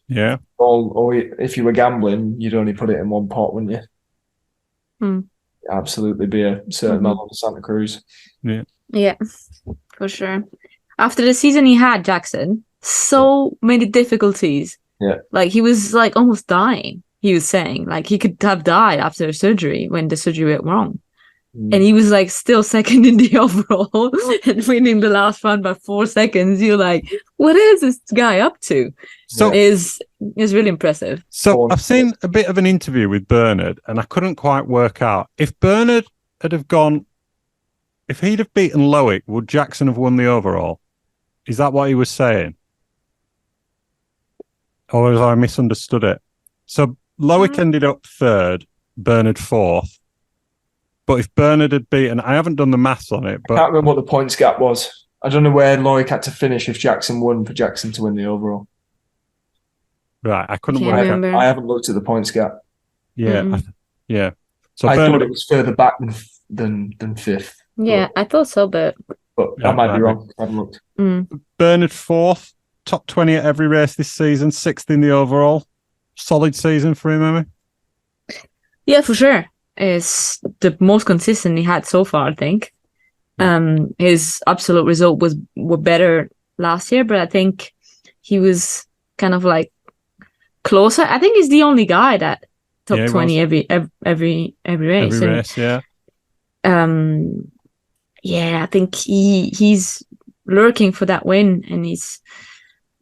Yeah. Or if you were gambling, you'd only put it in one pot, wouldn't you? Absolutely be a certain medal of Santa Cruz. Yeah, for sure. After the season he had, Jackson, so many difficulties. Yeah. Like he was like almost dying. He was saying like he could have died after surgery when the surgery went wrong. And he was like still second in the overall and winning the last round by 4 seconds. You're like, what is this guy up to? So is really impressive. So I've seen a bit of an interview with Bernard, and I couldn't quite work out if Bernard had have gone. If he'd have beaten Loic, would Jackson have won the overall? Is that what he was saying? Or have I misunderstood it? So Loic ended up third, Bernard fourth. But if Bernard had beaten, I haven't done the maths on it, but I can't remember what the points gap was. I don't know where Loic had to finish if Jackson won for Jackson to win the overall. Right, I couldn't Can't work remember. out. I haven't looked at the points gap. Yeah, yeah. So I Bernard, thought it was further back than fifth. Yeah, I thought so, but I might be wrong. I haven't looked. Bernard fourth, top 20 at every race this season, 6th in the overall. Solid season for him, Emmy. yeah, for sure. Is the most consistent he had so far, I think. His absolute result were better last year, but I think he was kind of like closer. I think he's the only guy that top 20 every race. Every race, yeah. Yeah, I think he's lurking for that win, and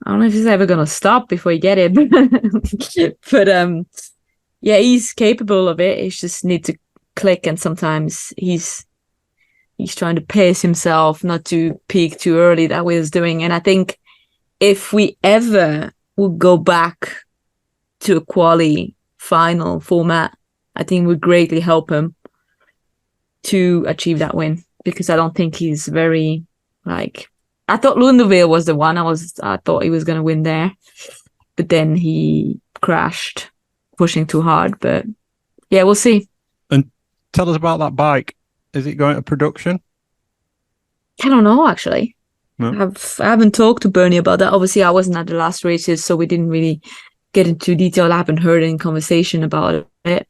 I don't know if he's ever gonna stop before he get it. But yeah, he's capable of it. He just need to click, and sometimes he's trying to pace himself not to peak too early. That way he's doing. And I think if we ever would go back to a quali final format, I think would greatly help him to achieve that win, because I don't think he's very like. I thought Lundeville was the one. I thought he was going to win there, but then he crashed, pushing too hard. But yeah, we'll see. And tell us about that bike. Is it going to production? I don't know, actually. No. I haven't talked to Bernie about that. Obviously, I wasn't at the last races, so we didn't really get into detail. I haven't heard any conversation about it. it.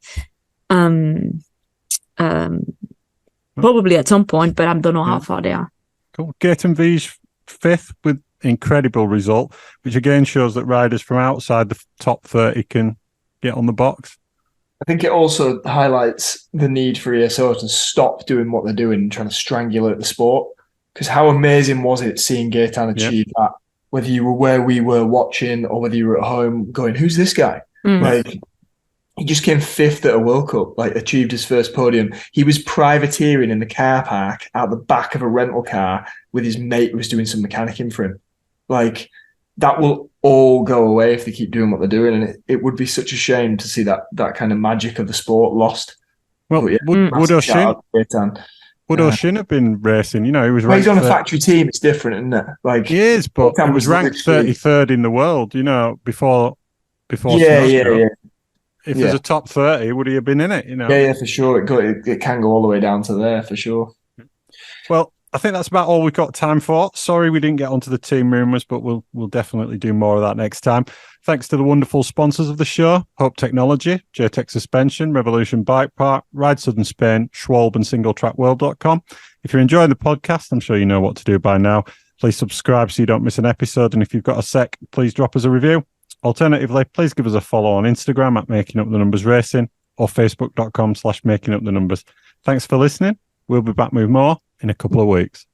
Probably at some point, but I don't know how far they are. Cool. Gaten V's 5th with incredible result, which again shows that riders from outside the top 30 can get on the box. I think it also highlights the need for ESO to stop doing what they're doing and trying to strangulate the sport. Because how amazing was it seeing Gaetan achieve that? Whether you were where we were watching or whether you were at home going, who's this guy? Like, he just came 5th at a World Cup, like achieved his first podium. He was privateering in the car park out the back of a rental car with his mate who was doing some mechanicking for him. Like, that will all go away if they keep doing what they're doing. And it would be such a shame to see that kind of magic of the sport lost. Well, would Øisin have been racing? You know, he was ranked. He's on a factory team. It's different, isn't it? Like, he is, but he was ranked 33rd in the world, you know, before Yeah. If there's a top 30, would he have been in it? You know? Yeah, for sure. It can go all the way down to there, for sure. Well, I think that's about all we've got time for. Sorry we didn't get onto the team rumours, but we'll definitely do more of that next time. Thanks to the wonderful sponsors of the show, Hope Technology, JTech Suspension, Revolution Bike Park, Ride Southern Spain, Schwalbe and SingletrackWorld.com. If you're enjoying the podcast, I'm sure you know what to do by now. Please subscribe so you don't miss an episode. And if you've got a sec, please drop us a review. Alternatively, please give us a follow on Instagram at Making Up the Numbers Racing or Facebook.com/Making Up the Numbers. Thanks for listening. We'll be back with more in a couple of weeks.